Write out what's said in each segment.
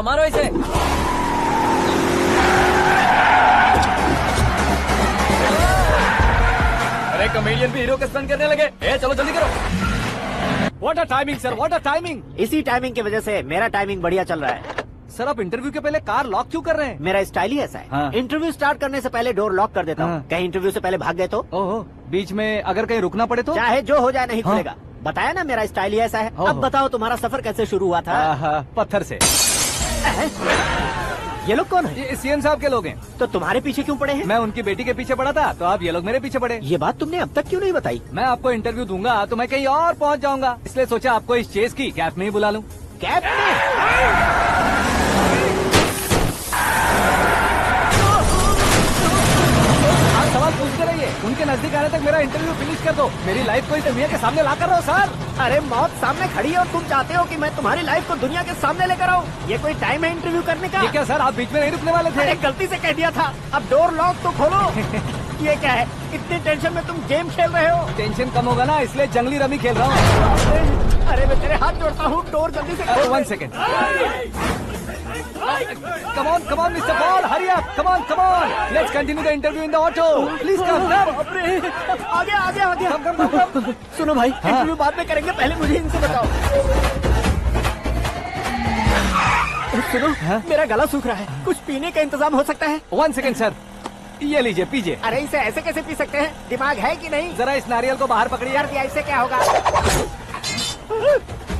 मारो इसे। अरे कॉमेडियन भी हीरो के स्टंट करने लगे। चलो जल्दी करो। What a timing sir, what a timing. इसी टाइमिंग की वजह से मेरा टाइमिंग बढ़िया चल रहा है। सर आप इंटरव्यू के पहले कार लॉक क्यों कर रहे हैं? मेरा स्टाइल ही ऐसा है। हाँ। इंटरव्यू स्टार्ट करने से पहले डोर लॉक कर देता हूँ। हाँ। कहीं इंटरव्यू से पहले भाग गए तो ओहो, बीच में अगर कहीं रुकना पड़े तो? चाहे जो हो जाए नहीं हाँ। खुलेगा। बताया ना मेरा स्टाइल ही ऐसा है। ओहो। अब बताओ तुम्हारा सफर कैसे शुरू हुआ था? पत्थर से। ये लोग कौन है? ये सीएम साहब के लोग हैं। तो तुम्हारे पीछे क्यों पड़े हैं? मैं उनकी बेटी के पीछे पड़ा था, तो आप ये लोग मेरे पीछे पड़े। ये बात तुमने अब तक क्यों नहीं बताई? मैं आपको इंटरव्यू दूंगा तो मैं कहीं और पहुंच जाऊंगा, इसलिए सोचा आपको इस चेस की कैप में ही बुला लूं। कैब में? आप सवाल पूछते रहिए, उनके नजदीक आने तक मेरा इंटरव्यू फिनिश कर दो। मेरी लाइफ को इस दुनिया के सामने ला कर रहो सर। अरे मौत सामने खड़ी है और तुम चाहते हो कि मैं तुम्हारी लाइफ को दुनिया के सामने लेकर आऊं? ये कोई टाइम है इंटरव्यू करने का? ये क्या सर, आप बीच में नहीं रुकने वाले थे? अरे गलती से कह दिया था। अब डोर लॉक तो खोलो। ये क्या है? इतनी टेंशन में तुम गेम खेल रहे हो? टेंशन कम होगा ना, इसलिए जंगली रमी खेल रहा हूँ। अरे मैं तेरे हाथ जोड़ता हूँ, डोर जल्दी से खोल। 1 second. Come on, Mr. Paul, hurry up. Come on. Let's continue the interview in the auto. Please come. बाप रे, आ गया। Come. सुनो भाई, इंटरव्यू बाद में करेंगे, पहले मुझे इनसे बताओ। सुनो, मेरा गला सूख रहा है, कुछ पीने का इंतजाम हो सकता है? 1 सेकेंड सर, ये लीजिए पीजिए। अरे इसे ऐसे कैसे पी सकते हैं? दिमाग है कि नहीं? जरा इस नारियल को बाहर पकड़िए। यार दिया, इससे क्या होगा?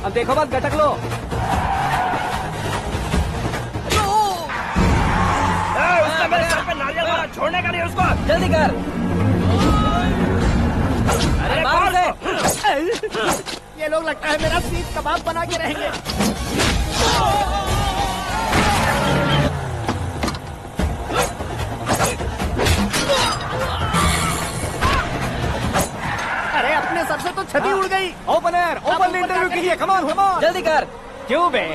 अब देखो बात, गटक लो। मेरे सर पे नारियल मारा, छोड़ने का नहीं उसको। जल्दी कर। अरे मार दे। ये लोग लगता है मेरा सीख कबाब बना के रहेंगे। अरे अपने सर से तो छती उड़ गई। ओपन इंटरव्यू कीजिए। Come on. जल्दी कर। क्यों बे?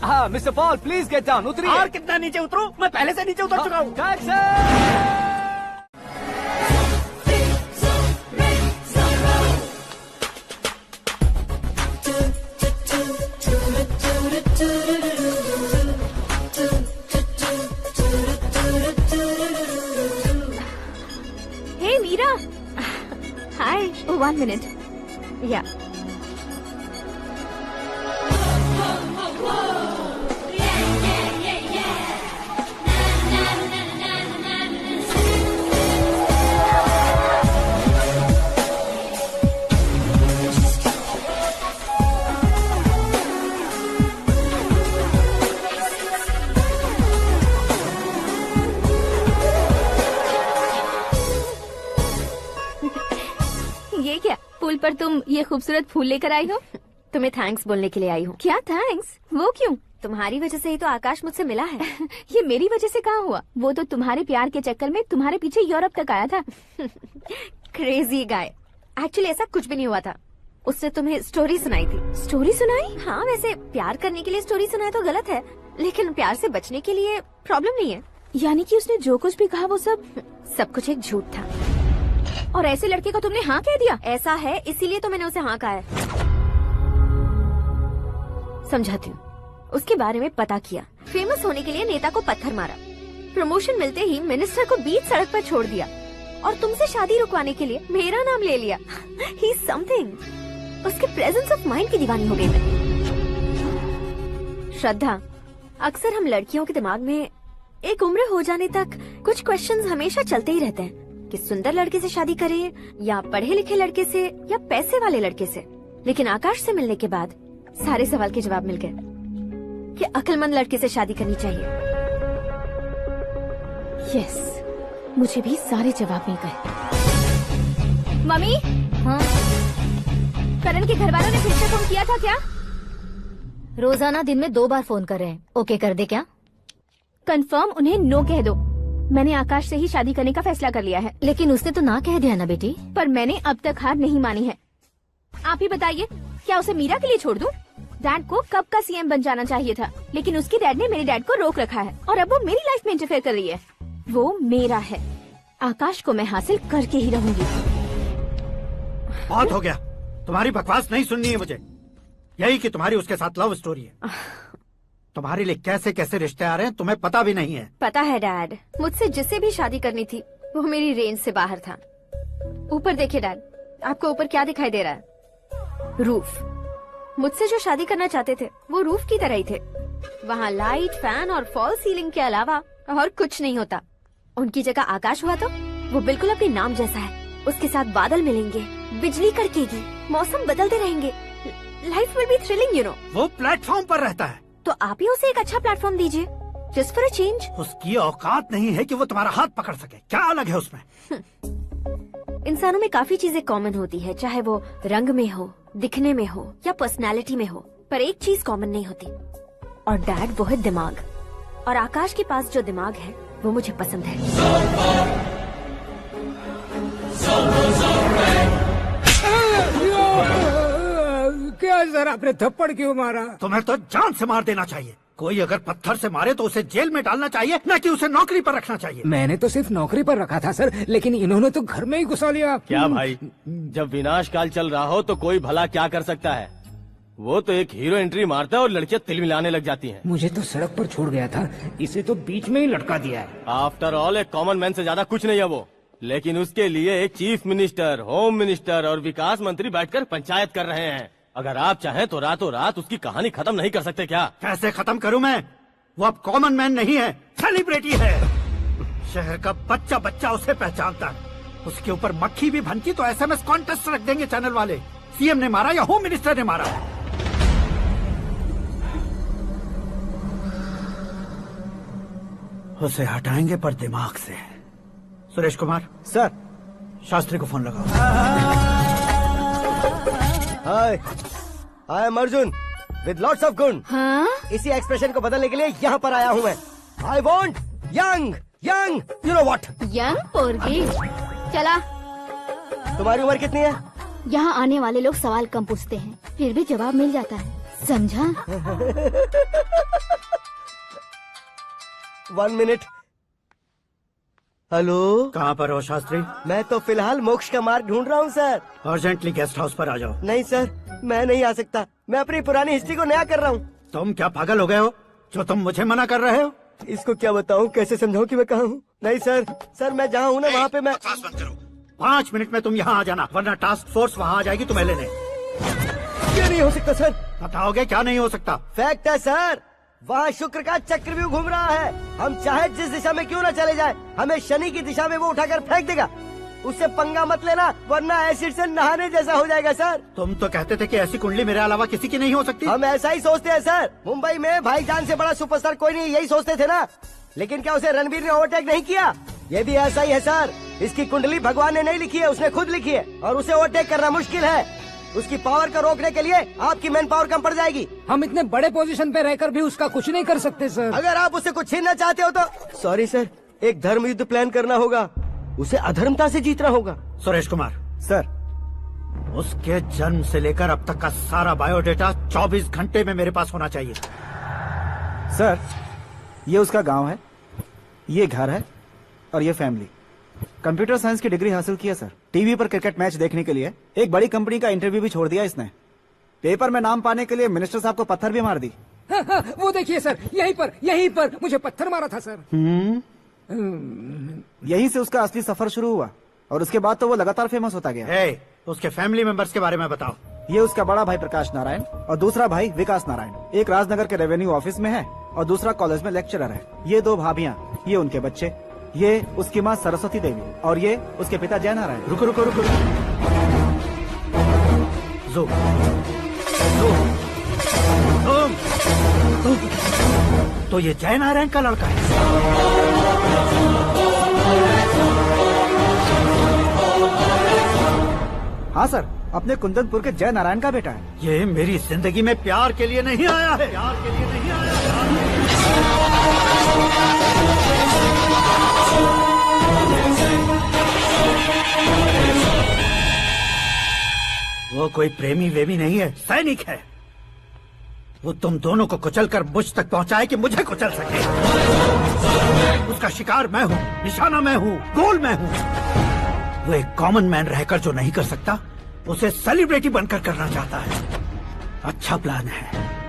हाँ Mister Paul, please get down. उतरिए। और कितना नीचे उतरूं? मैं पहले से नीचे उतर चुका हूँ। Hey, Meera. Hi. Oh, 1 minute. Yeah. ये क्या, पुल पर तुम ये खूबसूरत फूल लेकर आई हो? तुम्हें थैंक्स बोलने के लिए आई हूँ। क्या थैंक्स? वो क्यों? तुम्हारी वजह से ही तो आकाश मुझसे मिला है। ये मेरी वजह से कहाँ हुआ? वो तो तुम्हारे प्यार के चक्कर में तुम्हारे पीछे यूरोप तक आया था। Crazy guy. एक्चुअली ऐसा कुछ भी नहीं हुआ था। उसने तुम्हें स्टोरी सुनाई थी। स्टोरी सुनाई? हाँ, वैसे प्यार करने के लिए स्टोरी सुनाए तो गलत है, लेकिन प्यार से बचने के लिए प्रॉब्लम नहीं है। यानी कि उसने जो कुछ भी कहा वो सब कुछ एक झूठ था। और ऐसे लड़के को तुमने हाँ कह दिया? ऐसा है, इसीलिए तो मैंने उसे हाँ कहा है। समझाती हूँ। उसके बारे में पता किया, फेमस होने के लिए नेता को पत्थर मारा, प्रमोशन मिलते ही मिनिस्टर को बीच सड़क पर छोड़ दिया, और तुमसे शादी रुकवाने के लिए मेरा नाम ले लिया। He is something. उसके प्रेजेंस ऑफ माइंड की दीवानी हो गई मैं। श्रद्धा, अक्सर हम लड़कियों के दिमाग में एक उम्र हो जाने तक कुछ क्वेश्चंस हमेशा चलते ही रहते हैं कि सुंदर लड़के से शादी करें या पढ़े लिखे लड़के से या पैसे वाले लड़के से। लेकिन आकाश से मिलने के बाद सारे सवाल के जवाब मिल गए कि अक्लमंद लड़के से शादी करनी चाहिए। यस, मुझे भी सारे जवाब मिल गए। मम्मी, हाँ? करण के घर वालों ने फिर से फोन किया था क्या? रोजाना दिन में 2 बार फोन कर रहे हैं। ओके कर दे क्या? कंफर्म उन्हें नो कह दो। मैंने आकाश से ही शादी करने का फैसला कर लिया है। लेकिन उसने तो ना कह दिया ना बेटी। पर मैंने अब तक हार नहीं मानी है। आप ही बताइए, क्या उसे मीरा के लिए छोड़ दूं? डैड को कब का सीएम बन जाना चाहिए था, लेकिन उसके डैड ने मेरे डैड को रोक रखा है और अब वो मेरी लाइफ में इंटरफेयर कर रही है। वो मेरा है, आकाश को मैं हासिल करके ही रहूंगी। बहुत हो गया, तुम्हारी बकवास नहीं सुननी है मुझे। यही कि तुम्हारी उसके साथ लव स्टोरी है। तुम्हारे लिए कैसे कैसे रिश्ते आ रहे हैं तुम्हें पता भी नहीं है। पता है डैड, मुझसे जिससे भी शादी करनी थी वो मेरी रेंज से बाहर था। ऊपर देखिए डैड, आपको ऊपर क्या दिखाई दे रहा है? रूफ। मुझसे जो शादी करना चाहते थे वो रूफ की तरह ही थे। वहाँ लाइट, फैन और फॉल सीलिंग के अलावा और कुछ नहीं होता। उनकी जगह आकाश हुआ तो वो बिल्कुल अपने नाम जैसा है। उसके साथ बादल मिलेंगे, बिजली कड़केगी, मौसम बदलते रहेंगे। Life will be thrilling, you know. वो प्लेटफॉर्म पर रहता है तो आप ही उसे एक अच्छा प्लेटफॉर्म दीजिए, जस्ट फॉर अ चेंज। उसकी औकात नहीं है कि वो तुम्हारा हाथ पकड़ सके। क्या अलग है उसमें? इंसानों में काफी चीजें कॉमन होती है, चाहे वो रंग में हो, दिखने में हो या पर्सनालिटी में हो, पर एक चीज कॉमन नहीं होती, और डैड वो है दिमाग। और आकाश के पास जो दिमाग है वो मुझे पसंद है। क्या सर, आपने थप्पड़ क्यों मारा? तुम्हें तो जान से मार देना चाहिए। कोई अगर पत्थर से मारे तो उसे जेल में डालना चाहिए, न कि उसे नौकरी पर रखना चाहिए। मैंने तो सिर्फ नौकरी पर रखा था सर, लेकिन इन्होंने तो घर में ही घुसा लिया। क्या भाई, जब विनाश काल चल रहा हो तो कोई भला क्या कर सकता है? वो तो एक हीरो एंट्री मारता है और लड़कियां तिल मिलाने लग जाती हैं। मुझे तो सड़क पर छोड़ गया था, इसे तो बीच में ही लटका दिया है। आफ्टर ऑल एक कॉमन मैन से ज्यादा कुछ नहीं है वो, लेकिन उसके लिए एक चीफ मिनिस्टर, होम मिनिस्टर और विकास मंत्री बैठकर पंचायत कर रहे हैं। अगर आप चाहें तो रातों रात उसकी कहानी खत्म नहीं कर सकते क्या? कैसे खत्म करूं मैं? वो अब कॉमन मैन नहीं है, सेलिब्रिटी है। शहर का बच्चा बच्चा उसे पहचानता है। उसके ऊपर मक्खी भी भनकी तो SMS कॉन्टेस्ट रख देंगे चैनल वाले। सीएम ने मारा या होम मिनिस्टर ने मारा। उसे हटाएंगे पर दिमाग से। सुरेश कुमार सर। शास्त्री को फोन लगाओ। Hi, I am Arjun with lots of गुण। हाँ? इसी एक्सप्रेशन को बदलने के लिए यहाँ पर आया हूँ मैं। I want young young, you know what. Young पोरगी। चला। तुम्हारी उम्र कितनी है? यहाँ आने वाले लोग सवाल कम पूछते हैं, फिर भी जवाब मिल जाता है, समझा? 1 मिनट। हेलो, कहाँ पर हो शास्त्री? मैं तो फिलहाल मोक्ष का मार्ग ढूंढ रहा हूँ सर। अर्जेंटली गेस्ट हाउस पर आ जाओ। नहीं सर, मैं नहीं आ सकता। मैं अपनी पुरानी हिस्ट्री को नया कर रहा हूँ। तुम क्या पागल हो गए हो जो तुम मुझे मना कर रहे हो? इसको क्या बताऊँ, कैसे समझाऊँ कि मैं कहाँ हूँ? नहीं सर, सर मैं जहाँ हूँ ना वहाँ पे मैं। 5 मिनट में तुम यहाँ आ जाना, वरना टास्क फोर्स वहाँ आ जाएगी तुम्हें लेने। क्या नहीं हो सकता सर? बताओगे क्या नहीं हो सकता? फैक्ट है सर, वहाँ शुक्र का चक्रव्यूह घूम रहा है। हम चाहे जिस दिशा में क्यों न चले जाए, हमें शनि की दिशा में वो उठाकर फेंक देगा। उससे पंगा मत लेना, वरना एसिड से नहाने जैसा हो जाएगा सर। तुम तो कहते थे कि ऐसी कुंडली मेरे अलावा किसी की नहीं हो सकती। हम ऐसा ही सोचते हैं सर। मुंबई में भाईजान से बड़ा सुपरस्टार कोई नहीं, यही सोचते थे ना। लेकिन क्या उसे रणबीर ने ओवरटेक नहीं किया? ये भी ऐसा ही है सर। इसकी कुंडली भगवान ने नहीं लिखी है, उसने खुद लिखी है, और उसे ओवरटेक करना मुश्किल है। उसकी पावर को रोकने के लिए आपकी मैन पावर कम पड़ जाएगी। हम इतने बड़े पोजीशन पे रहकर भी उसका कुछ नहीं कर सकते सर। अगर आप उसे कुछ छीनना चाहते हो तो सॉरी सर, एक धर्म युद्ध प्लान करना होगा। उसे अधर्मता से जीतना होगा। सुरेश कुमार सर, उसके जन्म से लेकर अब तक का सारा बायोडेटा 24 घंटे में मेरे पास होना चाहिए। सर, ये उसका गांव है, ये घर है और ये फैमिली। कंप्यूटर साइंस की डिग्री हासिल की है सर। टीवी पर क्रिकेट मैच देखने के लिए एक बड़ी कंपनी का इंटरव्यू भी छोड़ दिया इसने। पेपर में नाम पाने के लिए मिनिस्टर साहब को पत्थर भी मार दी। वो देखिए सर, यहीं पर मुझे पत्थर मारा था सर। यहीं से उसका असली सफर शुरू हुआ और उसके बाद तो वो लगातार फेमस होता गया। उसके फैमिली मेंबर्स के बारे में बताओ। ये उसका बड़ा भाई प्रकाश नारायण और दूसरा भाई विकास नारायण। एक राजनगर के रेवेन्यू ऑफिस में है और दूसरा कॉलेज में लेक्चरर है। ये 2 भाभियां, ये उनके बच्चे, ये उसकी माँ सरस्वती देवी और ये उसके पिता जय नारायण। रुको रुको रुको, ज़ूम, तो ये जय नारायण का लड़का है। हाँ सर, अपने कुंदनपुर के जय नारायण का बेटा है। ये मेरी जिंदगी में प्यार के लिए नहीं आया है, प्यार के लिए नहीं आया है। वो कोई प्रेमी वेमी नहीं है, सैनिक है। वो तुम दोनों को कुचलकर मुझ तक पहुंचाए कि मुझे कुचल सके। उसका शिकार मैं हूँ, निशाना मैं हूँ, गोल मैं हूँ। वो एक कॉमन मैन रहकर जो नहीं कर सकता, उसे सेलिब्रिटी बनकर करना चाहता है। अच्छा प्लान है।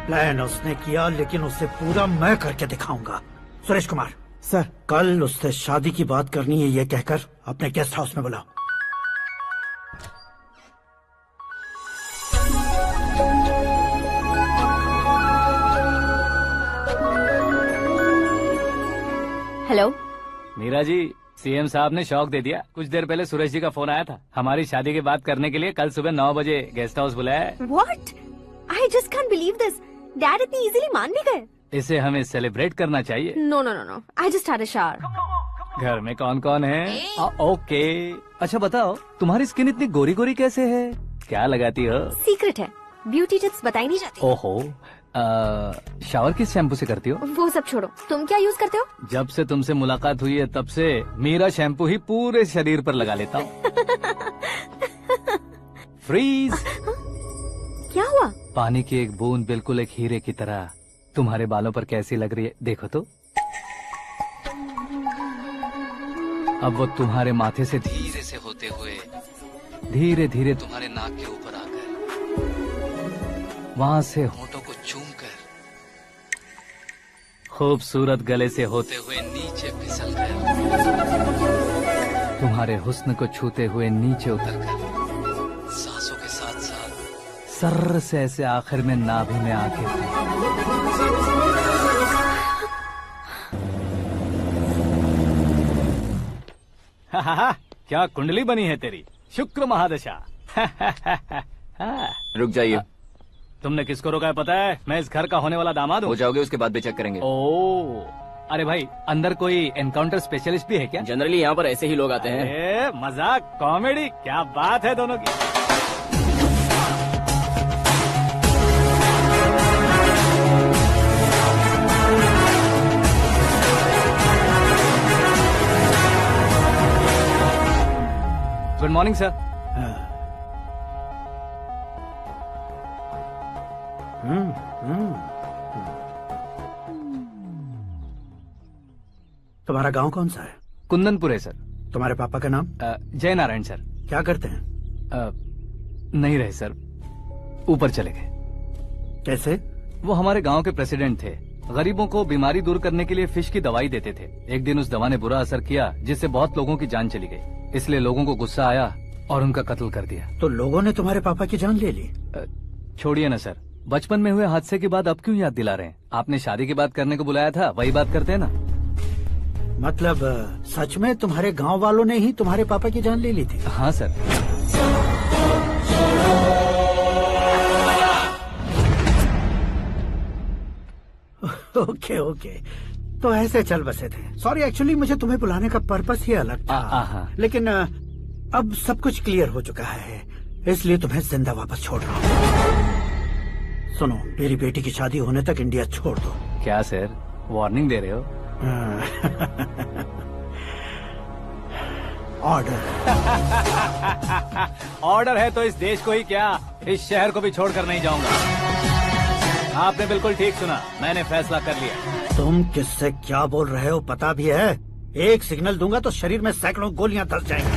प्लान उसने किया, लेकिन उसे पूरा मैं करके दिखाऊंगा। सुरेश कुमार सर। कल उससे शादी की बात करनी है, ये कहकर अपने गेस्ट हाउस में बुलाओ। हेलो। मीरा जी, सीएम साहब ने शौक दे दिया। कुछ देर पहले सुरेश जी का फोन आया था, हमारी शादी की बात करने के लिए कल सुबह 9 बजे गेस्ट हाउस बुलाया है। What? I just can't believe this. Dad इतनी इजीली मान भी गए। इसे हमें सेलिब्रेट करना चाहिए। No, no, no, no. I just had a shower. घर में कौन कौन है? ओके। अच्छा बताओ, तुम्हारी स्किन इतनी गोरी गोरी कैसे है? क्या लगाती हो? सीक्रेट है, ब्यूटी टिप्स बताई नहीं जाती। ओहो। शावर किस शैम्पू से करती हो? वो सब छोड़ो, तुम क्या यूज करते हो? जब से तुमसे मुलाकात हुई है तब से मीरा शैम्पू ही पूरे शरीर पर लगा लेता हूँ। फ्रीज। क्या हुआ? पानी की एक बूंद बिल्कुल एक हीरे की तरह तुम्हारे बालों पर कैसी लग रही है, देखो तो। अब वो तुम्हारे माथे से धीरे से होते हुए धीरे धीरे तुम्हारे नाक के ऊपर आकर वहां से होठों को चूमकर खूबसूरत गले से होते हुए नीचे फिसलकर तुम्हारे हुस्न को छूते हुए नीचे उतरकर सांसों के साथ साथ सर्र से ऐसे आखिर में नाभि में आके क्या कुंडली बनी है तेरी, शुक्र महादशा। रुक जाइए। तुमने किसको रोका है पता है? मैं इस घर का होने वाला दामाद हूँ। हो जाओगे उसके बाद भी चेक करेंगे। ओ, अरे भाई, अंदर कोई एनकाउंटर स्पेशलिस्ट भी है क्या? जनरली यहाँ पर ऐसे ही लोग आते हैं। मजाक, कॉमेडी, क्या बात है दोनों की। Good morning sir. तुम्हारा गांव कौन सा है? कुंदनपुर है सर। तुम्हारे पापा का नाम? जय नारायण सर। क्या करते हैं? नहीं रहे सर, ऊपर चले गए। कैसे? वो हमारे गांव के प्रेसिडेंट थे। गरीबों को बीमारी दूर करने के लिए फिश की दवाई देते थे। एक दिन उस दवा ने बुरा असर किया, जिससे बहुत लोगों की जान चली गई। इसलिए लोगों को गुस्सा आया और उनका कत्ल कर दिया। तो लोगों ने तुम्हारे पापा की जान ले ली? छोड़िए ना सर, बचपन में हुए हादसे की बात अब क्यों याद दिला रहे हैं? आपने शादी की बात करने को बुलाया था, वही बात करते हैं ना। मतलब सच में तुम्हारे गांव वालों ने ही तुम्हारे पापा की जान ले ली थी? हाँ सर। ओके ओके, तो ऐसे चल बसे थे। सॉरी, एक्चुअली मुझे तुम्हें बुलाने का पर्पस ही अलग था। लेकिन अब सब कुछ क्लियर हो चुका है, इसलिए तुम्हें जिंदा वापस छोड़ रहा हूँ। सुनो, मेरी बेटी की शादी होने तक इंडिया छोड़ दो। क्या सर, वार्निंग दे रहे हो? ऑर्डर। ऑर्डर है तो इस देश को ही क्या, इस शहर को भी छोड़कर नहीं जाऊंगा। आपने बिल्कुल ठीक सुना, मैंने फैसला कर लिया। तुम किससे क्या बोल रहे हो पता भी है? एक सिग्नल दूंगा तो शरीर में सैकड़ों गोलियां धस जाएंगी।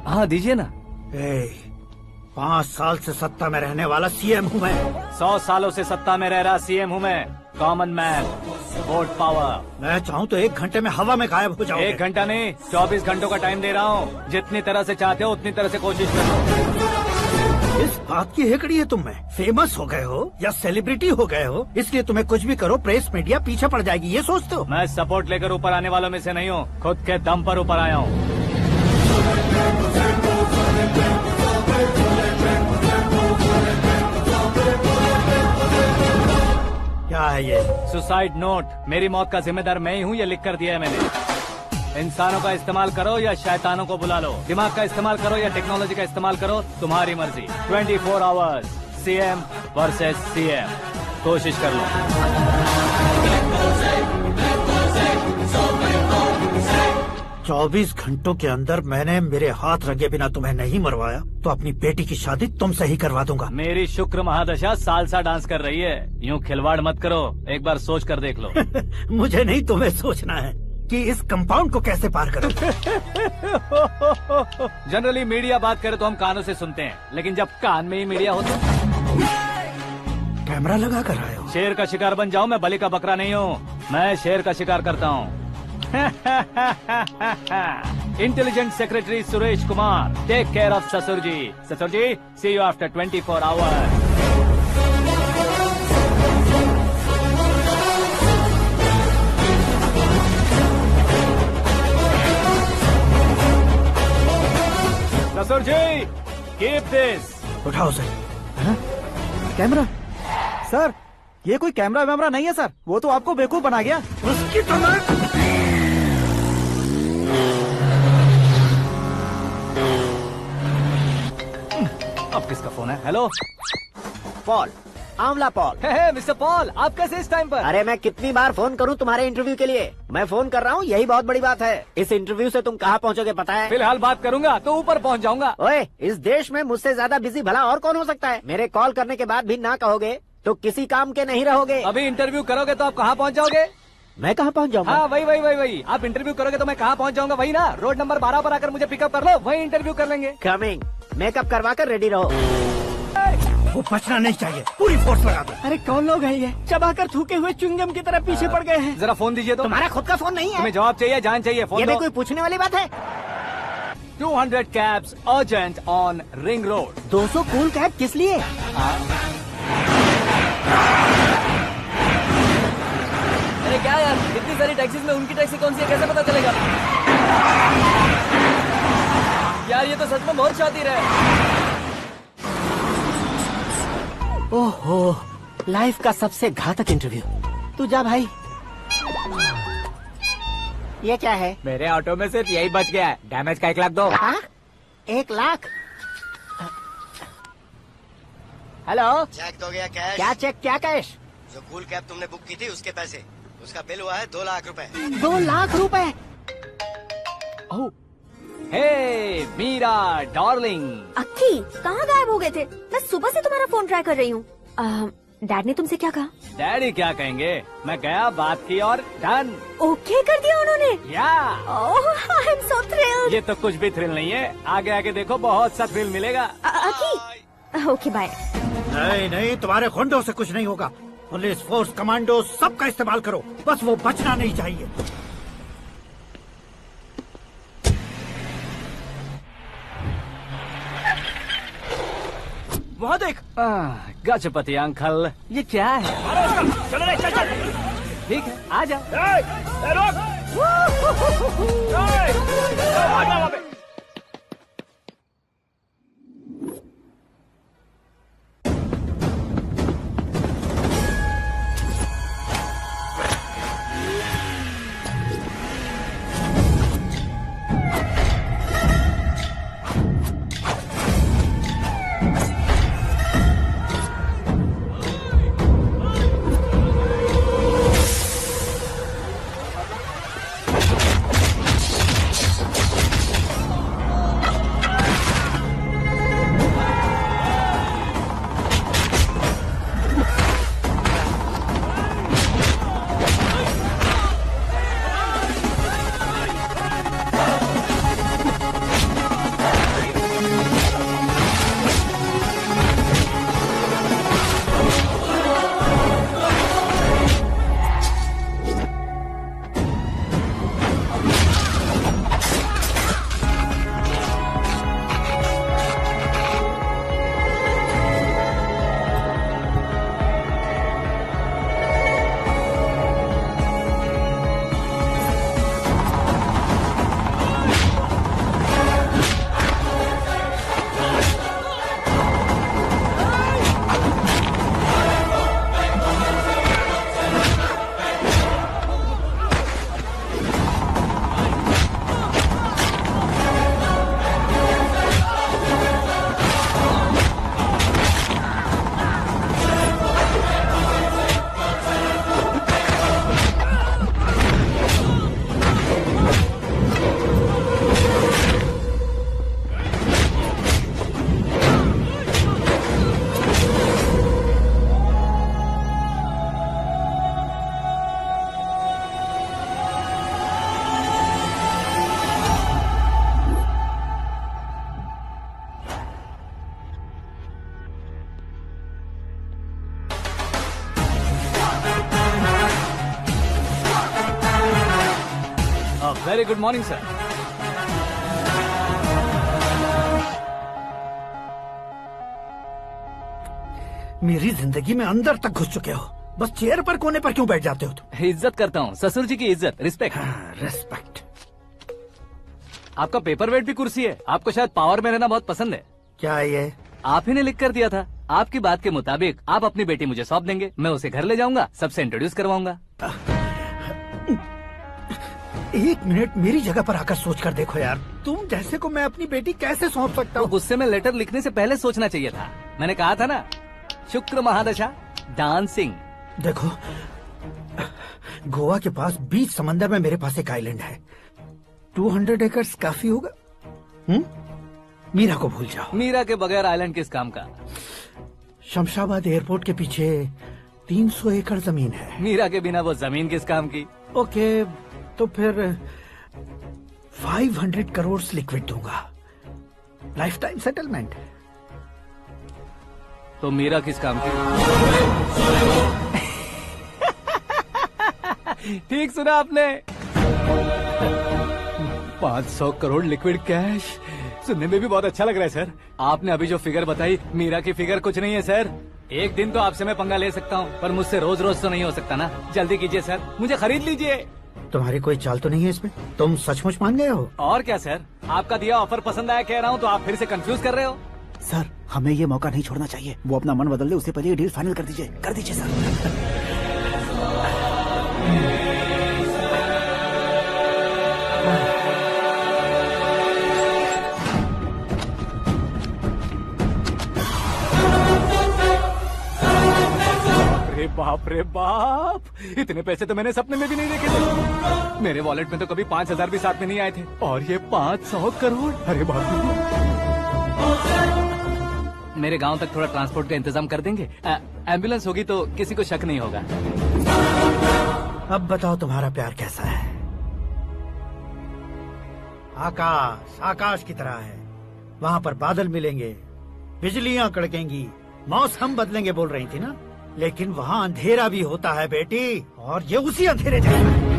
हाँ दीजिए ना। 5 साल से सत्ता में रहने वाला सीएम हूँ मैं। 100 सालों से सत्ता में रह रहा सीएम हूँ मैं। Common man, vote power. मैं चाहूँ तो 1 घंटे में हवा में गायब हो जाऊँ। 1 घंटा नहीं, 24 घंटों का टाइम दे रहा हूँ। जितनी तरह से चाहते हो उतनी तरह से कोशिश करो। इस बात की हेकड़ी है तुम में। फेमस हो गए हो या सेलिब्रिटी हो गए हो, इसलिए तुम्हें कुछ भी करो प्रेस मीडिया पीछे पड़ जाएगी, ये सोचते हो? मैं सपोर्ट लेकर ऊपर आने वालों में से नहीं हूँ, खुद के दम पर ऊपर आया हूँ। क्या है ये? Suicide note. मेरी मौत का जिम्मेदार मैं ही हूँ, ये लिख कर दिया है मैंने। इंसानों का इस्तेमाल करो या शैतानों को बुला लो, दिमाग का इस्तेमाल करो या टेक्नोलॉजी का इस्तेमाल करो, तुम्हारी मर्जी। 24 आवर्स, सीएम वर्सेस सीएम, कोशिश कर लो। 24 घंटों के अंदर मैंने मेरे हाथ रंगे बिना तुम्हें नहीं मरवाया तो अपनी बेटी की शादी तुमसे ही करवा दूंगा। मेरी शुक्र महादशा सालसा डांस कर रही है, यूँ खिलवाड़ मत करो, एक बार सोच कर देख लो। मुझे नहीं, तुम्हें सोचना है। कि इस कंपाउंड को कैसे पार करूं। जनरली मीडिया बात करे तो हम कानों से सुनते हैं, लेकिन जब कान में ही मीडिया हो तो कैमरा लगा कर आए हो। शेर का शिकार बन जाऊं, मैं बलि का बकरा नहीं हूँ, मैं शेर का शिकार करता हूँ। Intelligent secretary Suresh Kumar, take care of ससुर जी। ससुर जी, सी यू आफ्टर 24 आवर्स। ससुर जी, कीप दिस। उठाओ सर। कैमरा सर, ये कोई कैमरा वैमरा नहीं है सर, वो तो आपको बेवकूफ बना गया। उसकी तो मैं अब किसका फोन है? हेलो पॉल, आंवला पॉल। हे मिस्टर पॉल, आप कैसे इस टाइम पर? अरे मैं कितनी बार फोन करूं तुम्हारे इंटरव्यू के लिए? मैं फोन कर रहा हूं, यही बहुत बड़ी बात है। इस इंटरव्यू से तुम कहां पहुंचोगे पता है? फिलहाल बात करूंगा तो ऊपर पहुंच जाऊंगा। ओए, इस देश में मुझसे ज्यादा बिजी भला और कौन हो सकता है? मेरे कॉल करने के बाद भी ना कहोगे तो किसी काम के नहीं रहोगे। अभी इंटरव्यू करोगे तो आप कहाँ पहुँच जाओगे? मैं कहां पहुंच जाऊंगा? हाँ, वही। आप इंटरव्यू करोगे तो मैं कहाँ पहुँच जाऊंगा? वही ना, रोड नंबर 12 पर आकर मुझे पिकअप कर लो, वही इंटरव्यू कर लेंगे। कमिंग। मेकअप करवा कर रेडी रहो। वो बचना नहीं चाहिए, पूरी फोर्स लगा दो। अरे कौन लोग हैं ये? चबाकर थूके हुए च्युइंगम की तरह पीछे पड़ गए हैं। जरा फोन दीजिए तो। तुम्हारा खुद का फोन नहीं है? तुम्हें जवाब चाहिए, जान चाहिए, फोन ये भी दो। कोई पूछने वाली बात है? 200 cabs urgent on ring road. 200 cool cab किस लिए? अरे क्या यार, इतनी सारी टैक्सीज में उनकी टैक्सी कौन सी है, कैसे पता चलेगा? यार ये तो सच में बहुत शातिर है। ओहो, लाइफ का सबसे घातक इंटरव्यू। तू जा भाई। ये क्या है? मेरे ऑटो में सिर्फ यही बच गया है, डैमेज का 1 लाख दो। हाँ? 1 लाख? हेलो, चेक तो गया कैश। क्या चेक, क्या कैश? जो कूल कैब तुमने बुक की थी उसके पैसे, उसका बिल हुआ है 2 लाख रुपए। 2 लाख रुपए? हे मीरा डार्लिंग, अक्की, कहाँ गायब हो गए थे? मैं सुबह से तुम्हारा फोन ट्राई कर रही हूँ। डैड ने तुमसे क्या कहा? डैडी क्या कहेंगे, मैं गया, बात की और डन। ओके कर दिया उन्होंने? या ओह, आई एम सो थ्रिल्ड। ये तो कुछ भी थ्रिल नहीं है, आगे आगे देखो बहुत सा थ्रिल मिलेगा। अक्की, ओके बाय। नहीं, तुम्हारे गुंडों से कुछ नहीं होगा। पुलिस फोर्स, कमांडो, सबका इस्तेमाल करो, बस वो बचना नहीं चाहिए। वहाँ देख, गजपति अंकल, ये क्या है? चलो रे, चल। ठीक है, आ जा। Very good morning sir. मेरी जिंदगी में अंदर तक घुस चुके हो, बस चेयर पर कोने पर क्यों बैठ जाते हो तुम? इज्जत करता हूँ, ससुर जी की इज्जत, रिस्पेक्ट। रेस्पेक्ट। आपका पेपर वेट भी कुर्सी है। आपको शायद पावर में रहना बहुत पसंद है। क्या ये? आप ही ने लिख कर दिया था। आपकी बात के मुताबिक आप अपनी बेटी मुझे सौंप देंगे, मैं उसे घर ले जाऊंगा, सबसे इंट्रोड्यूस करवाऊंगा। एक मिनट मेरी जगह पर आकर सोच कर देखो यार, तुम जैसे को मैं अपनी बेटी कैसे सौंप सकता तो हूँ? गुस्से में लेटर लिखने से पहले सोचना चाहिए था। मैंने कहा था ना, शुक्र महादशा डांसिंग। देखो, गोवा के पास बीच समंदर में मेरे पास एक आइलैंड है। 200 एकर्स काफी होगा। मीरा को भूल जाओ। मीरा के बगैर आइलैंड किस काम का? शमशाबाद एयरपोर्ट के पीछे 300 एकड़ जमीन है। मीरा के बिना वो जमीन किस काम की? ओके, तो फिर 500 करोड़ लिक्विड दूंगा, लाइफ टाइम सेटलमेंट। तो मीरा किस काम की? ठीक सुना आपने। 500 करोड़ लिक्विड कैश सुनने में भी बहुत अच्छा लग रहा है सर। आपने अभी जो फिगर बताई, मीरा की फिगर कुछ नहीं है सर। एक दिन तो आपसे मैं पंगा ले सकता हूँ, पर मुझसे रोज रोज तो नहीं हो सकता ना। जल्दी कीजिए सर, मुझे खरीद लीजिए। तुम्हारी कोई चाल तो नहीं है इसमें? तुम सचमुच मान गए हो? और क्या सर, आपका दिया ऑफर पसंद आया कह रहा हूँ, तो आप फिर से कंफ्यूज कर रहे हो। सर, हमें ये मौका नहीं छोड़ना चाहिए। वो अपना मन बदल दे, उससे पहले ये डील फाइनल कर दीजिए। कर दीजिए सर। बाप रे बाप, इतने पैसे तो मैंने सपने में भी नहीं देखे थे। मेरे वॉलेट में तो कभी 5,000 भी साथ में नहीं आए थे, और ये 500 करोड़। अरे बाप रे। मेरे गांव तक थोड़ा ट्रांसपोर्ट का इंतजाम कर देंगे? एम्बुलेंस होगी तो किसी को शक नहीं होगा। अब बताओ तुम्हारा प्यार कैसा है? आकाश आकाश की तरह है, वहाँ पर बादल मिलेंगे, बिजलियाँ कड़केंगी, मौसम बदलेंगे बोल रही थी ना। लेकिन वहाँ अंधेरा भी होता है बेटी, और ये उसी अंधेरे जैसा है।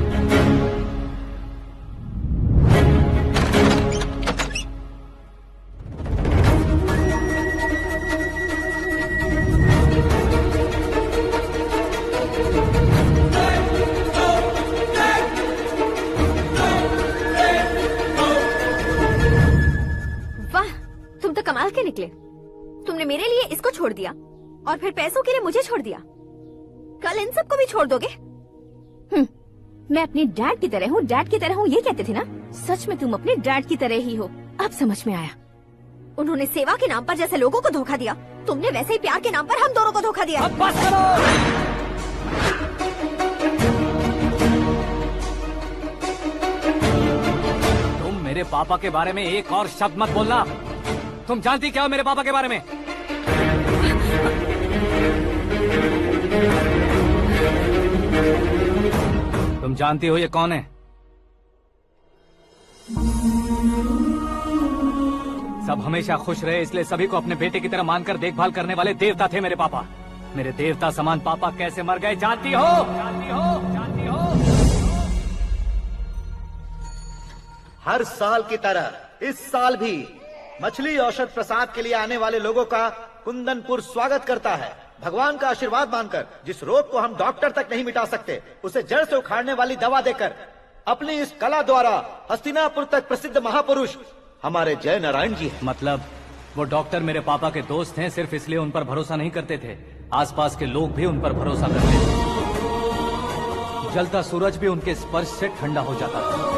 वाह, तुम तो कमाल के निकले। तुमने मेरे लिए इसको छोड़ दिया और फिर पैसों के लिए मुझे छोड़ दिया। कल इन सबको भी छोड़ दोगे? मैं अपने डैड की तरह हूँ, डैड की तरह हूँ, ये कहते थे ना। सच में तुम अपने डैड की तरह ही हो। अब समझ में आया। उन्होंने सेवा के नाम पर जैसे लोगों को धोखा दिया, तुमने वैसे ही प्यार के नाम पर हम दोनों को धोखा दिया। अब बस करो। तुम मेरे पापा के बारे में एक और शब्द मत बोलना। तुम जानती क्या हो मेरे पापा के बारे में? तुम जानती हो ये कौन है? सब हमेशा खुश रहे इसलिए सभी को अपने बेटे की तरह मानकर देखभाल करने वाले देवता थे मेरे पापा। मेरे देवता समान पापा कैसे मर गए जानती हो? जानती हो? जानती हो? हर साल की तरह इस साल भी मछली औषध प्रसाद के लिए आने वाले लोगों का कुंदनपुर स्वागत करता है। भगवान का आशीर्वाद मानकर जिस रोग को हम डॉक्टर तक नहीं मिटा सकते, उसे जड़ से उखाड़ने वाली दवा देकर अपनी इस कला द्वारा हस्तिनापुर तक प्रसिद्ध महापुरुष हमारे जय नारायण जी हैं। मतलब वो डॉक्टर मेरे पापा के दोस्त हैं, सिर्फ इसलिए उन पर भरोसा नहीं करते थे, आसपास के लोग भी उन पर भरोसा करते थे। जलता सूरज भी उनके स्पर्श से ठंडा हो जाता था।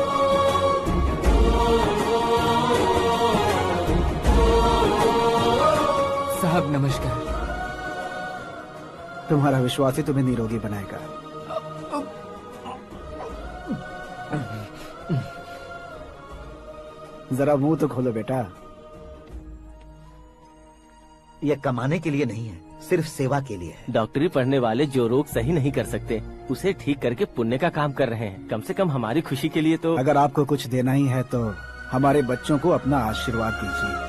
साहब नमस्कार। तुम्हारा विश्वास ही तुम्हें निरोगी बनाएगा। जरा मुंह तो खोलो बेटा। यह कमाने के लिए नहीं है, सिर्फ सेवा के लिए है। डॉक्टरी पढ़ने वाले जो रोग सही नहीं कर सकते, उसे ठीक करके पुण्य का काम कर रहे हैं। कम से कम हमारी खुशी के लिए तो। अगर आपको कुछ देना ही है तो हमारे बच्चों को अपना आशीर्वाद दीजिए।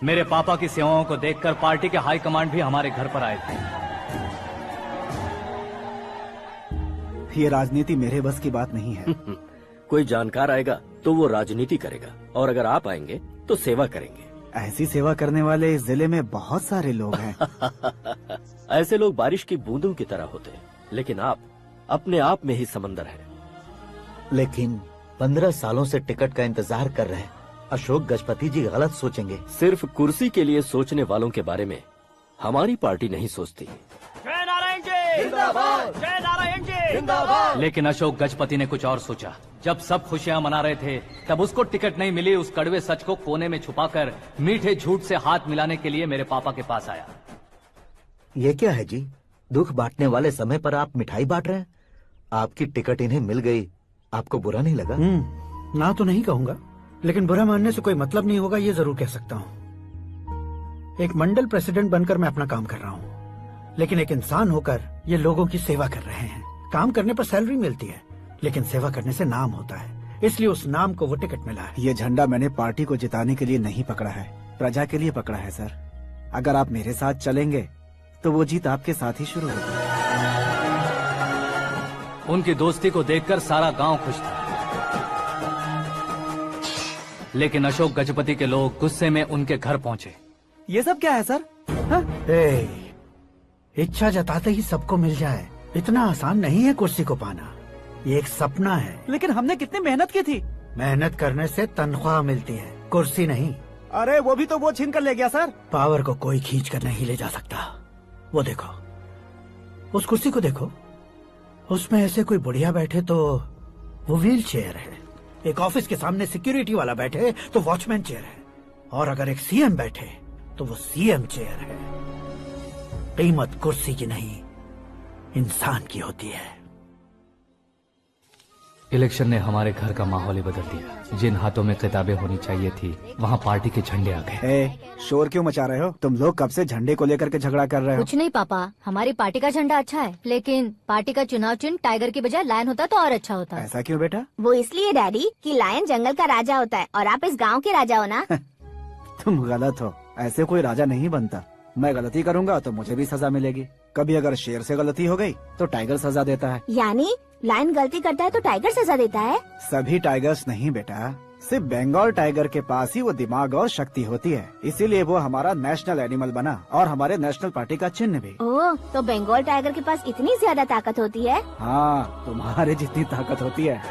मेरे पापा की सेवाओं को देखकर पार्टी के हाई कमांड भी हमारे घर पर आए थे। ये राजनीति मेरे बस की बात नहीं है। कोई जानकार आएगा तो वो राजनीति करेगा, और अगर आप आएंगे तो सेवा करेंगे। ऐसी सेवा करने वाले इस जिले में बहुत सारे लोग हैं। ऐसे लोग बारिश की बूंदों की तरह होते हैं, लेकिन आप अपने आप में ही समंदर हैं। लेकिन 15 सालों से टिकट का इंतजार कर रहे हैं। अशोक गजपति जी गलत सोचेंगे। सिर्फ कुर्सी के लिए सोचने वालों के बारे में हमारी पार्टी नहीं सोचती। जय नारायण जी जिंदाबाद, जय नारायण जी जिंदाबाद। लेकिन अशोक गजपति ने कुछ और सोचा। जब सब खुशियां मना रहे थे तब उसको टिकट नहीं मिली। उस कड़वे सच को कोने में छुपाकर मीठे झूठ से हाथ मिलाने के लिए मेरे पापा के पास आया। ये क्या है जी? दुख बांटने वाले समय पर आप मिठाई बांट रहे हैं। आपकी टिकट इन्हें मिल गई, आपको बुरा नहीं लगा? ना तो नहीं कहूंगा, लेकिन बुरा मानने से कोई मतलब नहीं होगा, ये जरूर कह सकता हूँ। एक मंडल प्रेसिडेंट बनकर मैं अपना काम कर रहा हूँ, लेकिन एक इंसान होकर ये लोगों की सेवा कर रहे हैं। काम करने पर सैलरी मिलती है, लेकिन सेवा करने से नाम होता है, इसलिए उस नाम को वो टिकट मिला है। ये झंडा मैंने पार्टी को जिताने के लिए नहीं पकड़ा है, प्रजा के लिए पकड़ा है सर। अगर आप मेरे साथ चलेंगे तो वो जीत आपके साथ ही शुरू होगी। उनकी दोस्ती को देखकर सारा गांव खुश था, लेकिन अशोक गजपति के लोग गुस्से में उनके घर पहुंचे। ये सब क्या है सर? इच्छा जताते ही सबको मिल जाए, इतना आसान नहीं है कुर्सी को पाना। ये एक सपना है। लेकिन हमने कितनी मेहनत की थी। मेहनत करने से तनख्वाह मिलती है, कुर्सी नहीं। अरे वो भी तो वो छीन कर ले गया सर। पावर को कोई खींच कर नहीं ले जा सकता। वो देखो, उस कुर्सी को देखो, उसमें ऐसे कोई बुढ़िया बैठे तो वो व्हील चेयर है। एक ऑफिस के सामने सिक्योरिटी वाला बैठे तो वॉचमैन चेयर है, और अगर एक सीएम बैठे तो वो सीएम चेयर है। कीमत कुर्सी की नहीं, इंसान की होती है। इलेक्शन ने हमारे घर का माहौल ही बदल दिया। जिन हाथों में किताबें होनी चाहिए थी, वहाँ पार्टी के झंडे आ गए। शोर क्यों मचा रहे हो? तुम लोग कब से झंडे को लेकर के झगड़ा कर रहे हो? कुछ नहीं पापा, हमारी पार्टी का झंडा अच्छा है, लेकिन पार्टी का चुनाव चिन्ह टाइगर की बजाय लायन होता तो और अच्छा होता। ऐसा क्यों बेटा? वो इसलिए डैडी कि लायन जंगल का राजा होता है और आप इस गांव के राजा हो ना। तुम गलत हो, ऐसे कोई राजा नहीं बनता। मैं गलती करूंगा तो मुझे भी सजा मिलेगी। कभी अगर शेर से गलती हो गई तो टाइगर सजा देता है। यानी लायन गलती करता है तो टाइगर सजा देता है? सभी टाइगर्स नहीं बेटा, सिर्फ बंगाल टाइगर के पास ही वो दिमाग और शक्ति होती है, इसीलिए वो हमारा नेशनल एनिमल बना और हमारे नेशनल पार्टी का चिन्ह भी। ओह, तो बंगाल टाइगर के पास इतनी ज्यादा ताकत होती है? हाँ, तुम्हारे जितनी ताकत होती है।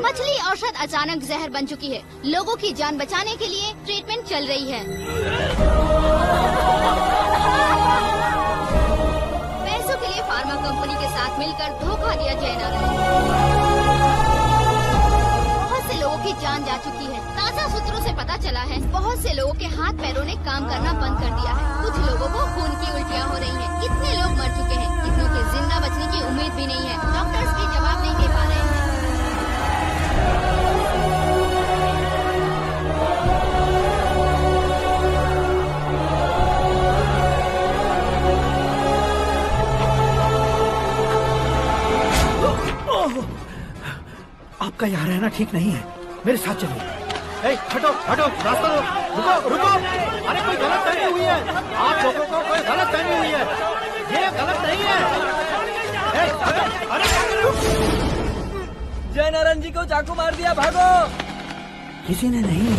मछली औषध अचानक जहर बन चुकी है। लोगों की जान बचाने के लिए ट्रीटमेंट चल रही है। पैसों के लिए फार्मा कंपनी के साथ मिलकर धोखा दिया जय नारायण। बहुत से लोगों की जान जा चुकी है। ताजा सूत्रों से पता चला है बहुत से लोगों के हाथ पैरों ने काम करना बंद कर दिया है। कुछ लोगों को खून की उल्टियाँ हो रही हैं। कितने लोग मर चुके हैं, कितनों के जिंदा बचने की उम्मीद भी नहीं है। डॉक्टर्स भी जवाब नहीं दे पा रहे हैं। आपका यहाँ रहना ठीक नहीं है, मेरे साथ चलिए। हटो हटो, रास्ता दो। रुको रुको, अरे कोई गलत फहमी हुई है। आप लोगों को कोई गलत फहमी हुई है, ये गलत नहीं है। जय नारायण जी को चाकू मार दिया, भागो। किसी ने नहीं,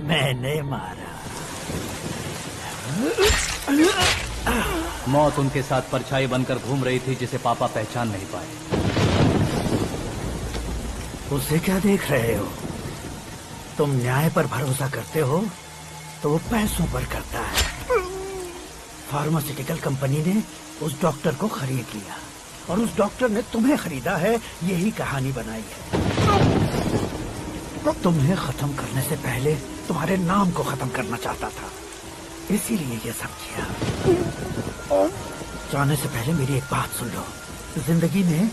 मैंने मारा। मौत उनके साथ परछाई बनकर घूम रही थी, जिसे पापा पहचान नहीं पाए। उसे क्या देख रहे हो? तुम न्याय पर भरोसा करते हो तो वो पैसों पर करता है। फार्मास्यूटिकल कंपनी ने उस डॉक्टर को खरीद लिया और उस डॉक्टर ने तुम्हें खरीदा है। यही कहानी बनाई है। तुम्हें खत्म करने से पहले तुम्हारे नाम को खत्म करना चाहता था, इसीलिए ये सब किया। जाने से पहले मेरी एक बात सुन लो। जिंदगी में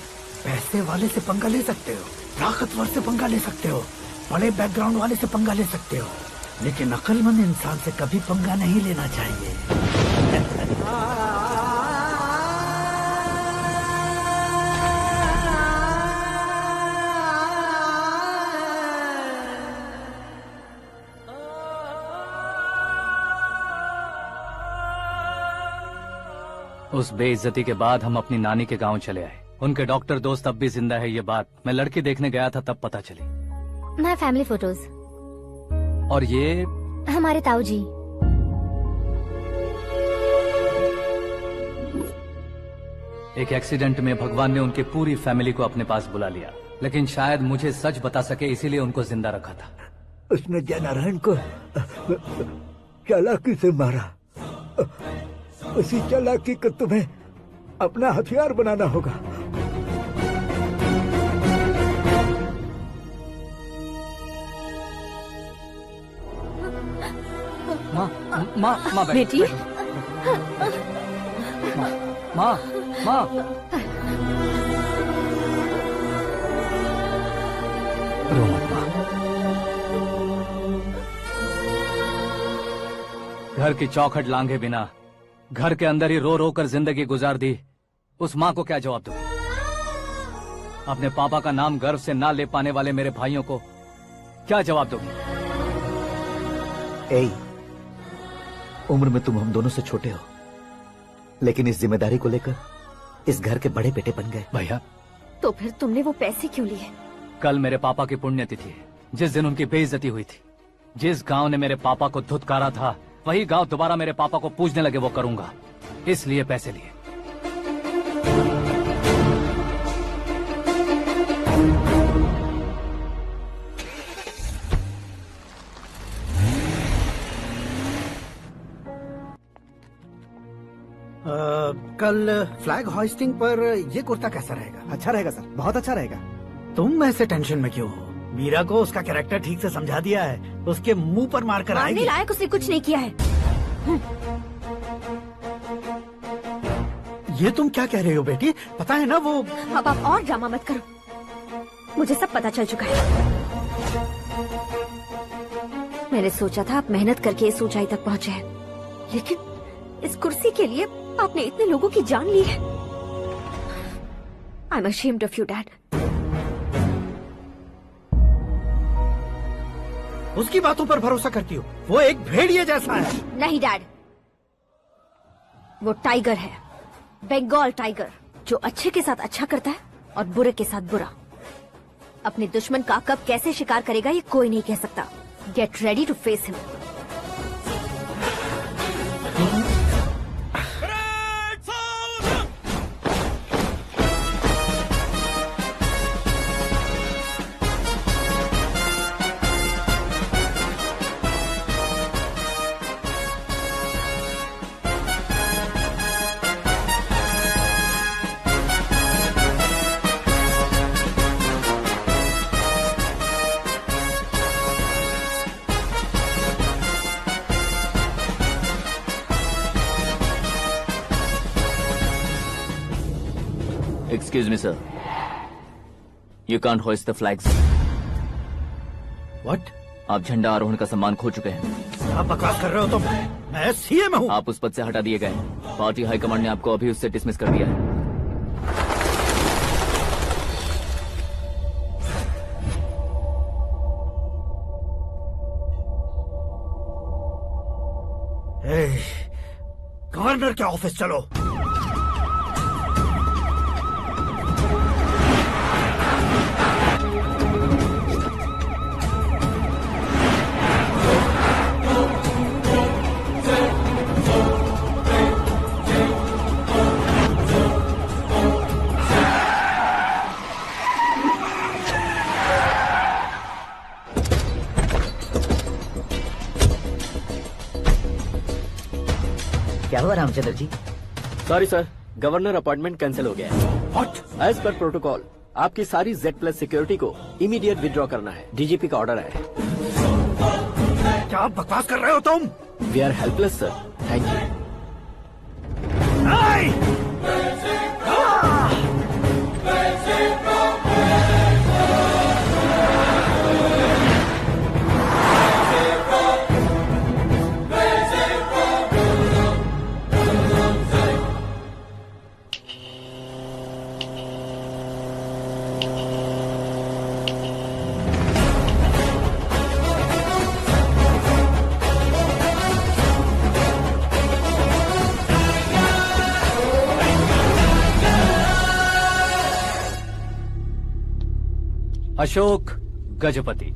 पैसे वाले से पंगा ले सकते हो, ताकतवर से पंगा ले सकते हो, बड़े बैकग्राउंड वाले से पंगा ले सकते हो, लेकिन अक्लमंद इंसान से कभी पंगा नहीं लेना चाहिए। उस बेइज्जती के बाद हम अपनी नानी के गांव चले आए। उनके डॉक्टर दोस्त अब भी जिंदा है, ये बात मैं लड़की देखने गया था तब पता चली। My family photos. और ये हमारे ताऊ जी। एक एक्सीडेंट में भगवान ने उनकी पूरी फैमिली को अपने पास बुला लिया, लेकिन शायद मुझे सच बता सके इसीलिए उनको जिंदा रखा था। उसने जयनारायण को चालाकी से मारा। उसी चालाकी को तुम्हें अपना हथियार बनाना होगा। माँ बेटी। माँ रो मत माँ। घर की चौखट लांघे बिना घर के अंदर ही रो रो कर जिंदगी गुजार दी उस माँ को क्या जवाब दूं? अपने पापा का नाम गर्व से ना ले पाने वाले मेरे भाइयों को क्या जवाब दोगे? ए, उम्र में तुम हम दोनों से छोटे हो, लेकिन इस जिम्मेदारी को लेकर इस घर के बड़े बेटे बन गए। भैया, तो फिर तुमने वो पैसे क्यों लिए? कल मेरे पापा की पुण्यतिथि है, जिस दिन उनकी बेइज्जती हुई थी। जिस गांव ने मेरे पापा को धुतकारा था वही गांव दोबारा मेरे पापा को पूजने लगे वो करूंगा, इसलिए पैसे लिए। कल फ्लैग होइस्टिंग पर ये कुर्ता कैसा रहेगा? अच्छा रहेगा सर, बहुत अच्छा रहेगा। तुम ऐसे टेंशन में क्यों हो? मीरा को उसका कैरेक्टर ठीक से समझा दिया है, उसके मुंह पर मारकर मारने आएगी। लायक उसने कुछ नहीं किया है। ये तुम क्या कह रहे हो बेटी? पता है ना वो। अब आप और ड्रामा मत करो, मुझे सब पता चल चुका है। मैंने सोचा था आप मेहनत करके इस ऊंचाई तक पहुंचे हैं, लेकिन इस कुर्सी के लिए आपने इतने लोगों की जान ली है। I am ashamed of you dad. उसकी बातों पर भरोसा करती हो? वो एक भेड़िए जैसा है। नहीं डैड, वो टाइगर है, बंगाल टाइगर, जो अच्छे के साथ अच्छा करता है और बुरे के साथ बुरा। अपने दुश्मन का कब कैसे शिकार करेगा ये कोई नहीं कह सकता। Get ready to face him. Excuse me, sir. You can't hoist the flags. What? आप झंडा आरोहण का सम्मान खो चुके हैं। आप बकवास कर रहे हो तुम? मैं सीएम हूँ। आप उस पद से हटा दिए गए। पार्टी हाईकमांड ने आपको अभी उससे डिसमिस कर दिया है। गवर्नर के ऑफिस चलो। क्या हुआ Ramchandra ji? Sorry sir, governor appointment cancel हो गया है। What? एज पर प्रोटोकॉल आपकी सारी Z+ सिक्योरिटी को इमीडिएट विड्रॉ करना है। डीजीपी का ऑर्डर है। क्या आप बकवास कर रहे हो तुम? We are helpless sir, thank you. Ashok Gajapati.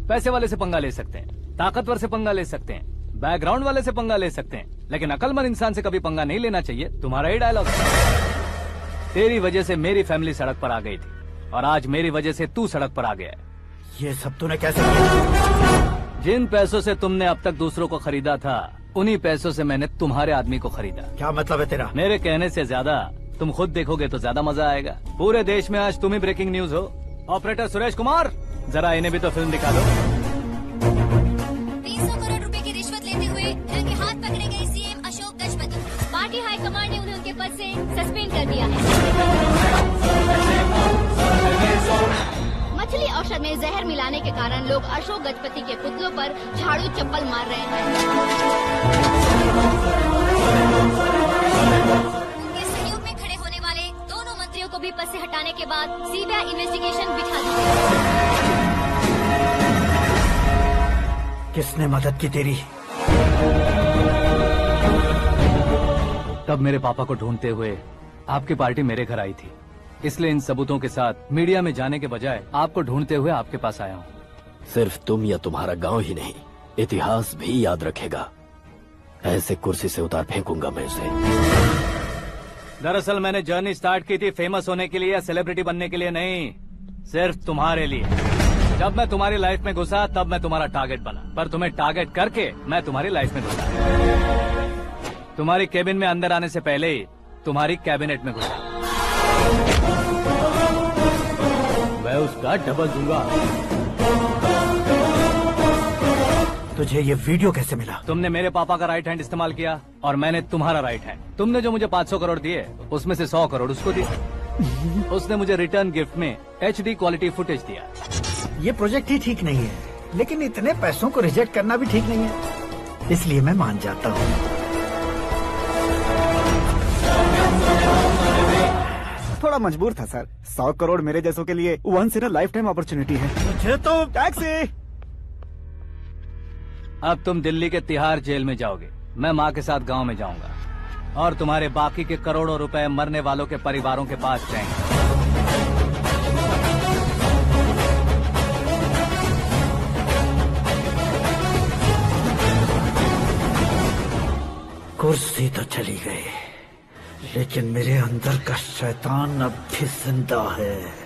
पैसे वाले से पंगा ले सकते हैं, ताकतवर से पंगा ले सकते हैं, बैकग्राउंड वाले से पंगा ले सकते हैं, लेकिन अकलमंद इंसान से कभी पंगा नहीं लेना चाहिए। तुम्हारा ही डायलॉग। तेरी वजह से मेरी फैमिली सड़क पर आ गई थी और आज मेरी वजह से तू सड़क पर आ गया है। ये सब तूने कैसे किया? जिन पैसों से तुमने अब तक दूसरों को खरीदा था, उन्हीं पैसों से मैंने तुम्हारे आदमी को खरीदा। क्या मतलब है तेरा? मेरे कहने से ज्यादा तुम खुद देखोगे तो ज्यादा मजा आएगा। पूरे देश में आज तुम ही ब्रेकिंग न्यूज हो। ऑपरेटर सुरेश कुमार, जरा इन्हें भी तो फिल्म दिखा दो। 300 करोड़ रुपए की रिश्वत लेते हुए उनके हाथ पकड़े गए CM Ashok Gajapati. Party high command ने उन्हें उनके पद से सस्पेंड कर दिया है। मछली औषध में जहर मिलाने के कारण लोग अशोक गजपति के पुतलों पर झाड़ू चप्पल मार रहे हैं। उनके सहयोग में खड़े होने वाले दोनों मंत्रियों को भी पद से हटाने के बाद सीबीआई इन्वेस्टिगेशन बिठा दी। किसने मदद की तेरी? तब मेरे पापा को ढूंढते हुए आपकी पार्टी मेरे घर आई थी, इसलिए इन सबूतों के साथ मीडिया में जाने के बजाय आपको ढूंढते हुए आपके पास आया हूँ। सिर्फ तुम या तुम्हारा गांव ही नहीं, इतिहास भी याद रखेगा। ऐसे कुर्सी से उतार फेंकूंगा मैं उसे। दरअसल मैंने जर्नी स्टार्ट की थी फेमस होने के लिए या सेलिब्रिटी बनने के लिए नहीं, सिर्फ तुम्हारे लिए। जब मैं तुम्हारी लाइफ में घुसा तब मैं तुम्हारा टारगेट बना, पर तुम्हें टारगेट करके मैं तुम्हारी लाइफ में घुसा। तुम्हारी केबिन में अंदर आने से पहले ही तुम्हारी कैबिनेट में घुसा। मैं उसका डबल दूंगा। तुझे ये वीडियो कैसे मिला? तुमने मेरे पापा का राइट हैंड इस्तेमाल किया और मैंने तुम्हारा राइट हैंड। तुमने जो मुझे 500 करोड़ दिए उसमें से 100 करोड़ उसको दिए। उसने मुझे रिटर्न गिफ्ट में HD क्वालिटी फुटेज दिया। ये प्रोजेक्ट ही ठीक नहीं है, लेकिन इतने पैसों को रिजेक्ट करना भी ठीक नहीं है, इसलिए मैं मान जाता हूँ। थोड़ा मजबूर था सर। 100 करोड़ मेरे जैसों के लिए once in a lifetime opportunity है। मुझे तो टैक्सी। अब तुम दिल्ली के तिहाड़ जेल में जाओगे, मैं माँ के साथ गांव में जाऊंगा और तुम्हारे बाकी के करोड़ों रुपए मरने वालों के परिवारों के पास जाएंगे। कुर्सी तो चली गई, लेकिन मेरे अंदर का शैतान अब भी जिंदा है।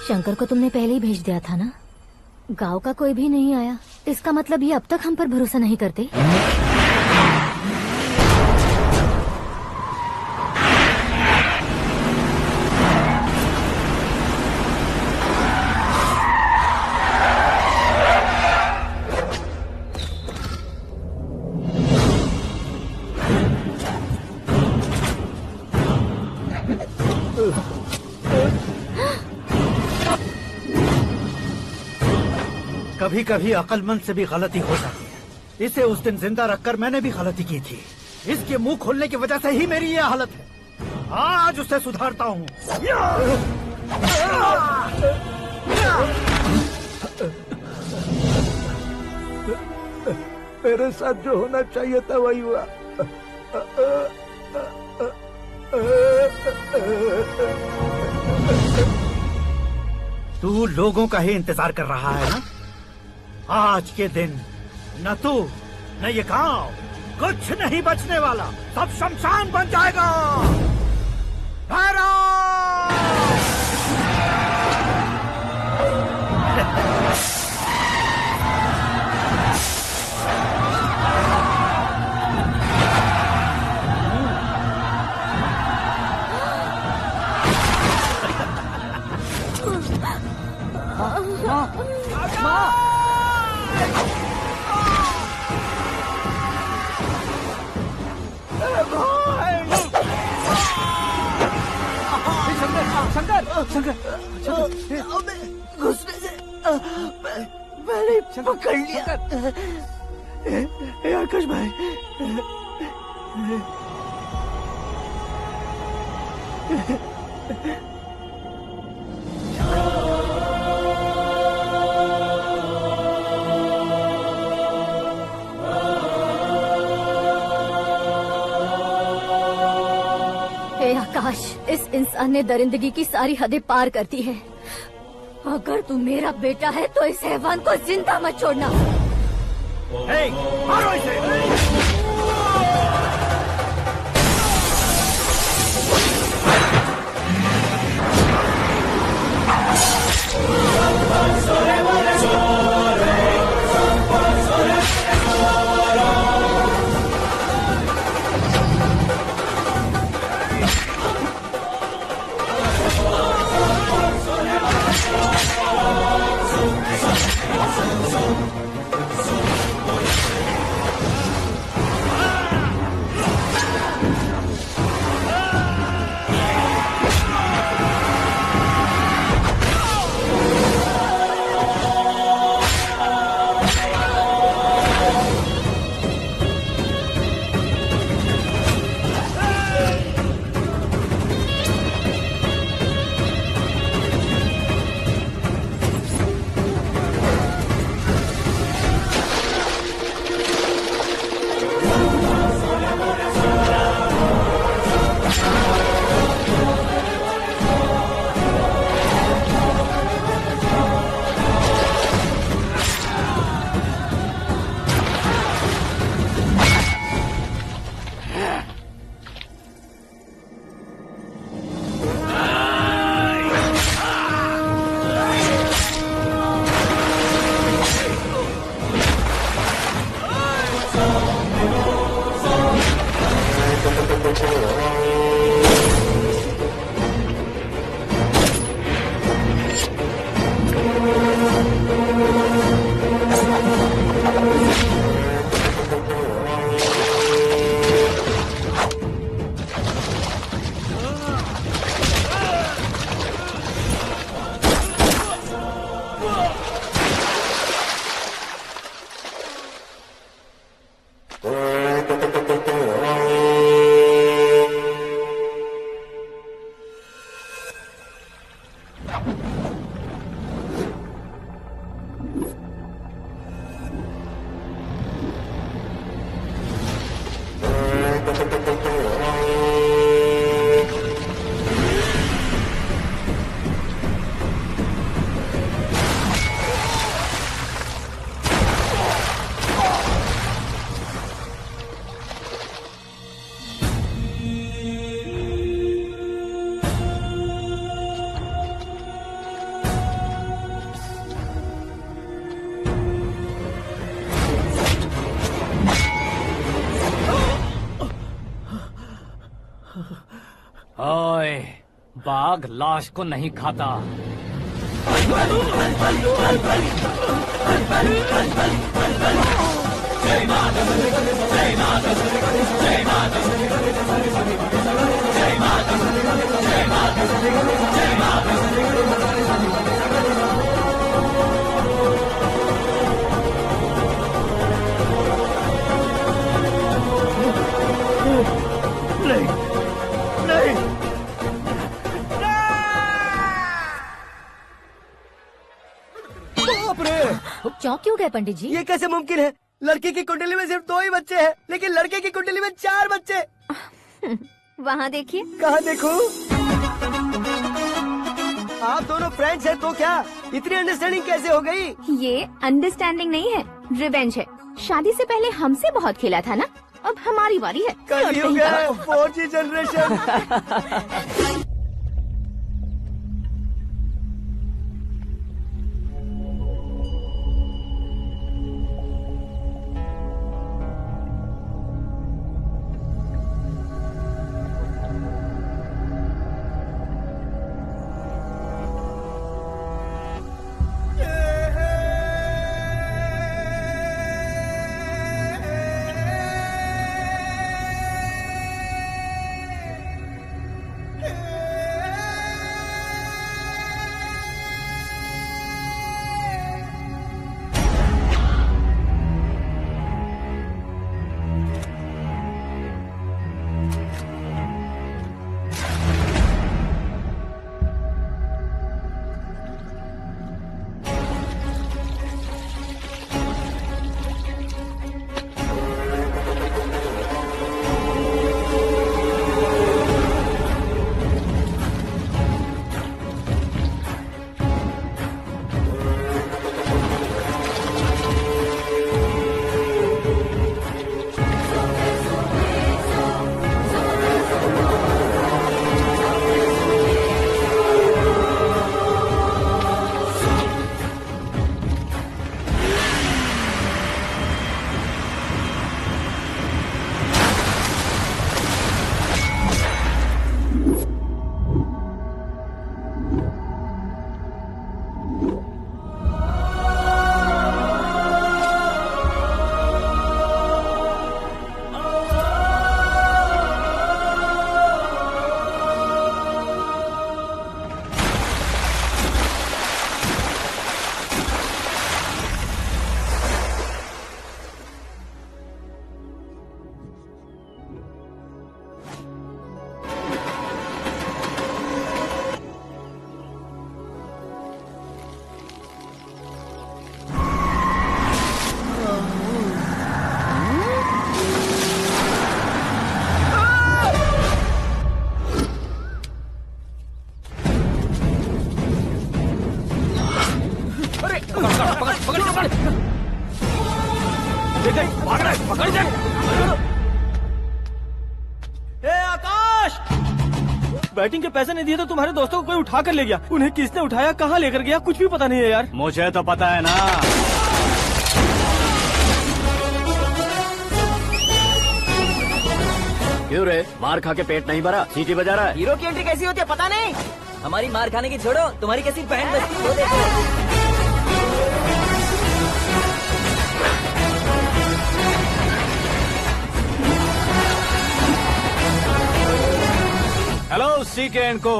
शंकर को तुमने पहले ही भेज दिया था ना? गांव का कोई भी नहीं आया, इसका मतलब ये अब तक हम पर भरोसा नहीं करते। कभी कभी अक्लमंद से भी गलती हो जाती है। इसे उस दिन जिंदा रखकर मैंने भी गलती की थी। इसके मुंह खोलने की वजह से ही मेरी ये हालत है। आज उसे सुधारता हूँ। मेरे साथ जो होना चाहिए था वही हुआ। तू लोगों का ही इंतजार कर रहा है ना? आज के दिन न तू न ये गांव कुछ नहीं बचने वाला, सब शमशान बन जाएगा। मैंने पकड़ लिया। आकाश भाई, हे आकाश, इस इंसान ने दरिंदगी की सारी हदें पार कर दी है। अगर तू मेरा बेटा है तो इस हैवान को जिंदा मत छोड़ना। मारो इसे। ओए, बाघ लाश को नहीं खाता। चौंक क्यों गए पंडित जी? ये कैसे मुमकिन है? लड़की की कुंडली में सिर्फ 2 ही बच्चे हैं, लेकिन लड़के की कुंडली में 4 बच्चे। वहाँ देखिए। कहाँ देखूं? आप दोनों फ्रेंड्स हैं तो क्या इतनी अंडरस्टैंडिंग कैसे हो गई? ये अंडरस्टैंडिंग नहीं है, रिवेंज है। शादी से पहले हमसे बहुत खेला था ना, अब हमारी बारी है। कलयुग है, 4G जनरेशन। ए आकाश, बैटिंग के पैसे नहीं दिए तो तुम्हारे दोस्तों को कोई उठा कर ले गया। उन्हें किसने उठाया, कहाँ लेकर गया, कुछ भी पता नहीं है यार। मुझे तो पता है ना। क्यों रे, मार खा के पेट नहीं भरा, सीटी बजा रहा है? हीरो की एंट्री कैसी होती है पता नहीं। हमारी मार खाने की छोड़ो, तुम्हारी कैसी बहन बचती है वो देखो। हेलो सीके एंड को।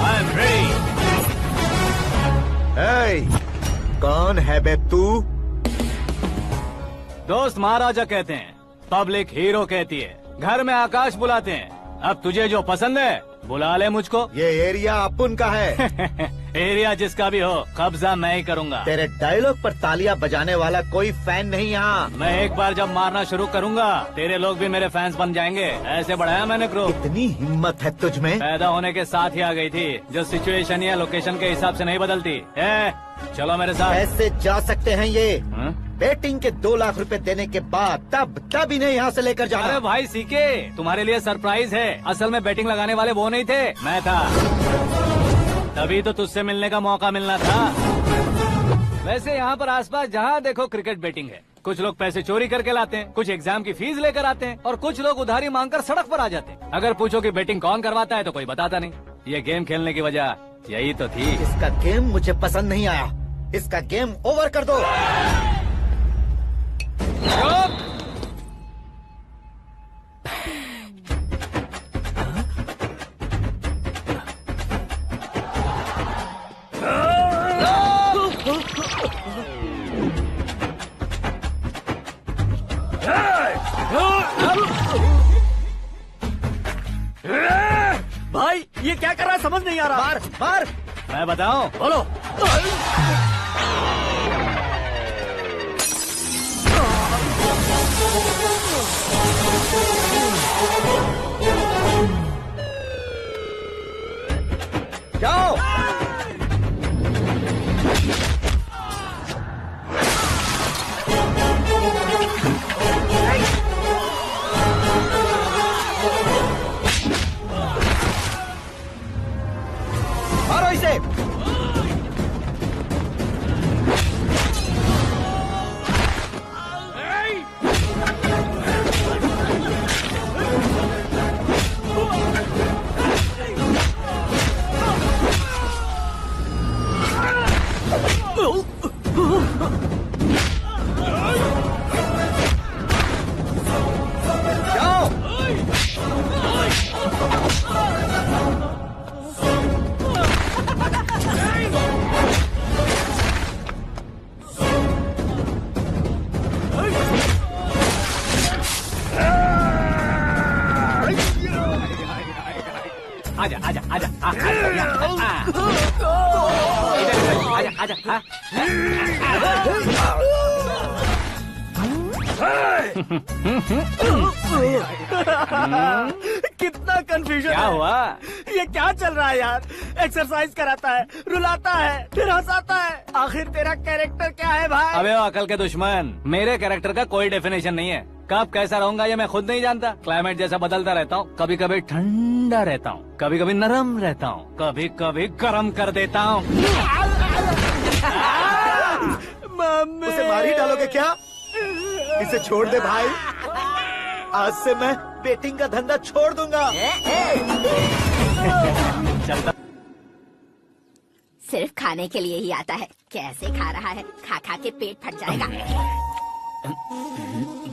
I am ready. कौन है बे तू? दोस्त महाराजा कहते हैं, पब्लिक हीरो कहती है, घर में आकाश बुलाते हैं। अब तुझे जो पसंद है बुला ले मुझको। ये एरिया अपुन का है। एरिया जिसका भी हो, कब्जा मैं ही करूंगा। तेरे डायलॉग पर तालियां बजाने वाला कोई फैन नहीं यहाँ। मैं एक बार जब मारना शुरू करूंगा, तेरे लोग भी मेरे फैंस बन जाएंगे। ऐसे बढ़ाया मैंने ग्रुप। इतनी हिम्मत है तुझ में? पैदा होने के साथ ही आ गई थी, जो सिचुएशन या लोकेशन के हिसाब से नहीं बदलती। चलो मेरे साथ। ऐसे जा सकते हैं ये? बेटिंग के 2 लाख रुपए देने के बाद तब इन्हें यहाँ से लेकर जाना। अरे भाई सीके, तुम्हारे लिए सरप्राइज है। असल में बैटिंग लगाने वाले वो नहीं थे, मैं था। तभी तो तुझसे मिलने का मौका मिलना था। वैसे यहाँ पर आसपास जहाँ देखो क्रिकेट बैटिंग है। कुछ लोग पैसे चोरी करके लाते हैं, कुछ एग्जाम की फीस लेकर आते हैं, और कुछ लोग उधारी मांगकर सड़क पर आ जाते हैं। अगर पूछो कि बैटिंग कौन करवाता है तो कोई बताता नहीं। ये गेम खेलने की वजह यही तो थी। इसका गेम मुझे पसंद नहीं आया। इसका गेम ओवर कर दो। भाई ये क्या कर रहा है, समझ नहीं आ रहा। मार मार। मैं बताऊं? बोलो। जाओ। मारो इसे। आजा आजा आजा आजा आजा आजा। कितना कंफ्यूजन। क्या हुआ? ये क्या चल रहा है यार? एक्सरसाइज कराता है, रुलाता है, फिर हंसाता है। आखिर तेरा कैरेक्टर क्या है भाई? अबे ओ अकल के दुश्मन, मेरे कैरेक्टर का कोई डेफिनेशन नहीं है। कब कैसा रहूंगा ये मैं खुद नहीं जानता। क्लाइमेट जैसा बदलता रहता हूँ। कभी कभी ठंडा रहता हूँ, कभी कभी नरम रहता हूँ, कभी कभी गर्म कर देता हूँ। उसे मार ही डालोगे क्या? इसे छोड़ दे भाई। आज से मैं बेटिंग का धंधा छोड़ दूंगा। चलता। सिर्फ खाने के लिए ही आता है। कैसे खा रहा है, खा खा के पेट फट जाएगा।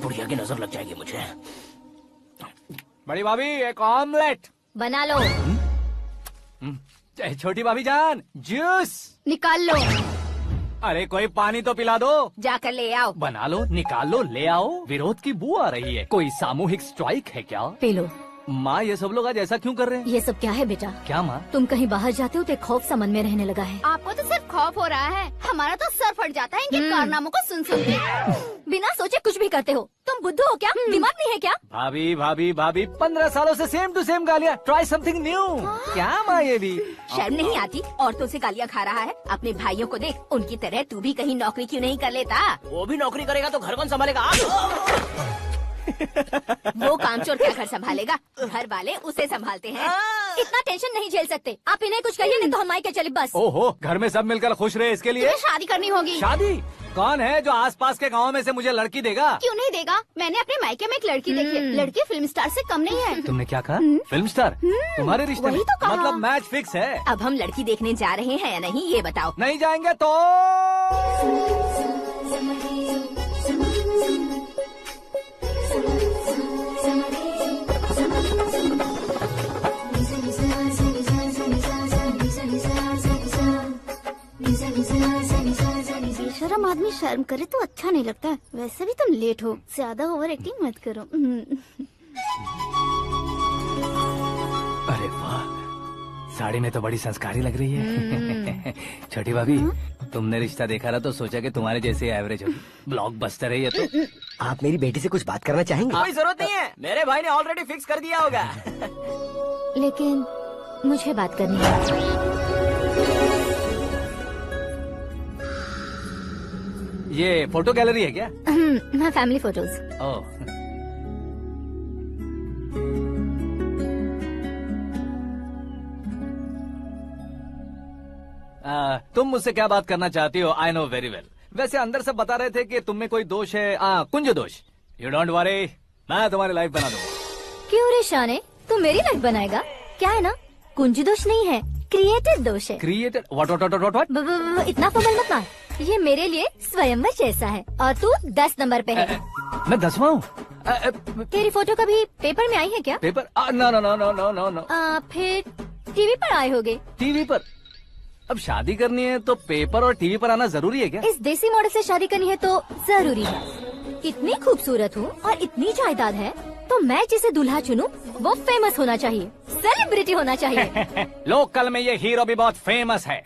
बुढ़िया की नजर लग जाएगी मुझे। बड़ी भाभी एक ऑमलेट बना लो। छोटी भाभी जान जूस निकाल लो। अरे कोई पानी तो पिला दो। जाकर ले आओ। बना लो, निकाल लो, ले आओ। विरोध की बू आ रही है। कोई सामूहिक स्ट्राइक है क्या? P low. माँ ये सब लोग आज ऐसा क्यों कर रहे हैं? ये सब क्या है बेटा? क्या माँ? तुम कहीं बाहर जाते हो तो एक खौफ सा मन में रहने लगा है। आपको तो सिर्फ खौफ हो रहा है। हमारा तो सर फट जाता है इनके कारनामों को सुन सुन के। बिना सोचे कुछ भी करते हो। तुम बुद्धू हो क्या? दिमाग नहीं है क्या? भाभी भाभी भाभी 15 सालों से सेम टू सेम गालियाँ। Try something new. क्या माँ ये भी शर्म नहीं आती? औरतों से गालियाँ खा रहा है। अपने भाइयों को देख, उनकी तरह तू भी कहीं नौकरी क्यों नहीं कर लेता? वो भी नौकरी करेगा तो घर कौन संभालेगा? वो कामचोर क्या घर संभालेगा? घर वाले उसे संभालते हैं। इतना टेंशन नहीं झेल सकते। आप इन्हें कुछ कहिए नहीं तो हम मायके चले बस। ओहो, घर में सब मिलकर खुश रहे इसके लिए। तुम्हें शादी करनी होगी। शादी? कौन है जो आसपास के गाँव में से मुझे लड़की देगा? क्यों नहीं देगा? मैंने अपने मायके में एक लड़की देखी है। लड़की फिल्म स्टार से कम नहीं है। तुमने क्या कहा? Film star? तुम्हारे रिश्ते में? वही तो कहा। मतलब मैच फिक्स है। अब हम लड़की देखने जा रहे हैं या नहीं, ये बताओ। नहीं जाएंगे तो बेशरम आदमी शर्म करे तो अच्छा नहीं लगता। वैसे भी तुम लेट हो, ज्यादा ओवर एक्टिंग मत करो। अरे वाह, साड़ी में तो बड़ी संस्कारी लग रही है। छोटी भाभी, तुमने रिश्ता देखा रहा तो सोचा कि तुम्हारे जैसे एवरेज होगी। ब्लॉकबस्टर है ये तो। आप मेरी बेटी से कुछ बात करना चाहेंगे? कोई जरूरत नहीं है, मेरे भाई ने ऑलरेडी फिक्स कर दिया होगा। लेकिन मुझे बात करनी है। ये फोटो गैलरी है क्या? मैं फैमिली फोटोज। ओह, तुम मुझसे क्या बात करना चाहती हो? I know very well. वैसे अंदर से बता रहे थे कि तुम में कोई दोष है। कुंज दोष। यू डोंट वरी, मैं तुम्हारी लाइफ बना दूंगा। क्यों रे शाने, तू मेरी लाइफ बनाएगा? क्या है ना, कुंज दोष नहीं है, क्रिएटेड दोष है। क्रिएटेड? व्हाट? इतना फमल मत मार। ये मेरे लिए स्वयंवर जैसा है और तू 10 नंबर पे है। मैं 10वां हूँ? तेरी फोटो कभी पेपर में आई है क्या? पेपर? नो। फिर टीवी पर आए होगे। टीवी पर? अब शादी करनी है तो पेपर और टीवी पर आना जरूरी है क्या? इस देसी मॉडल से शादी करनी है तो जरूरी है। इतनी खूबसूरत हूँ और इतनी जायदाद है तो मैं जिसे दूल्हा चुनूं वो फेमस होना चाहिए, सेलिब्रिटी होना चाहिए। लोकल में ये हीरो भी बहुत फेमस है।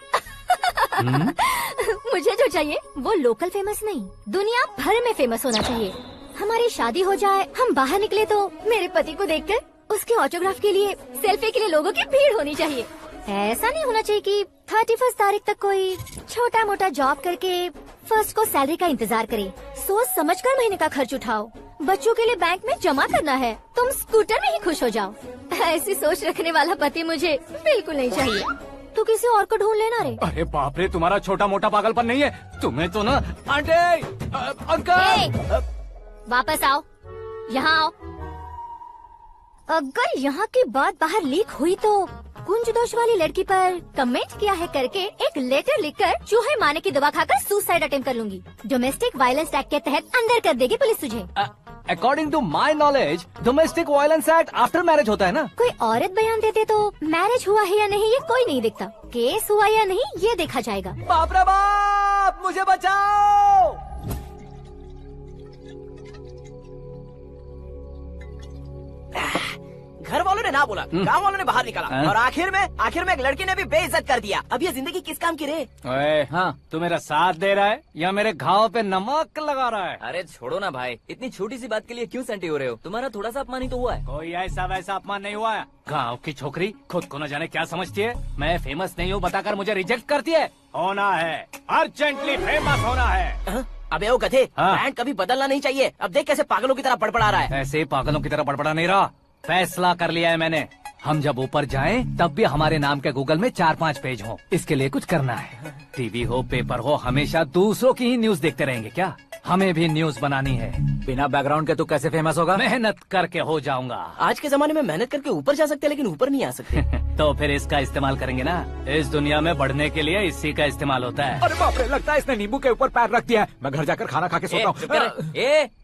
मुझे जो चाहिए वो लोकल फेमस नहीं, दुनिया भर में फेमस होना चाहिए। हमारी शादी हो जाए, हम बाहर निकले तो मेरे पति को देखकर उसके ऑटोग्राफ के लिए, सेल्फी के लिए लोगों की भीड़ होनी चाहिए। ऐसा नहीं होना चाहिए कि 31 तारीख तक कोई छोटा मोटा जॉब करके 1 को सैलरी का इंतजार करे। सोच समझकर महीने का खर्च उठाओ। बच्चों के लिए बैंक में जमा करना है, तुम स्कूटर में ही खुश हो जाओ। ऐसी सोच रखने वाला पति मुझे बिल्कुल नहीं चाहिए। तू किसी और को ढूंढ लेना रे। अरे बाप रे, तुम्हारा छोटा मोटा पागलपन नहीं है। तुम्हें तो ना आंटी, अंकल। वापस आओ, यहाँ आओ। अगर यहाँ की बात बाहर लीक हुई तो कुंज दोष वाली लड़की पर कमेंट किया है करके एक लेटर लिखकर चूहे मारने की दवा खाकर सुसाइड अटेम्प्ट कर लूंगी। डोमेस्टिक वायलेंस एक्ट के तहत अंदर कर देगी पुलिस तुझे। According to my knowledge domestic violence act after marriage होता है ना? कोई औरत बयान देते तो मैरिज हुआ है या नहीं ये कोई नहीं देखता, केस हुआ या नहीं ये देखा जाएगा। बाप रे बाप, मुझे बचाओ। घर वालों ने ना बोला, गांव वालों ने बाहर निकाला और आखिर में एक लड़की ने भी बेइज्जत कर दिया। अब ये जिंदगी किस काम की रे? ओए, हाँ, तू मेरा साथ दे रहा है या मेरे घाव पे नमक लगा रहा है? अरे छोड़ो ना भाई, इतनी छोटी सी बात के लिए क्यों सेंटी हो रहे हो? तुम्हारा थोड़ा सा अपमान ही तो हुआ है। कोई ऐसा वैसा अपमान नहीं हुआ है। गाँव की छोकरी खुद को न जाने क्या समझती है। मैं फेमस नहीं हूँ बताकर मुझे रिजेक्ट करती है। होना है, अर्जेंटली फेमस होना है। अबे ओ गधे, ब्रांड कभी बदलना नहीं चाहिए। अब देख कैसे पागलों की तरह बड़बड़ा रहा है। ऐसे पागलों की तरह बड़बड़ा नहीं रहा, फैसला कर लिया है मैंने। हम जब ऊपर जाएं तब भी हमारे नाम के गूगल में 4-5 पेज हो। इसके लिए कुछ करना है। टीवी हो, पेपर हो, हमेशा दूसरों की ही न्यूज देखते रहेंगे क्या? हमें भी न्यूज बनानी है। बिना बैकग्राउंड के तू कैसे फेमस होगा? मेहनत करके हो जाऊंगा। आज के जमाने में मेहनत करके ऊपर जा सकते हैं लेकिन ऊपर नहीं आ सकते। तो फिर इसका इस्तेमाल करेंगे ना। इस दुनिया में बढ़ने के लिए इसी का इस्तेमाल होता है। अरे बाप रे, लगता है इसने नींबू के ऊपर पैर रख दिया है। मैं घर जाकर खाना खा के सोता हूँ।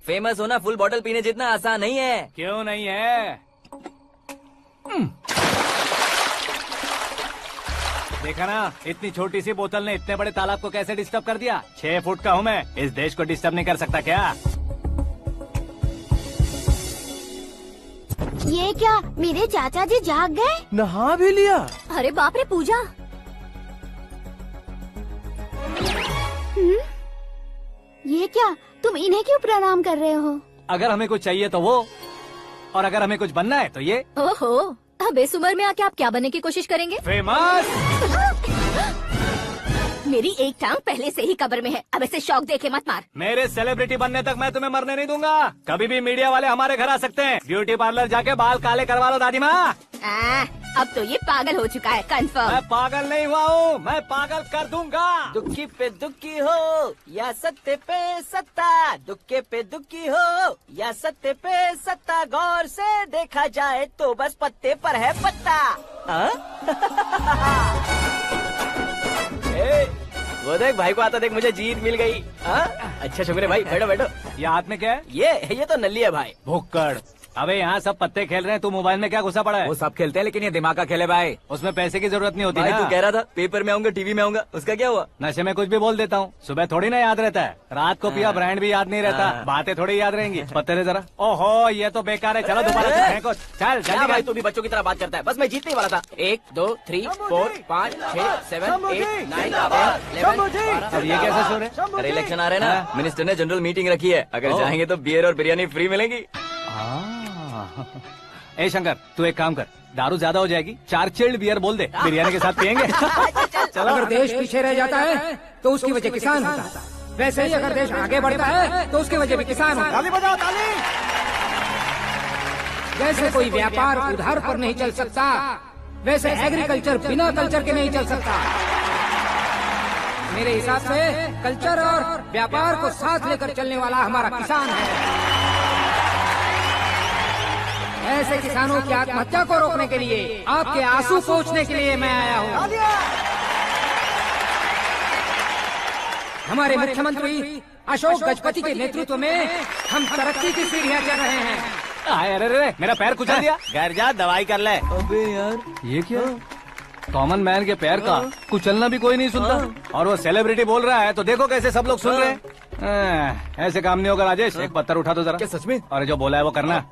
फेमस होना फुल बॉटल पीने जितना आसान नहीं है। क्यों नहीं है? देखा ना, इतनी छोटी सी बोतल ने इतने बड़े तालाब को कैसे डिस्टर्ब कर दिया। 6 फुट का हूँ मैं, इस देश को डिस्टर्ब नहीं कर सकता क्या? ये क्या, मेरे चाचा जी जाग गए? नहा भी लिया? अरे बाप रे पूजा, ये क्या, तुम इन्हें क्यों प्रणाम कर रहे हो? अगर हमें कुछ चाहिए तो वो, और अगर हमें कुछ बनना है तो ये। ओहो, अब इस उम्र में आके आप क्या बनने की कोशिश करेंगे? फेमस। मेरी एक टांग पहले से ही कब्र में है, अब ऐसे शौक देके मत मार। मेरे सेलिब्रिटी बनने तक मैं तुम्हें मरने नहीं दूंगा। कभी भी मीडिया वाले हमारे घर आ सकते हैं। ब्यूटी पार्लर जाके बाल काले करवा लो दादी माँ। अब तो ये पागल हो चुका है, कंफर्म। मैं पागल नहीं हुआ हूँ, मैं पागल कर दूंगा। दुखी पे दुखी हो या सत्य पे सत्ता, दुखे पे दुखी हो या सत्य पे सत्ता, गौर से देखा जाए तो बस पत्ते पर है पत्ता। वो देख भाई को आता देख, मुझे जीत मिल गई। अच्छा शुक्र भाई, बैठो बैठो। ये हाथ में क्या है? ये तो नल्ली है भाई। भुक्कड़। अबे यहाँ सब पत्ते खेल रहे हैं, तू मोबाइल में क्या घुसा पड़ा है? वो सब खेलते हैं लेकिन ये दिमाग का खेल है भाई। उसमें पैसे की जरूरत नहीं होती भाई ना। तू कह रहा था पेपर में आऊंगा, टीवी में आऊंगा, उसका क्या हुआ? नशे में कुछ भी बोल देता हूँ, सुबह थोड़ी ना याद रहता है। रात को पिया ब्रांड भी याद नहीं रहता, बातें थोड़ी याद रहेंगी। पत्ते दे जरा। ओहो ये तो बेकार है, चलो दोबारा फेंको। चल जल्दी भाई, तू भी बच्चों की तरह बात करता है। बस मैं जीतने वाला था। 1 2 3 4 5 6 7 8 9 10 अब ये कैसे सो रहे? अरे इलेक्शन आ रहे हैं ना, मिनिस्टर ने जनरल मीटिंग रखी है, अगर जाएंगे तो बियर और बिरयानी फ्री मिलेगी। ए शंकर, तू एक काम कर, दारू ज्यादा हो जाएगी, 4 चिल्ड बियर बोल दे, बिरयानी के साथ पियेंगे। चलो। अगर देश पीछे रह जाता है तो उसकी वजह किसान होता है, वैसे ही अगर देश आगे बढ़ता है तो उसकी वजह भी किसान होता है। ताली बजाओ, ताली। जैसे कोई व्यापार उधार पर नहीं चल सकता, वैसे एग्रीकल्चर बिना कल्चर के नहीं चल सकता। मेरे हिसाब से कल्चर और व्यापार को साथ लेकर चलने वाला हमारा किसान है। ऐसे किसानों की आत्महत्या को रोकने के लिए, आपके आंसू पोंछने के लिए मैं आया हूँ। हमारे मुख्यमंत्री अशोक गजपति के नेतृत्व में हम तरक्की की सीढ़ियाँ चढ़ रहे हैं। अरे मेरा पैर कुचल दिया। घर जा दवाई कर ले। अबे यार ये क्या? कॉमन मैन के पैर का कुचलना भी कोई नहीं सुनता, और वो सेलिब्रिटी बोल रहा है तो देखो कैसे सब लोग सुन रहे हैं। ऐसे काम नहीं होगा राजेश, एक पत्थर उठा दो जरा। क्या सच में? और जो बोला है वो करना।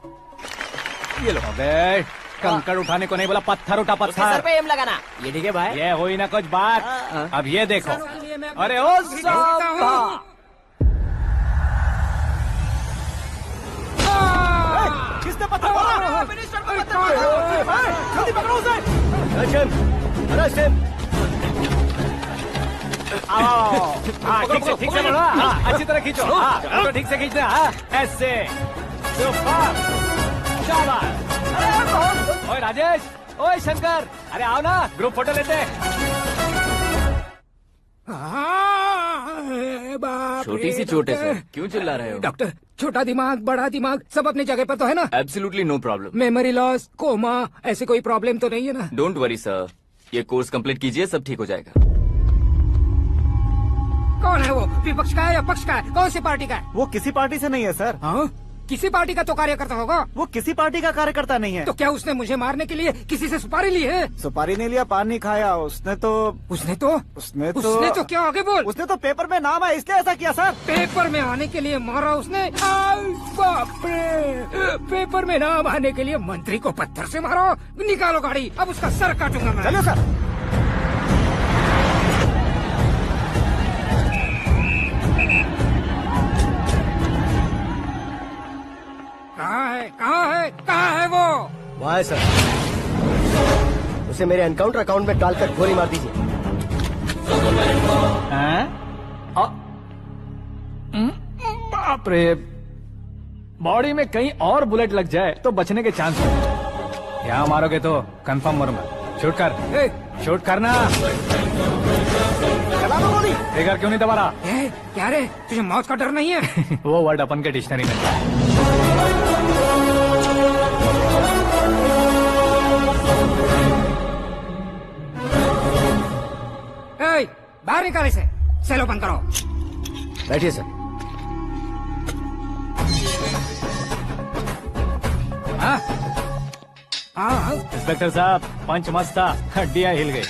ये लो। अबे कंकड़ उठाने को नहीं बोला, पत्थर उठा, सर पत्थर। पे एम लगाना, ये ठीक है भाई। ये हुई ना कुछ बात। अब ये देखो। अरे ओ साहब, किसने पत्थर मारा? मिनिस्टर को पत्थर मारा। जल्दी पकड़ो उसे। Arrest him. हाँ ठीक से बोलो। हाँ अच्छी तरह खींचो। हाँ तो ठीक से खींचना। हाँ ऐसे। सुपर। ओए राजेश, ओए शंकर, अरे आओ ना, ग्रुप फोटो लेते हैं। छोटी सी चोट है सर, क्यों चिल्ला रहे हो? डॉक्टर, छोटा दिमाग बड़ा दिमाग सब अपनी जगह पर तो है ना? Absolutely no problem. Memory loss, coma, ऐसी कोई प्रॉब्लम तो नहीं है ना? डोंट वरी सर, ये कोर्स कंप्लीट कीजिए, सब ठीक हो जाएगा। कौन है वो? विपक्ष का है या पक्ष का है? कौन सी पार्टी का है? वो किसी पार्टी से नहीं है सर। हाँ? किसी पार्टी का तो कार्यकर्ता होगा। वो किसी पार्टी का कार्यकर्ता नहीं है। तो क्या उसने मुझे मारने के लिए किसी से सुपारी ली है? सुपारी नहीं लिया, पान नहीं खाया। उसने तो क्या आगे बोल? उसने तो पेपर में नाम है इसलिए ऐसा किया सर। पेपर में आने के लिए मारा उसने? बाप रे, पेपर में नाम आने के लिए मंत्री को पत्थर से मारो? निकालो गाड़ी, अब उसका सर काटूंगा मैं। चलो सर। कहाँ है वो? वहाँ है सर। उसे मेरे एनकाउंटर अकाउंट में डालकर गोली मार दीजिए। बाप रे, बॉडी में कहीं और बुलेट लग जाए तो बचने के चांस है। यहाँ मारोगे तो कंफर्म मरूंगा। शूट कर, शूट करना। ट्रिगर क्यों नहीं दबा रहा? क्या रे, तुझे मौत का डर नहीं है? वो वर्ड अपन के डिक्शनरी में। बाहर निकाले से, सेलो बंद करो। बैठिए सर। इंस्पेक्टर साहब, पंच मस्त था, हड्डियां हिल गई।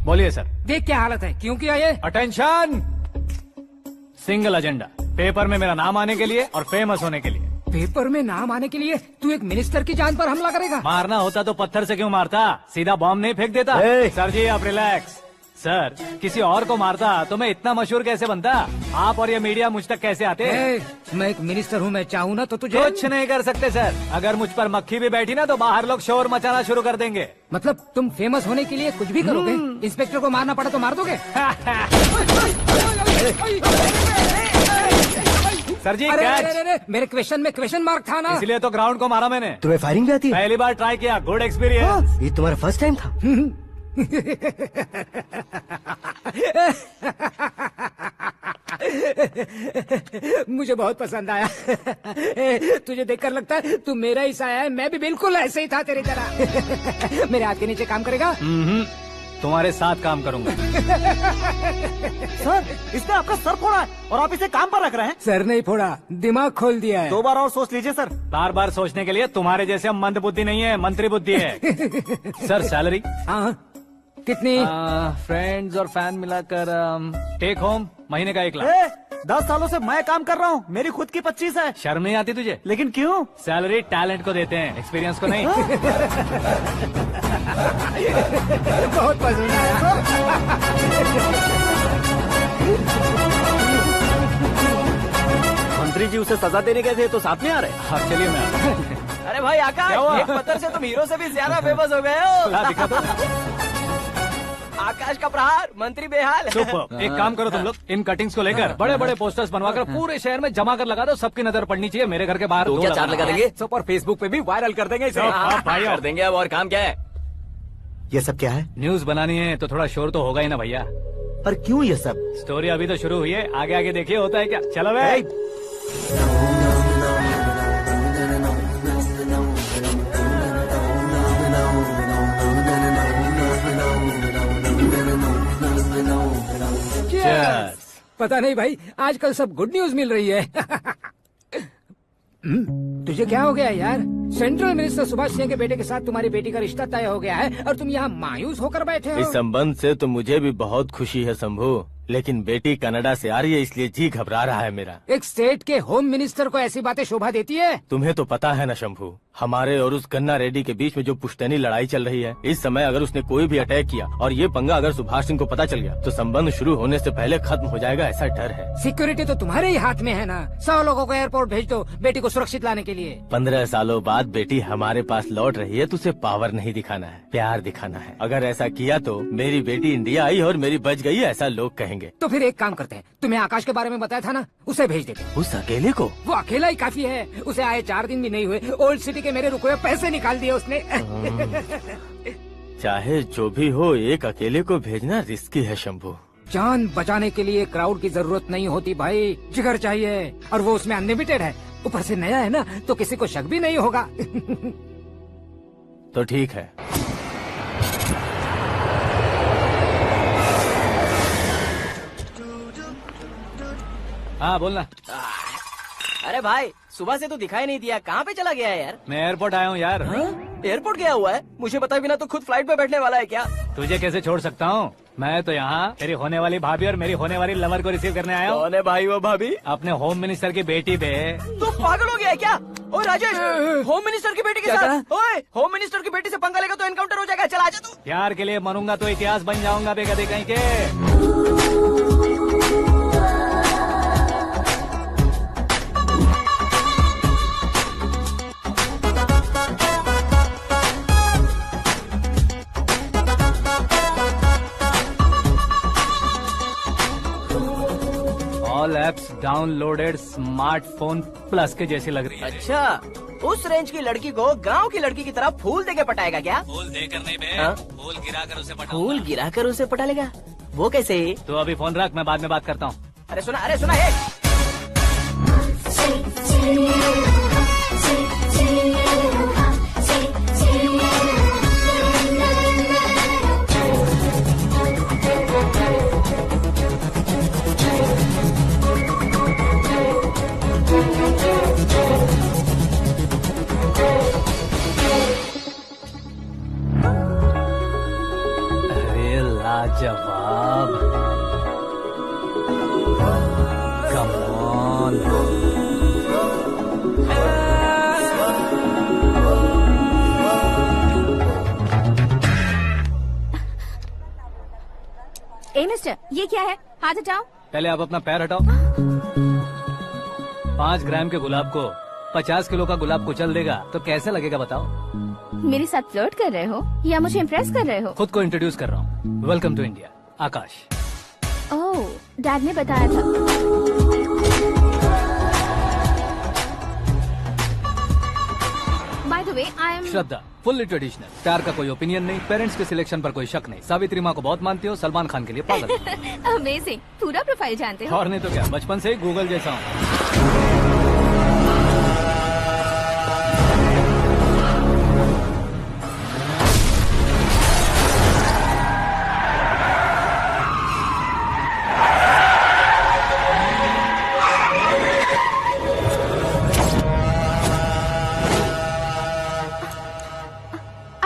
बोलिए सर। देख क्या हालत है, क्यों किया ये? अटेंशन, सिंगल एजेंडा, पेपर में मेरा नाम आने के लिए और फेमस होने के लिए। पेपर में नाम आने के लिए तू एक मिनिस्टर की जान पर हमला करेगा? मारना होता तो पत्थर से क्यों मारता, सीधा बॉम्ब नहीं फेंक देता। सर जी आप रिलैक्स, सर किसी और को मारता तो मैं इतना मशहूर कैसे बनता? आप और ये मीडिया मुझ तक कैसे आते? मैं एक मिनिस्टर हूँ, मैं चाहूँ ना तो तुझे कुछ नहीं कर सकते सर। अगर मुझ पर मक्खी भी बैठी ना तो बाहर लोग शोर मचाना शुरू कर देंगे। मतलब तुम फेमस होने के लिए कुछ भी करोगे? इंस्पेक्टर को मारना पड़ा तो मार दोगे? सर जी अरे, कैच। अरे, अरे, मेरे क्वेश्चन में क्वेश्चन मार्क था ना, इसलिए तो ग्राउंड को मारा मैंने। तुम्हें फायरिंग भी आती है? पहली बार ट्राई किया, गुड एक्सपीरियंस। ये तुम्हारा फर्स्ट टाइम था? मुझे बहुत पसंद आया। तुझे देखकर लगता है तू मेरा ही साया है। मैं भी बिल्कुल ऐसे ही था तेरी तरह। मेरे हाथ के नीचे काम करेगा? तुम्हारे साथ काम करूंगा। सर इसने आपका सर फोड़ा है और आप इसे काम पर रख रहे हैं। सर नहीं फोड़ा, दिमाग खोल दिया है। 2 बार और सोच लीजिए सर। बार बार सोचने के लिए तुम्हारे जैसे मंद बुद्धि नहीं है, मंत्री बुद्धि है। Sir salary? हाँ कितनी? फ्रेंड्स और फैन मिलाकर टेक होम महीने का 1 लाख। 10 सालों से मैं काम कर रहा हूँ, मेरी खुद की 25 है। शर्म नहीं आती तुझे? लेकिन क्यों? सैलरी टैलेंट को देते हैं, एक्सपीरियंस को नहीं। बहुत पसंद आया। मंत्री जी उसे सजा देने गए थे तो साथ में आ रहे? हाँ चलिए मैं। अरे भाई आकाश, एक पत्थर से तुम हीरो से भी ज्यादा फेमस हो गए हो। दिखा दो। आकाश का प्रहार, मंत्री बेहाल। सुपर। एक काम करो तुम लोग, इन कटिंग्स को लेकर बड़े बड़े पोस्टर्स बनवाकर पूरे शहर में जमा कर लगा दो। सबकी नजर पड़नी चाहिए। मेरे घर के बाहर तो क्या 4 लगा देंगे? सब और फेसबुक पे भी वायरल कर देंगे इसे। कर देंगे। अब और काम क्या है? ये सब क्या है? न्यूज बनानी है तो थोड़ा शोर तो होगा ही ना भैया। पर क्यों ये सब? स्टोरी अभी तो शुरू हुई है, आगे आगे देखिए होता है क्या। चलो भाई। पता नहीं भाई, आजकल सब गुड न्यूज मिल रही है। तुझे क्या हो गया यार? सेंट्रल मिनिस्टर सुभाष सिंह के बेटे के साथ तुम्हारी बेटी का रिश्ता तय हो गया है और तुम यहाँ मायूस होकर बैठे हो। इस संबंध से तो मुझे भी बहुत खुशी है शंभू, लेकिन बेटी कनाडा से आ रही है इसलिए जी घबरा रहा है मेरा। एक स्टेट के होम मिनिस्टर को ऐसी बातें शोभा देती है? तुम्हें तो पता है ना शंभू, हमारे और उस गन्ना रेड्डी के बीच में जो पुश्तैनी लड़ाई चल रही है। इस समय अगर उसने कोई भी अटैक किया और ये पंगा अगर सुभाष सिंह को पता चल गया तो संबंध शुरू होने से पहले खत्म हो जाएगा, ऐसा डर है। सिक्योरिटी तो तुम्हारे ही हाथ में है ना। 100 लोगों को एयरपोर्ट भेज दो बेटी को सुरक्षित लाने के लिए। 15 सालों बाद बेटी हमारे पास लौट रही है तो उसे पावर नहीं दिखाना है, प्यार दिखाना है। अगर ऐसा किया तो मेरी बेटी इंडिया आई और मेरी बच गई, ऐसा लोग कहेंगे। तो फिर एक काम करते हैं, तुम्हें आकाश के बारे में बताया था ना, उसे भेज देते। उस अकेले को? वो अकेला ही काफी है। उसे आए 4 दिन भी नहीं हुए, ओल्ड सिटी के मेरे रुके हुए पैसे निकाल दिए उसने। चाहे जो भी हो, एक अकेले को भेजना रिस्की है शंभू। जान बचाने के लिए क्राउड की जरूरत नहीं होती भाई, जिगर चाहिए, और वो उसमें अनलिमिटेड है। ऊपर से नया है ना तो किसी को शक भी नहीं होगा। तो ठीक है। हाँ बोलना। अरे भाई सुबह से तो दिखाई नहीं दिया, कहाँ पे चला गया है यार? मैं एयरपोर्ट आया हूँ यार। एयरपोर्ट गया हुआ है? मुझे बताए बिना तो खुद फ्लाइट पे बैठने वाला है क्या? तुझे कैसे छोड़ सकता हूँ? मैं तो यहाँ तेरी होने वाली भाभी और मेरी होने वाली लवर को रिसीव करने आया हूँ। कौन है भाई वो भाभी? अपने होम मिनिस्टर की बेटी पे। तू पागल हो गया है क्या? ओए राजेश, होम मिनिस्टर की बेटी के साथ? ओए होम मिनिस्टर की बेटी से पंगा लेगा तो एनकाउंटर हो जाएगा। चला जा तू। प्यार के लिए मरूंगा तो इतिहास बन जाऊंगा बेगदे कहीं के। All apps downloaded smartphone plus के जैसी लग रही है। अच्छा, उस रेंज की लड़की को गांव की लड़की की तरह फूल देके पटाएगा क्या? फूल देकर नहीं बे, फूल गिराकर उसे पटा। फूल गिराकर उसे पटा लेगा? वो कैसे? तो अभी फोन रख, मैं बाद में बात करता हूँ। अरे सुना है। अरे लाजवाब, कम ऑन। मिस्टर, ये क्या है? हाथ हटाओ। पहले आप अपना पैर हटाओ। 5 ग्राम के गुलाब को 50 किलो का गुलाब कुचल देगा तो कैसे लगेगा बताओ? मेरे साथ फ्लर्ट कर रहे हो या मुझे इम्प्रेस कर रहे हो? खुद को इंट्रोड्यूस कर रहा हूँ। Welcome to India, Aakash. Oh, dad ने बताया था। By the way, I am Shraddha, fully traditional. प्यार का कोई ओपिनियन नहीं, पेरेंट्स के सिलेक्शन पर कोई शक नहीं। सावित्री माँ को बहुत मानती हो, सलमान खान के लिए पागल। अमेजिंग, पूरा प्रोफाइल जानते हो। और नहीं तो क्या, बचपन से ही गूगल जैसा हूँ।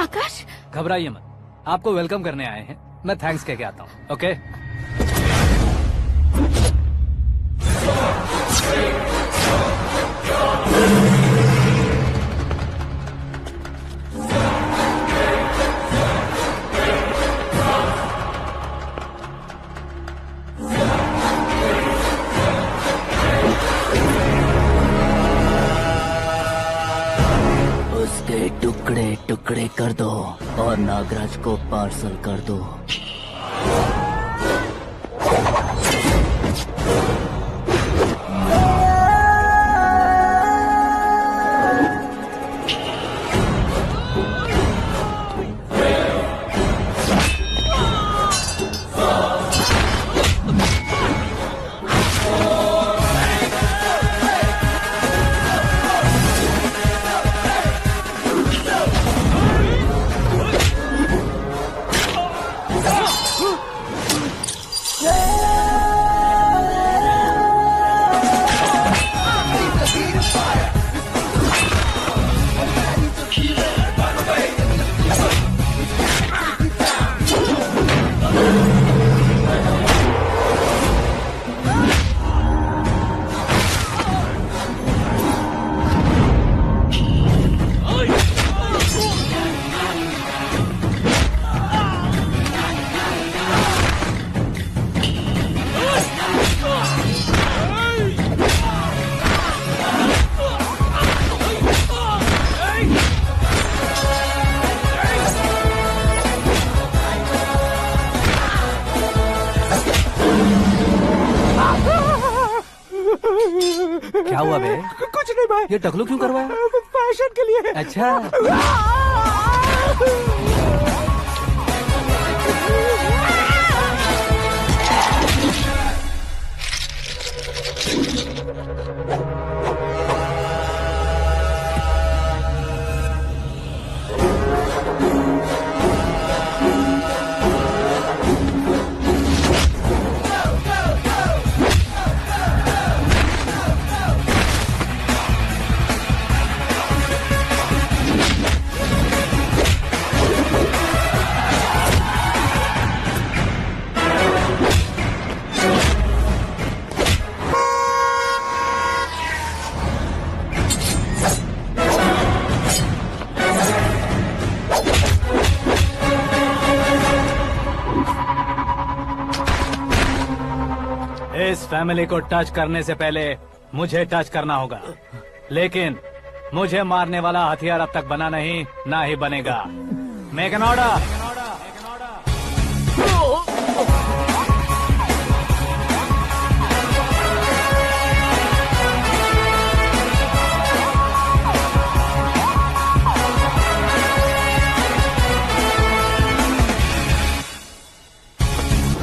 आकाश, घबराइए मत, आपको वेलकम करने आए हैं। मैं थैंक्स कह के आता हूँ। ओके? उसके टुकड़े टुकड़े कर दो और नागराज को पार्सल कर दो। क्या हुआ बे? कुछ नहीं भाई। ये टकलू क्यों करवाया? फैशन के लिए। अच्छा। इस फैमिली को टच करने से पहले मुझे टच करना होगा, लेकिन मुझे मारने वाला हथियार अब तक बना नहीं, ना ही बनेगा। Make an order.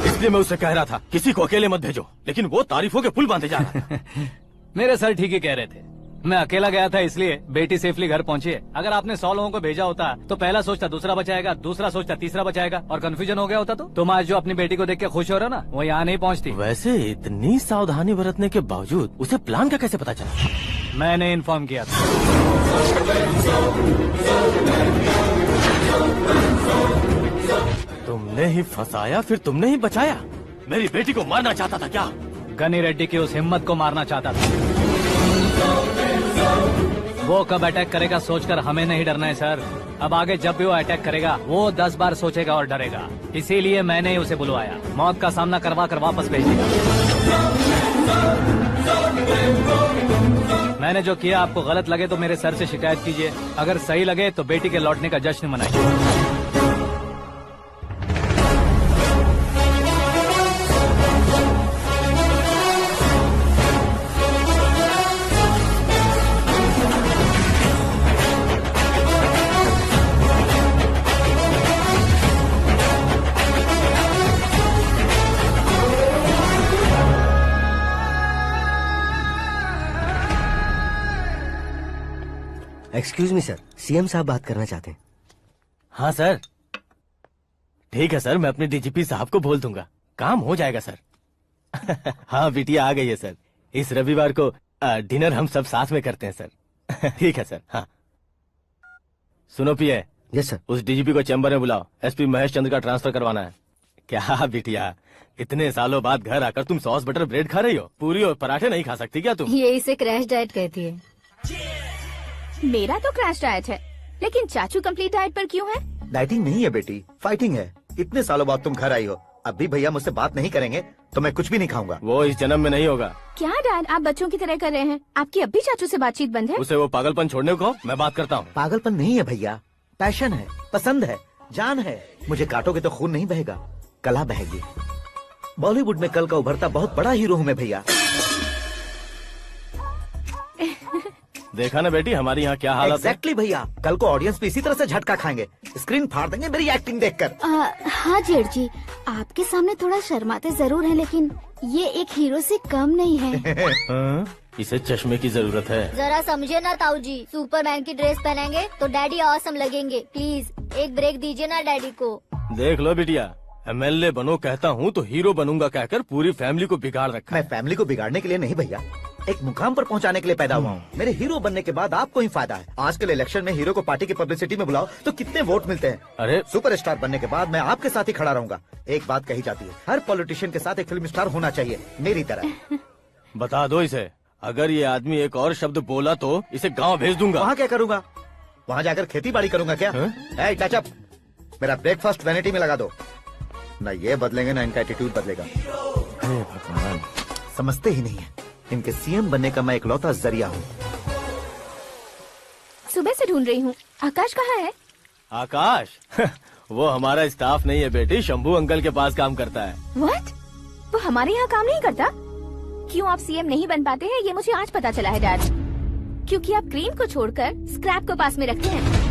इसलिए मैं उससे कह रहा था किसी को अकेले मत भेजो, लेकिन वो तारीफों के पुल बांधे जा रहा था। मेरे सर ठीक ही कह रहे थे। मैं अकेला गया था इसलिए बेटी सेफली घर पहुंची है। अगर आपने 100 लोगों को भेजा होता तो पहला सोचता दूसरा बचाएगा, दूसरा सोचता तीसरा बचाएगा, और कंफ्यूजन हो गया होता। तो तुम आज जो अपनी बेटी को देख के खुश हो रहे हो ना, वो यहाँ नहीं पहुँचती। वैसे इतनी सावधानी बरतने के बावजूद उसे प्लान का कैसे पता चला? मैंने इन्फॉर्म किया था। तुमने ही फंसाया, फिर तुमने ही बचाया। मेरी बेटी को मारना चाहता था क्या? गनी रेड्डी की उस हिम्मत को मारना चाहता था। वो कब अटैक करेगा सोचकर हमें नहीं डरना है सर। अब आगे जब भी वो अटैक करेगा वो 10 बार सोचेगा और डरेगा। इसीलिए मैंने ही उसे बुलवाया। मौत का सामना करवा कर वापस भेज दिया। मैंने जो किया आपको गलत लगे तो मेरे सर से शिकायत कीजिए, अगर सही लगे तो बेटी के लौटने का जश्न मनाइए। एक्सक्यूज मी सर, सीएम साहब बात करना चाहते हैं। हाँ सर, ठीक है सर, मैं अपने डीजीपी साहब को बोल दूंगा, काम हो जाएगा सर। हाँ बिटिया आ गई है सर, इस रविवार को डिनर हम सब साथ में करते हैं सर। ठीक है सर। हाँ सुनो पिए। Yes sir. उस डीजीपी को चैम्बर में बुलाओ, एसपी महेश चंद्र का ट्रांसफर करवाना है। क्या बिटिया, इतने सालों बाद घर आकर तुम सॉस बटर ब्रेड खा रही हो? पूरी और पराठे नहीं खा सकती क्या तुम? ये इसे क्रैश डाइट कहती है। मेरा तो क्रैश डाइट है, लेकिन चाचू कंप्लीट डाइट पर क्यों है? डाइटिंग नहीं है बेटी, फाइटिंग है। इतने सालों बाद तुम घर आई हो, अब भी भैया मुझसे बात नहीं करेंगे तो मैं कुछ भी नहीं खाऊंगा। वो इस जन्म में नहीं होगा। क्या डैड, आप बच्चों की तरह कर रहे हैं? आपकी अब भी चाचू से बातचीत बंद है? उसे वो पागलपन छोड़ने को, मैं बात करता हूँ। पागलपन नहीं है भैया, पैशन है, पसंद है, जान है। मुझे काटोगे तो खून नहीं बहेगा, कला बहेगी। बॉलीवुड में कल का उभरता बहुत बड़ा हीरो हूँ मैं भैया। देखा ना बेटी हमारी यहाँ क्या हालत है। एग्जैक्टली भैया, कल को ऑडियंस भी इसी तरह से झटका खाएंगे, स्क्रीन फाड़ देंगे मेरी एक्टिंग देखकर। हाँ जेठ जी, आपके सामने थोड़ा शर्माते जरूर हैं, लेकिन ये एक हीरो से कम नहीं है। इसे चश्मे की जरूरत है। जरा समझे ना ताऊ जी, सुपरमैन की ड्रेस पहनेंगे तो डैडी ऑसम लगेंगे। प्लीज एक ब्रेक दीजिए ना डैडी को। देख लो बिटिया, एमएलए बनो कहता हूँ तो हीरो बनूंगा कहकर पूरी फैमिली को बिगाड़ रखा। मैं फैमिली को बिगाड़ने के लिए नहीं भैया, एक मुकाम पर पहुंचाने के लिए पैदा हुआ हूँ। मेरे हीरो बनने के बाद आपको ही फायदा है। आजकल इलेक्शन में हीरो को पार्टी की पब्लिसिटी में बुलाओ तो कितने वोट मिलते हैं। अरे सुपरस्टार बनने के बाद मैं आपके साथ ही खड़ा रहूंगा। एक बात कही जाती है, हर पॉलिटिशियन के साथ एक फिल्म स्टार होना चाहिए, मेरी तरह। बता दो इसे, अगर ये आदमी एक और शब्द बोला तो इसे गाँव भेज दूंगा। वहाँ क्या करूंगा? वहाँ जाकर खेती बाड़ी करूंगा क्या? टच अप, मेरा ब्रेकफास्ट वैनिटी में लगा दो। न ये बदलेंगे न इनका एटीट्यूड बदलेगा। भगवान, समझते ही नहीं है, इनके सीएम बनने का मैं इकलौता जरिया हूँ। सुबह से ढूंढ रही हूँ, आकाश कहाँ है? आकाश? वो हमारा स्टाफ नहीं है बेटी, शंभू अंकल के पास काम करता है। व्हाट? वो हमारे यहाँ काम नहीं करता? क्यों आप सीएम नहीं बन पाते हैं ये मुझे आज पता चला है डैड। क्योंकि आप क्रीम को छोड़कर स्क्रैप को पास में रखते हैं।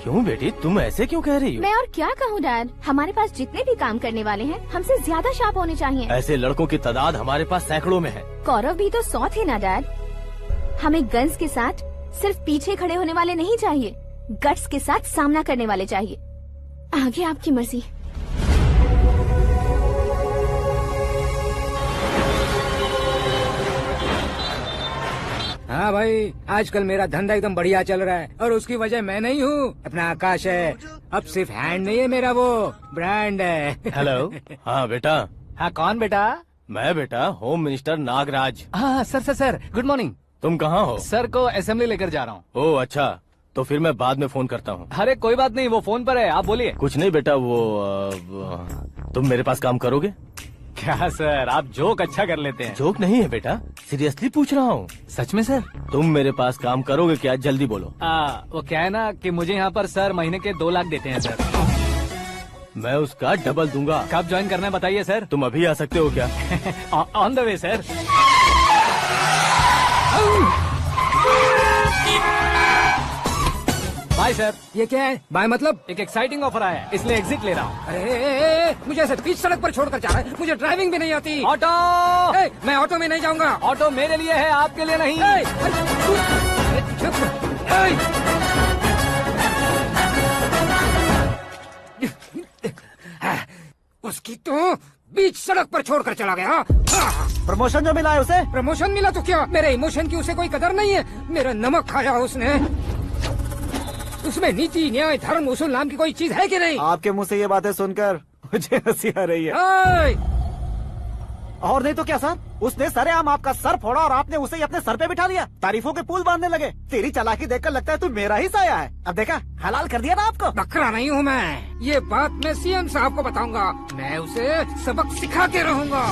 क्यों बेटी, तुम ऐसे क्यों कह रही हो? मैं और क्या कहूँ डैड, हमारे पास जितने भी काम करने वाले हैं हमसे ज्यादा शार्प होने चाहिए। ऐसे लड़कों की तादाद हमारे पास सैकड़ों में है। कौरव भी तो 100 थे ना डैड। हमें गन्स के साथ सिर्फ पीछे खड़े होने वाले नहीं चाहिए, गट्स के साथ सामना करने वाले चाहिए। आगे आपकी मर्जी। हाँ भाई, आजकल मेरा धंधा एकदम बढ़िया चल रहा है और उसकी वजह मैं नहीं हूँ, अपना आकाश है। अब सिर्फ हैंड नहीं है मेरा, वो ब्रांड है। हेलो। हाँ बेटा। हाँ कौन बेटा? मैं बेटा होम मिनिस्टर नागराज। हाँ सर गुड मॉर्निंग। तुम कहाँ हो? सर को असेंबली लेकर जा रहा हूँ। ओह अच्छा, तो फिर मैं बाद में फोन करता हूँ। अरे कोई बात नहीं, वो फोन पर है, आप बोलिए। कुछ नहीं बेटा, तुम मेरे पास काम करोगे? क्या सर, आप जोक अच्छा कर लेते हैं। जोक नहीं है बेटा, सीरियसली पूछ रहा हूँ। सच में सर? तुम मेरे पास काम करोगे क्या? जल्दी बोलो। वो क्या है ना कि मुझे यहाँ पर सर महीने के 2 लाख देते हैं सर। मैं उसका डबल दूंगा। कब ज्वाइन करना है बताइए सर। तुम अभी आ सकते हो क्या? On the way sir. Bye sir. ये क्या है? बाय मतलब? एक एक्साइटिंग ऑफर आया है, इसलिए एग्जिट ले रहा हूँ। अरे मुझे ऐसे बीच सड़क पर छोड़कर जा रहा है, मुझे ड्राइविंग भी नहीं आती। ऑटो! मैं ऑटो में नहीं जाऊंगा। ऑटो मेरे लिए है, आपके लिए नहीं। उसकी तो बीच सड़क पर छोड़कर चला गया। प्रमोशन जो मिला है उसे? प्रमोशन मिला तो क्या, मेरे इमोशन की उसे कोई कदर नहीं है। मेरा नमक खाया उसने। उसमें नीति न्याय धर्म उसूल नाम की कोई चीज है कि नहीं? आपके मुंह से ये बातें सुनकर मुझे हंसी आ रही है। और नहीं तो क्या सर, उसने सरेआम आपका सर फोड़ा और आपने उसे ही अपने सर पे बिठा लिया। तारीफों के पुल बांधने लगे। तेरी चालाकी देखकर लगता है तू मेरा ही साया है। अब देखा, हलाल कर दिया ना आपको। बकरा नहीं हूँ मैं, ये बात मैं सीएम साहब को बताऊंगा। मैं उसे सबक सिखाते रहूंगा।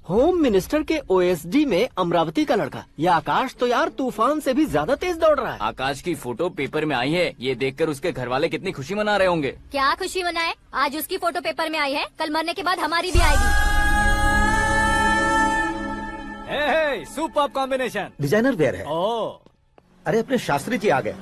होम मिनिस्टर के ओएसडी में अमरावती का लड़का, ये आकाश तो यार तूफान से भी ज्यादा तेज दौड़ रहा है। आकाश की फोटो पेपर में आई है, ये देखकर उसके घर वाले कितनी खुशी मना रहे होंगे। क्या खुशी मनाए? आज उसकी फोटो पेपर में आई है, कल मरने के बाद हमारी भी आएगी। Super combination. डिजाइनर वेयर है। ओह, अरे अपने शास्त्री जी आ गए।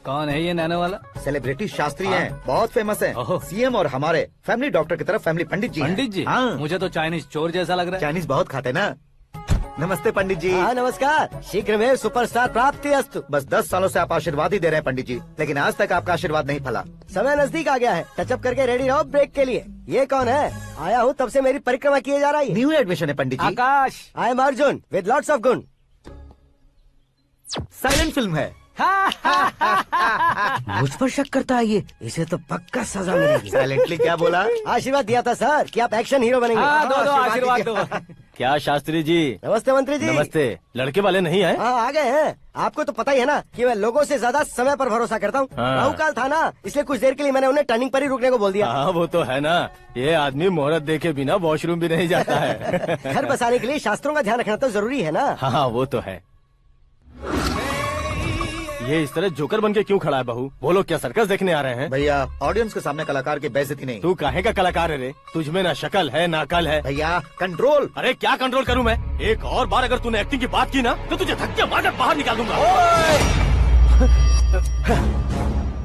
कौन है ये नैनो वाला? सेलिब्रिटी शास्त्री हैं, बहुत फेमस हैं। सीएम और हमारे फैमिली डॉक्टर की तरफ फैमिली पंडित जी हैं। पंडित जी? हाँ। मुझे तो चाइनीज चोर जैसा लग रहा है। चाइनीज बहुत खाते ना। नमस्ते पंडित जी। हाँ नमस्कार। शीघ्र में सुपरस्टार प्राप्ति अस्तु। बस 10 सालों से आप आशीर्वाद ही दे रहे हैं पंडित जी, लेकिन आज तक आपका आशीर्वाद नहीं फला। समय नजदीक आ गया है, टचअप करके रेडी रहो ब्रेक के लिए। ये कौन है? आया हूँ तब से मेरी परिक्रमा किए जा रही है। न्यू एडमिशन है Pandit ji. Akash. I am Arjun with lots of गुण। साइलेंट फिल्म है। मुझ पर शक करता है ये, इसे तो पक्का सजा मिलेगी। साइलेंटली क्या बोला? आशीर्वाद दिया था सर कि आप एक्शन हीरो बनेंगे। दो आशीर्वाद दो। क्या शास्त्री जी? नमस्ते मंत्री जी। नमस्ते। लड़के वाले नहीं आए? हाँ आ गए हैं। आपको तो पता ही है ना कि मैं लोगों से ज्यादा समय पर भरोसा करता हूँ। हाँ। राहु काल था ना, इसलिए कुछ देर के लिए मैंने उन्हें टर्निंग पर ही रुकने को बोल दिया। हाँ वो तो है ना, ये आदमी मुहूर्त देखे बिना वॉशरूम भी नहीं जाता है। घर बसाने के लिए शास्त्रों का ध्यान रखना तो जरूरी है ना। हाँ वो तो है। ये इस तरह जोकर बन के क्यों खड़ा है बहू? वो लोग क्या सर्कस देखने आ रहे हैं? भैया ऑडियंस के सामने कलाकार की बेइज्जती नहीं। तू काहे का कलाकार है रे? तुझमें ना शक्ल है ना अकल है। भैया कंट्रोल। अरे क्या कंट्रोल करूं मैं? एक और बार अगर तूने एक्टिंग की बात की ना तो तुझे धक्के मारकर बाहर निकाल दूंगा।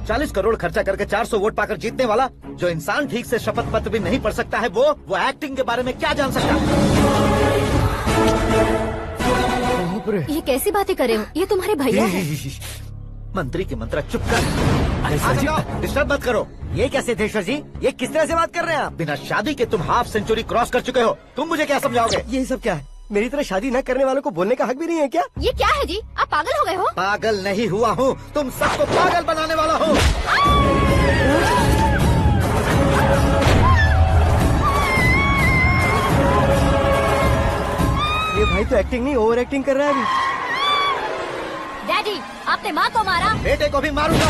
40 करोड़ खर्चा करके 400 वोट पाकर जीतने वाला जो इंसान ठीक से शपथ पत्र भी नहीं पढ़ सकता है, वो एक्टिंग के बारे में क्या जान सकता है? ये कैसी बातें कर रहे हो? ये तुम्हारे भैया हैं। मंत्री की मंत्रा चुप कर। डिस्टर्ब मत करो। ये क्या सिद्धेश्वर जी, ये किस तरह से बात कर रहे हैं आप? बिना शादी के तुम हाफ सेंचुरी क्रॉस कर चुके हो, तुम मुझे क्या समझाओगे? ये सब क्या है? मेरी तरह शादी न करने वालों को बोलने का हक भी नहीं है क्या? ये क्या है जी? आप पागल हो गए हो? पागल नहीं हुआ हूँ, तुम सबको पागल बनाने वाला हूँ। ये भाई तो एक्टिंग नहीं ओवर एक्टिंग कर रहा है अभी। डैडी, आपने माँ को मारा। बेटे को भी मारूंगा।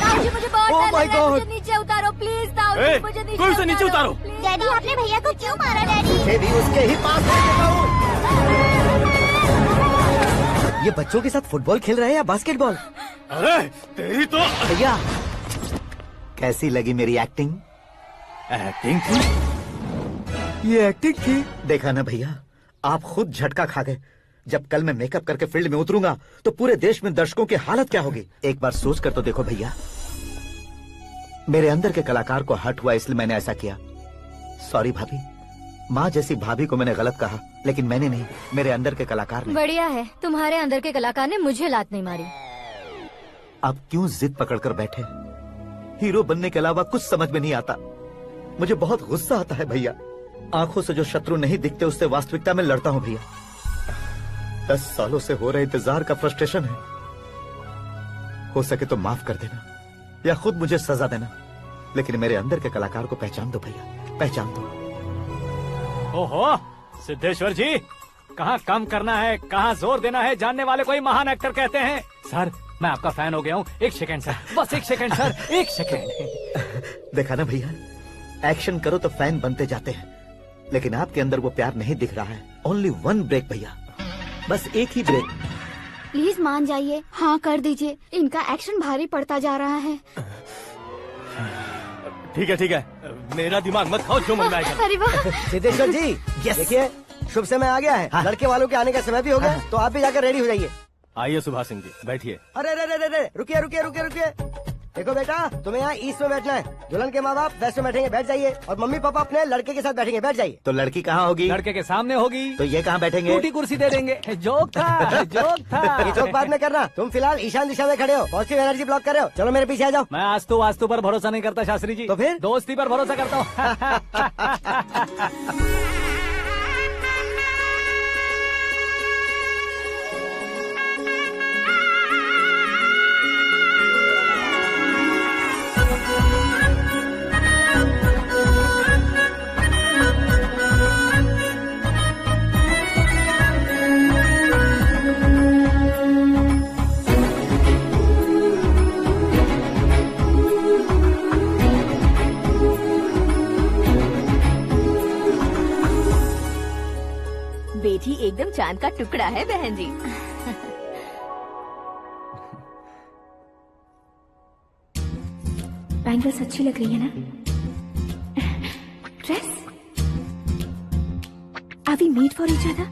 ताऊजी मुझे बहुत Oh डर my लग रहा है, God! मुझे नीचे उतारो प्लीज। ताऊजी मुझे नीचे कोई उसे नीचे उतारो। डैडी आपने भैया को क्यों मारा? डैडी ये भी उसके ही पास लेके जाऊं। ये बच्चों के साथ फुटबॉल खेल रहे हैं या बास्केटबॉल? अरे तेरी तो भैया कैसी लगी मेरी एक्टिंग? एक्टिंग थी? ये एक्टिंग थी? देखा ना भैया, आप खुद झटका खा गए। जब कल मैं मेकअप करके फील्ड में उतरूंगा तो पूरे देश में दर्शकों की हालत क्या होगी? एक बार सोच कर तो देखो भैया। मेरे अंदर के कलाकार को हर्ट हुआ इसलिए मैंने ऐसा किया। सॉरी भाभी। माँ जैसी भाभी को मैंने गलत कहा, लेकिन मैंने नहीं, मेरे अंदर के कलाकार ने। बढ़िया है, तुम्हारे अंदर के कलाकार ने मुझे लात नहीं मारी। आप क्यों जिद पकड़कर बैठे? हीरो बनने के अलावा कुछ समझ में नहीं आता। मुझे बहुत गुस्सा आता है भैया। आंखों से जो शत्रु नहीं दिखते उससे वास्तविकता में लड़ता हूँ भैया। 10 सालों से हो रहे इंतजार का फ्रस्ट्रेशन है। हो सके तो माफ कर देना या खुद मुझे सजा देना, लेकिन मेरे अंदर के कलाकार को पहचान दो भैया, पहचान दो। ओहो सिद्धेश्वर जी, कहाँ कम करना है कहाँ जोर देना है जानने वाले को ही महान एक्टर कहते हैं। सर मैं आपका फैन हो गया हूँ। एक सेकंड सर, बस एक सेकंड सर, एक सेकंड। देखा ना भैया, एक्शन करो तो फैन बनते जाते हैं, लेकिन आपके अंदर वो प्यार नहीं दिख रहा है। ओनली 1 ब्रेक भैया, बस एक ही ब्रेक। प्लीज मान जाइए, हाँ कर दीजिए। इनका एक्शन भारी पड़ता जा रहा है। ठीक है, मेरा दिमाग मत खाओ, जो मन में आएगा। अरे वाह सिद्धेश्वर जी, देखिए शुभ समय आ गया है। हाँ। लड़के वालों के आने का समय भी हो गया, तो आप भी जाकर रेडी हो जाइए। आइए सुभाष सिंह जी, बैठिए। अरे रे, रुकिए। देखो बेटा, तुम्हें यहाँ ईस्ट में बैठना है। दुल्हन के माँ बाप वेस्ट में बैठेंगे, बैठ जाइए। और मम्मी पापा अपने लड़के के साथ बैठेंगे, बैठ जाइए। तो लड़की कहाँ होगी? लड़के के सामने होगी। तो ये कहाँ बैठेंगे? टूटी कुर्सी दे देंगे। जोक था। ये जोक बाद में करना। तुम फिलहाल ईशान दिशा में खड़े हो, पॉजिटिव एनर्जी ब्लॉक कर रहे हो। चलो मेरे पीछे आ जाओ। मैं वास्तु पर भरोसा नहीं करता शास्त्री जी। तो फिर? दोस्ती पर भरोसा करता हूँ। चांद का टुकड़ा है बहन जी। बैंगल्स अच्छी लग रही है ना? Dress? Are we made for each other?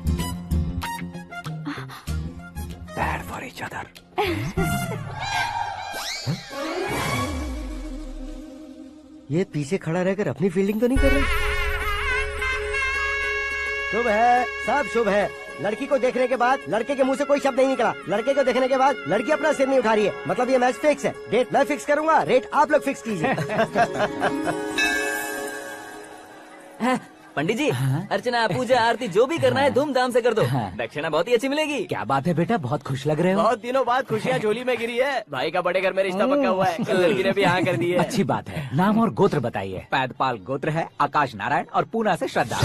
Bad for each other. ये पीछे खड़ा रहकर अपनी फील्डिंग तो नहीं कर रहा? शुभ है, सब शुभ है। लड़की को देखने के बाद लड़के के मुंह से कोई शब्द नहीं निकला। लड़के को देखने के बाद लड़की अपना सिर नहीं उठा रही है। मतलब ये मैच फिक्स है। डेट मैं फिक्स करूंगा, रेट आप लोग फिक्स कीजिए। पंडित जी, अर्चना, पूजा, आरती जो भी करना है धूमधाम से कर दो। दक्षिणा बहुत ही अच्छी मिलेगी। क्या बात है बेटा, बहुत खुश लग रहे हो। बहुत दिनों बाद खुशियाँ झोली में गिरी है। भाई का बड़े घर में रिश्ता पक्का हुआ है। कल लड़की ने भी हाँ कर दी है। अच्छी बात है। नाम और गोत्र बताइए। पैदपाल गोत्र है, आकाश नारायण और पूना से श्रद्धा।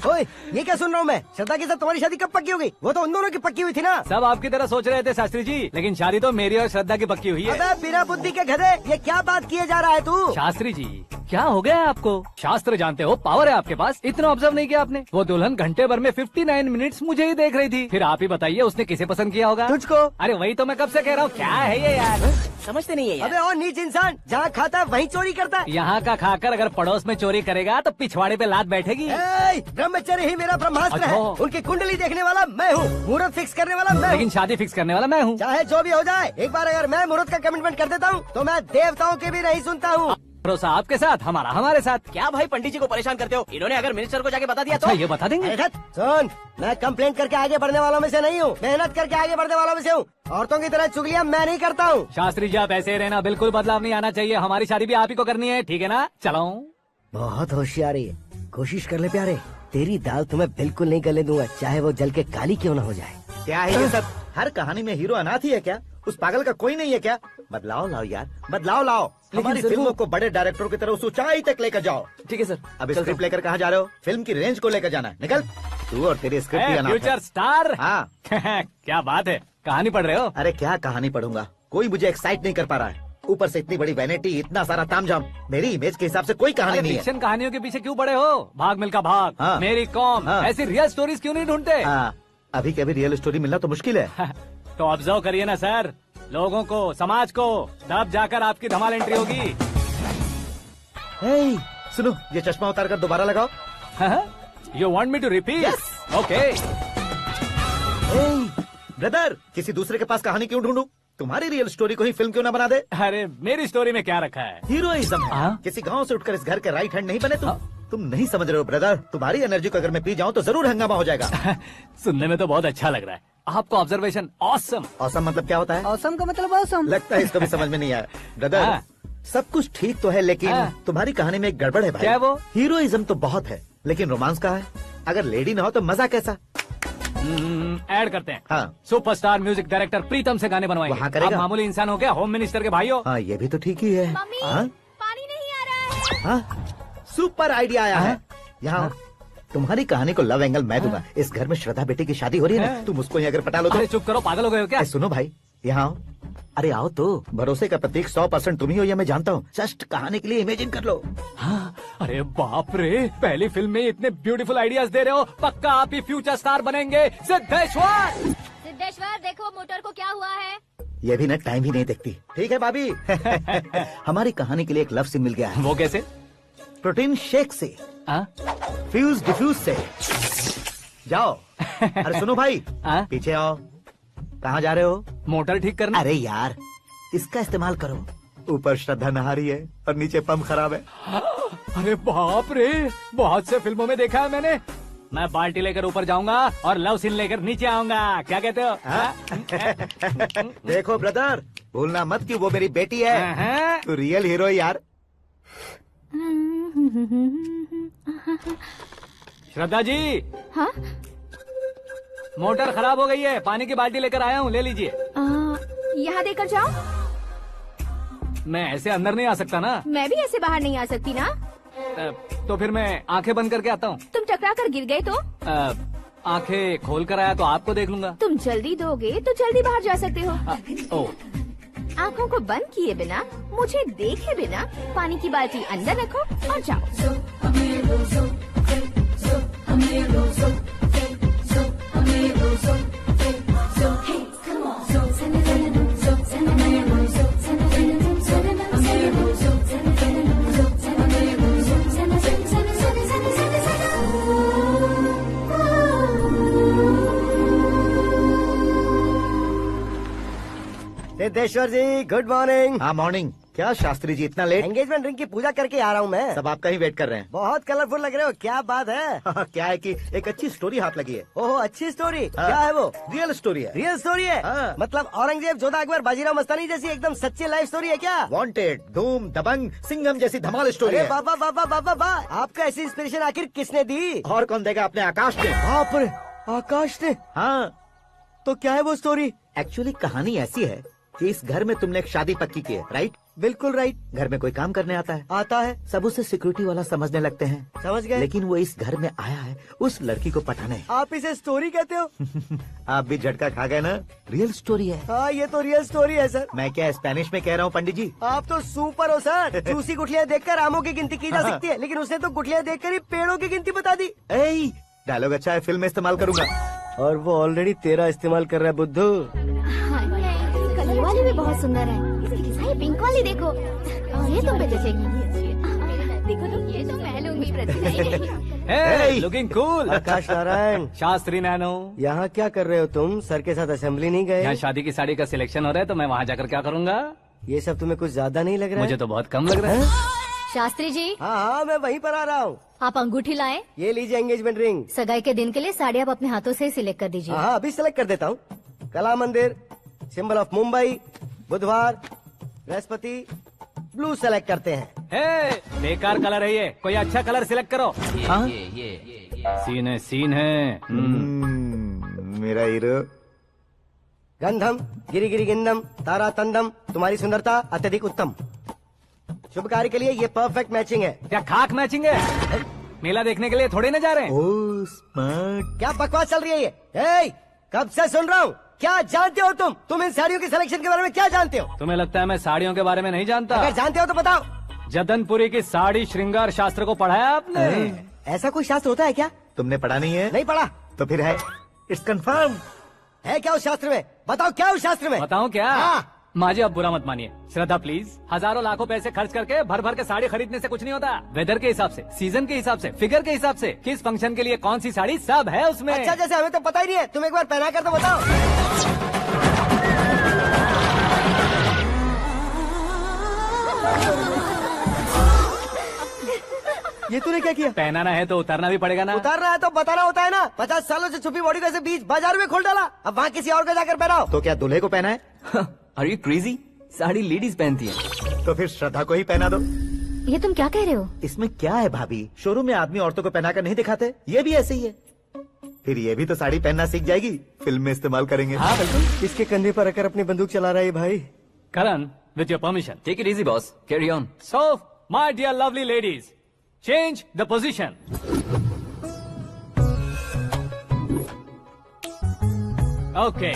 ओए, ये क्या सुन रहा हूँ मैं? श्रद्धा के साथ तुम्हारी शादी कब पक्की हो गई? वो तो उन दोनों की पक्की हुई थी ना। सब आपकी तरह सोच रहे थे शास्त्री जी, लेकिन शादी तो मेरी और श्रद्धा की पक्की हुई है। अबे बिना बुद्धि के गधे, ये क्या बात किए जा रहा है तू? शास्त्री जी, क्या हो गया है आपको? शास्त्र जानते हो, पावर है आपके पास। इतना ऑब्जर्व नहीं किया आपने? वो दुल्हन घंटे भर में 59 मिनट्स मुझे ही देख रही थी। फिर आप ही बताइए उसने किसे पसंद किया होगा? तुझको। अरे वही तो मैं कब से कह रहा हूँ, क्या है ये यार? समझते नहीं है यार। अबे और नीच इंसान, जहाँ खाता है वहीं चोरी करता है। यहाँ का खाकर अगर पड़ोस में चोरी करेगा तो पिछवाड़े पे लात बैठेगी। ब्रह्मचर्य ही मेरा ब्रह्मास्त्र है। उनकी कुंडली देखने वाला मैं हूँ, मुहूर्त फिक्स करने वाला मैं हूँ। लेकिन शादी फिक्स करने वाला मैं हूँ। चाहे जो भी हो जाए, एक बार अगर मैं मुहूर्त का कमिटमेंट कर देता हूँ तो मैं देवताओं के भी नहीं सुनता हूँ। भरोसा आपके साथ, हमारा हमारे साथ। क्या भाई पंडित जी को परेशान करते हो? इन्होंने अगर मिनिस्टर को जाके बता दिया अच्छा, तो ये बता देंगे। सुन, मैं कंप्लेंट करके आगे बढ़ने वालों में से नहीं हूँ, मेहनत करके आगे बढ़ने वालों में से हूँ। औरतों की तरह चुगलियाँ मैं नहीं करता हूँ। शास्त्री जी आप ऐसे रहना, बिल्कुल बदलाव नहीं आना चाहिए। हमारी शादी भी आप ही को करनी है, ठीक है ना? चलो। बहुत होशियारी है, कोशिश कर ले प्यारे। तेरी दाल तुम्हें बिल्कुल नहीं गलने दूंगा, चाहे वो जल के काली क्यों न हो जाए। क्या है ये सब? हर कहानी में हीरो अनाथ ही है क्या? उस पागल का कोई नहीं है क्या? बदलाव लाओ यार, बदलाव लाओ। हमारी फिल्मों को बड़े डायरेक्टरों की तरह उस ऊंचाई तक लेकर जाओ। ठीक है सर। अब स्क्रिप्ट लेकर कहाँ जा रहे हो? फिल्म की रेंज को लेकर जाना है। निकल तू और तेरी स्क्रिप्ट ही अनाथ है। Future star. हाँ। क्या बात है, कहानी पढ़ रहे हो? अरे क्या कहानी पढ़ूंगा, कोई मुझे एक्साइट नहीं कर पा रहा है। ऊपर से इतनी बड़ी वैनिटी, इतना सारा तामझाम, मेरी इमेज के हिसाब से कोई कहानी नहीं है। फिक्शन कहानियों के पीछे क्यों पड़े हो? भाग मिल्खा भाग, हाँ। मेरी कॉम, हाँ। ऐसी रियल स्टोरीज क्यों नहीं ढूंढते? अभी के अभी रियल स्टोरी मिलना तो मुश्किल है। तो ऑब्जर्व करिए ना सर, लोगों को, समाज को, तब जाकर आपकी धमाल एंट्री होगी। सुनो, ये चश्मा उतार कर दोबारा लगाओ। You want me to repeat? Okay. Brother, किसी दूसरे के पास कहानी क्यों ढूंढूं? तुम्हारी रियल स्टोरी को ही फिल्म क्यों ना बना दे? अरे मेरी स्टोरी में क्या रखा है? हीरोइज्म है। किसी गांव से उठकर इस घर के राइट हैंड नहीं बने तुम नहीं समझ रहे हो ब्रदर। तुम्हारी एनर्जी को अगर मैं पी जाऊं तो जरूर हंगामा हो जाएगा। सुनने में तो बहुत अच्छा लग रहा है। आपको ऑब्जर्वेशन ऑसम। ऑसम मतलब क्या होता है? ऑसम का मतलब ऑसम। लगता है इसको भी समझ में नहीं आया। ब्रदर, सब कुछ ठीक तो है, लेकिन तुम्हारी कहानी में एक गड़बड़ है भाई। क्या वो? हीरोइज्म तो बहुत है, लेकिन रोमांस कहाँ है? अगर लेडी ना हो तो मजा कैसा? ऐड करते हैं। हाँ। सुपरस्टार म्यूजिक डायरेक्टर प्रीतम से गाने बनवाएंगे। वहाँ करेगा? आप मामूली इंसान हो क्या? होम मिनिस्टर के भाइयों। हाँ, ये भी तो ठीक ही है। पानी नहीं आ रहा है। सुपर आइडिया आया है। यहाँ तुम्हारी कहानी को लव एंगल मैं दूंगा। इस घर में श्रद्धा बेटी की शादी हो रही है ना, तुम उसको ही अगर पटा लो तो। अरे चुप करो, पागल हो गए हो क्या? सुनो भाई, यहाँ आओ। अरे आओ तो। भरोसे का प्रतीक 100% तुम ही हो, ये मैं जानता हूँ। जस्ट कहानी के लिए इमेजिन कर लो। हाँ, अरे बाप रे, पहली फिल्म में इतने ब्यूटीफुल आइडियाज दे रहे हो। पक्का आप ही फ्यूचर स्टार बनेंगे। सिद्धेश्वर, सिद्धेश्वर देखो मोटर को क्या हुआ है। ये भी ना टाइम ही नहीं देखती। ठीक है भाभी। हमारी कहानी के लिए एक लव सीन मिल गया है। वो कैसे? प्रोटीन शेक से, फ्यूज डिफ्यूज से। जाओ। अरे सुनो भाई, पीछे आओ। कहाँ जा रहे हो? मोटर ठीक करना। अरे यार, इसका इस्तेमाल करो। ऊपर श्रद्धा नहा रही है और नीचे पंप खराब है। अरे बाप रे, बहुत से फिल्मों में देखा है मैंने। मैं बाल्टी लेकर ऊपर जाऊंगा और लव सीन लेकर नीचे आऊंगा। क्या कहते हो? देखो ब्रदर, भूलना मत कि वो मेरी बेटी है। तू रियल हीरो यार। श्रद्धा जी। हाँ? मोटर खराब हो गई है, पानी की बाल्टी लेकर आया हूँ, ले लीजिए। यहाँ देकर जाओ। मैं ऐसे अंदर नहीं आ सकता ना। मैं भी ऐसे बाहर नहीं आ सकती ना। तो फिर मैं आंखें बंद करके आता हूँ। तुम टकरा कर गिर गए तो? आंखें खोल कर आया तो आपको देख लूंगा। तुम जल्दी दोगे तो जल्दी बाहर जा सकते हो। आँखों को बंद किए बिना, मुझे देखे बिना पानी की बाल्टी अंदर रखो और जाओ। सिद्धेश्वर जी गुड मॉर्निंग। हाँ मॉर्निंग। क्या शास्त्री जी इतना लेट? एंगेजमेंट रिंग की पूजा करके आ रहा हूँ मैं। सब आपका ही वेट कर रहे हैं। बहुत कलरफुल लग रहे हो, क्या बात है? क्या है कि एक अच्छी स्टोरी हाथ लगी है। ओहो अच्छी स्टोरी, क्या है वो? रियल स्टोरी है। रियल स्टोरी है? मतलब औरंगजेब, जोधा अकबर, बाजीराव मस्तानी जैसी एकदम सच्ची लाइफ स्टोरी है क्या? वांटेड, धूम, दबंग, सिंघम जैसी धमाल स्टोरी है। बाबा बाबा बाबा बा, आपका ऐसी इंस्पिरेशन आखिर किसने दी? और कौन देगा? अपने आकाश ने। बाप रे, आकाश ने? हाँ। तो क्या है वो स्टोरी? एक्चुअली कहानी ऐसी है कि इस घर में तुमने एक शादी पक्की की है, राइट? बिल्कुल राइट। घर में कोई काम करने आता है? आता है। सब उसे सिक्योरिटी वाला समझने लगते हैं। समझ गए। लेकिन वो इस घर में आया है उस लड़की को पटाने। आप इसे स्टोरी कहते हो? आप भी झटका खा गए ना? रियल स्टोरी है। हाँ ये तो रियल स्टोरी है सर। मैं क्या स्पेनिश में कह रहा हूँ पंडित जी? आप तो सुपर हो सर। चूसी गुठलियाँ देखकर आमों की गिनती की जा सकती है, लेकिन उसने तो गुठलियाँ देखकर ही पेड़ों की गिनती बता दी। डायलॉग अच्छा है, फिल्म में इस्तेमाल करूंगा। और वो ऑलरेडी तेरा इस्तेमाल कर रहा है बुद्धू। ये वाली भी बहुत सुंदर है। ये पिंक वाली देखो, ये तुम पे जचेगी। देखो तो ये तो मैं लूंगी। Hey, looking cool। आकाश नारायण। शास्त्री नैनो। यहाँ क्या कर रहे हो तुम? सर के साथ असेंबली नहीं गए? यहाँ शादी की साड़ी का सिलेक्शन हो रहा है तो मैं वहाँ जाकर क्या करूँगा? ये सब तुम्हें कुछ ज्यादा नहीं लग रहा है? मुझे तो बहुत कम लग रहा है। शास्त्री जी। हाँ हाँ मैं वहीं पर आ रहा हूँ। आप अंगूठी लाएं। ये लीजिए एंगेजमेंट रिंग। सगाई के दिन के लिए साड़ी आप अपने हाथों से सिलेक्ट कर दीजिए। हाँ अभी सिलेक्ट कर देता हूँ। कला मंदिर, सिंबल ऑफ मुंबई, बुधवार, बृहस्पति, ब्लू सेलेक्ट करते हैं। बेकार कलर है ये, कोई अच्छा कलर सिलेक्ट करो। ये सीन है। मेरा हीरो। गंधम गिरी गिरी गिंदम तारा तंदम, तुम्हारी सुंदरता अत्यधिक उत्तम। शुभ कार्य के लिए ये परफेक्ट मैचिंग है। क्या खाक मैचिंग है? मेला देखने के लिए थोड़े न जा रहे हैं। Oh smart. क्या बकवास चल रही है ये? कब से सुन रहा हूँ। क्या जानते हो तुम इन साड़ियों के सिलेक्शन के बारे में क्या जानते हो? तुम्हें लगता है मैं साड़ियों के बारे में नहीं जानता? अगर जानते हो तो बताओ। जदनपुरी की साड़ी श्रृंगार शास्त्र को पढ़ाया आपने? ऐसा कोई शास्त्र होता है क्या? तुमने पढ़ा नहीं है? नहीं पढ़ा। तो फिर है। It's confirm. है क्या उस शास्त्र में? बताओ क्या उस शास्त्र में? बताऊं क्या? हाँ। माँ जी अब बुरा मत मानिए, श्रद्धा प्लीज। हजारों लाखों पैसे खर्च करके भर भर के साड़ी खरीदने से कुछ नहीं होता। वेदर के हिसाब से, सीजन के हिसाब से, फिगर के हिसाब से, किस फंक्शन के लिए कौन सी साड़ी, सब है उसमें। अच्छा जैसे हमें तो पता ही नहीं है, तुम एक बार पहना कर तो बताओ। ये तूने क्या किया? पहनाना है तो उतारना भी पड़ेगा ना। उतारना है तो बताना होता है ना। 50 सालों से छुपी बॉडी को ऐसे बीच बाजार में खोल डाला, अब वहाँ किसी और को जाकर पहनाओ। तो क्या दूल्हे को पहना है? Are you crazy? Sari ladies पहनती है। तो फिर श्रद्धा को ही पहना दो। ये तुम क्या कह रहे हो? इसमें क्या है भाभी? शोरूम में आदमी औरतों को पहनाकर नहीं दिखाते, ये भी ऐसे ही है। फिर ये भी तो साड़ी पहनना सीख जाएगी, फिल्म में इस्तेमाल करेंगे। हाँ बिल्कुल। इसके कंधे पर रखकर अपनी बंदूक चला रहा है भाई। करण, with your permission. Take it easy, boss. Carry on. So, my dear lovely ladies, change the position. Okay.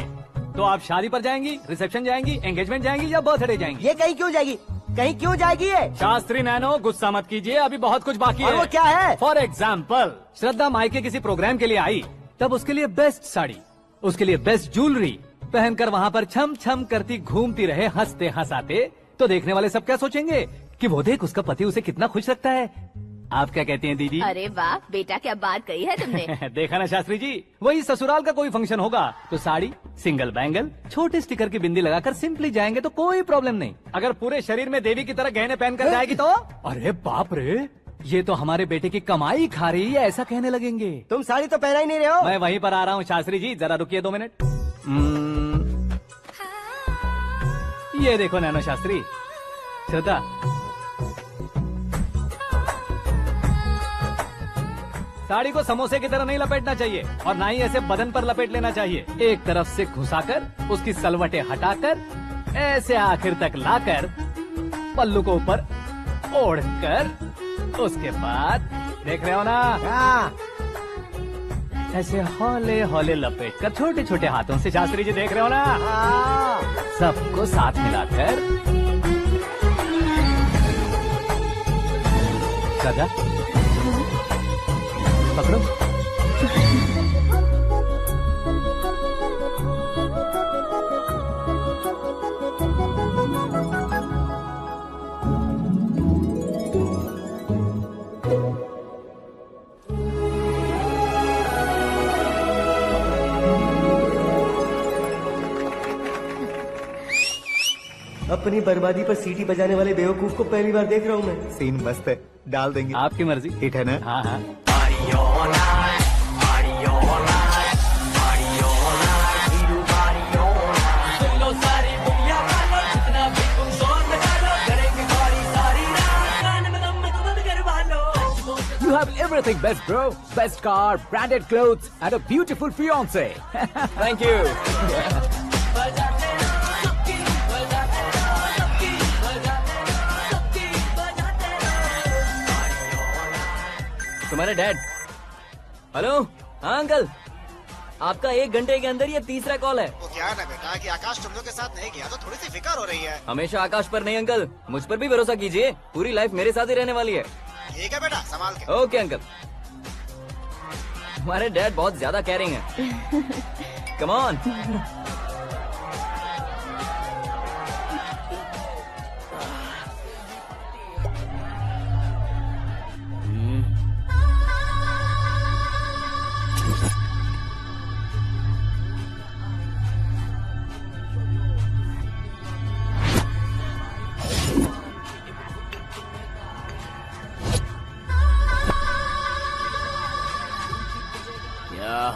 तो आप शादी पर जाएंगी, रिसेप्शन जाएंगी, एंगेजमेंट जाएंगी या बर्थडे जाएंगी? ये कहीं क्यों जाएगी? कहीं क्यों जाएगी ये? शास्त्री नैनो गुस्सा मत कीजिए, अभी बहुत कुछ बाकी है। और वो क्या है? फॉर एग्जाम्पल, श्रद्धा मायके किसी प्रोग्राम के लिए आई, तब उसके लिए बेस्ट साड़ी, उसके लिए बेस्ट ज्वेलरी पहनकर वहाँ पर छम छम करती घूमती रहे हंसते हंसाते, तो देखने वाले सब क्या सोचेंगे कि वो देख उसका पति उसे कितना खुश रखता है। आप क्या कहती हैं दीदी? अरे वाह बेटा, क्या बात कही है तुमने। देखा ना शास्त्री जी, वही ससुराल का कोई फंक्शन होगा तो साड़ी, सिंगल बैंगल, छोटे स्टिकर की बिंदी लगाकर सिंपली जाएंगे तो कोई प्रॉब्लम नहीं। अगर पूरे शरीर में देवी की तरह गहने पहनकर जाएगी तो अरे बाप रे, ये तो हमारे बेटे की कमाई खा रही है, ऐसा कहने लगेंगे। तुम साड़ी तो पहना ही नहीं रहे हो। मैं वहीं पर आ रहा हूँ शास्त्री जी, जरा रुकिए 2 मिनट। ये देखो नैनो शास्त्री, श्रद्धा, साड़ी को समोसे की तरह नहीं लपेटना चाहिए और ना ही ऐसे बदन पर लपेट लेना चाहिए। एक तरफ से घुसाकर उसकी सलवटें हटाकर ऐसे आखिर तक लाकर पल्लू को ऊपर ओढ़कर, उसके बाद देख रहे हो ना, ऐसे हौले हौले लपेट कर छोटे छोटे हाथों से, शास्त्री जी देख रहे हो ना, सबको साथ मिलाकर सदा पकड़ो। अपनी बर्बादी पर सीटी बजाने वाले बेवकूफ को पहली बार देख रहा हूँ मैं। सीन मस्त है, डाल देंगे। आपकी मर्जी। हिट है ना? हाँ हाँ। You have everything best, bro. Best car, branded clothes, and a beautiful fiance. Thank you. तुम्हारे डैड। हेलो, हाँ अंकल, आपका 1 घंटे के अंदर ये तीसरा कॉल है। वो क्या है ना बेटा कि आकाश तुम लोग के साथ नहीं गया तो थोड़ी सी फिक्र हो रही है। हमेशा आकाश पर नहीं अंकल, मुझ पर भी भरोसा कीजिए, पूरी लाइफ मेरे साथ ही रहने वाली है। ठीक है बेटा, संभाल के। Okay uncle. हमारे डैड बहुत ज्यादा केयरिंग है। Come on.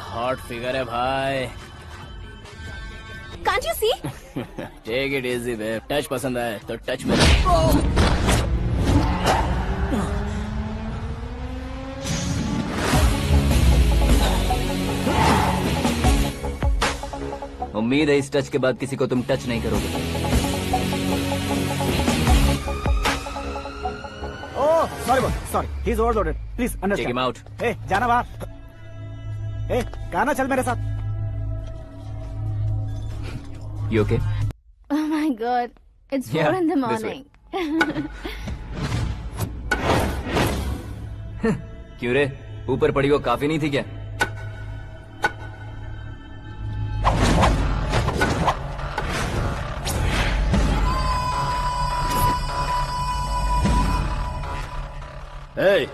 हॉट फिगर है भाई। Can't you see? Take it easy babe. Touch पसंद आए तो टच में। उम्मीद है इस टच के बाद किसी को तुम टच नहीं करोगे। Oh sorry boss, sorry, he is overloaded, please Take understand. him out. ए जाना बाहर। ए गाना चल मेरे साथ। You okay? Oh my God, it's 4 Yeah, in the this way. morning. क्यों रे, ऊपर पड़ी वो काफी नहीं थी क्या? ए,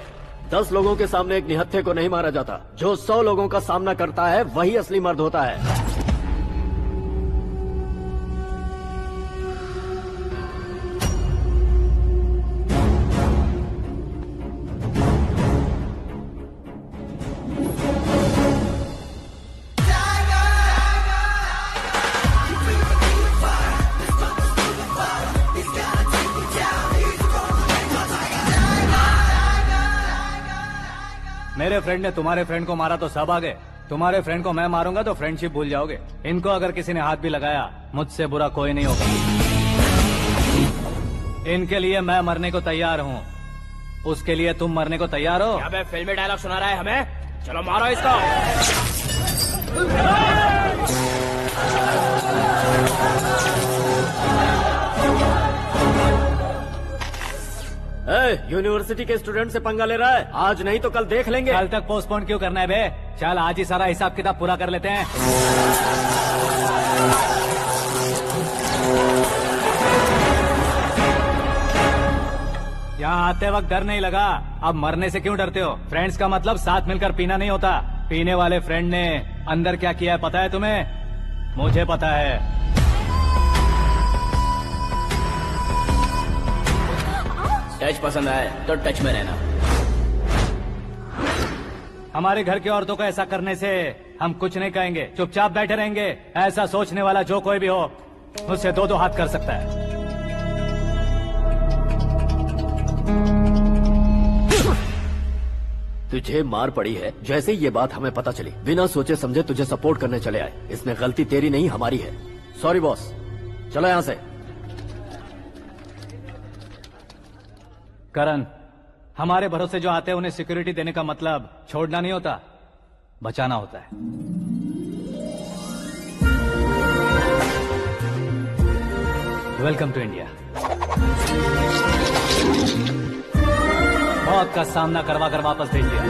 10 लोगों के सामने एक निहत्थे को नहीं मारा जाता। जो 100 लोगों का सामना करता है वही असली मर्द होता है। मेरे फ्रेंड ने तुम्हारे फ्रेंड को मारा तो सब आ गए, तुम्हारे फ्रेंड को मैं मारूंगा तो फ्रेंडशिप भूल जाओगे। इनको अगर किसी ने हाथ भी लगाया, मुझसे बुरा कोई नहीं होगा। इनके लिए मैं मरने को तैयार हूँ, उसके लिए तुम मरने को तैयार हो? अबे फिल्मी डायलॉग सुना रहा है हमें? चलो मारो इसको। यूनिवर्सिटी के स्टूडेंट से पंगा ले रहा है, आज नहीं तो कल देख लेंगे। कल तक पोस्टपोन क्यों करना है बे? चल आज ही सारा हिसाब किताब पूरा कर लेते हैं। यहाँ आते वक्त डर नहीं लगा, अब मरने से क्यों डरते हो? फ्रेंड्स का मतलब साथ मिलकर पीना नहीं होता। पीने वाले फ्रेंड ने अंदर क्या किया है पता है तुम्हें? मुझे पता है। टच पसंद आए तो टच में रहना। हमारे घर की औरतों को ऐसा करने से हम कुछ नहीं कहेंगे, चुपचाप बैठे रहेंगे। ऐसा सोचने वाला जो कोई भी हो, उससे 2-2 हाथ कर सकता है। तुझे मार पड़ी है, जैसे ये बात हमें पता चली, बिना सोचे समझे तुझे सपोर्ट करने चले आए। इसमें गलती तेरी नहीं हमारी है। सॉरी बॉस, चलो यहाँ से। करण, हमारे भरोसे जो आते हैं उन्हें सिक्योरिटी देने का मतलब छोड़ना नहीं होता, बचाना होता है। Welcome to India. मौत का सामना करवा कर वापस भेज दिया।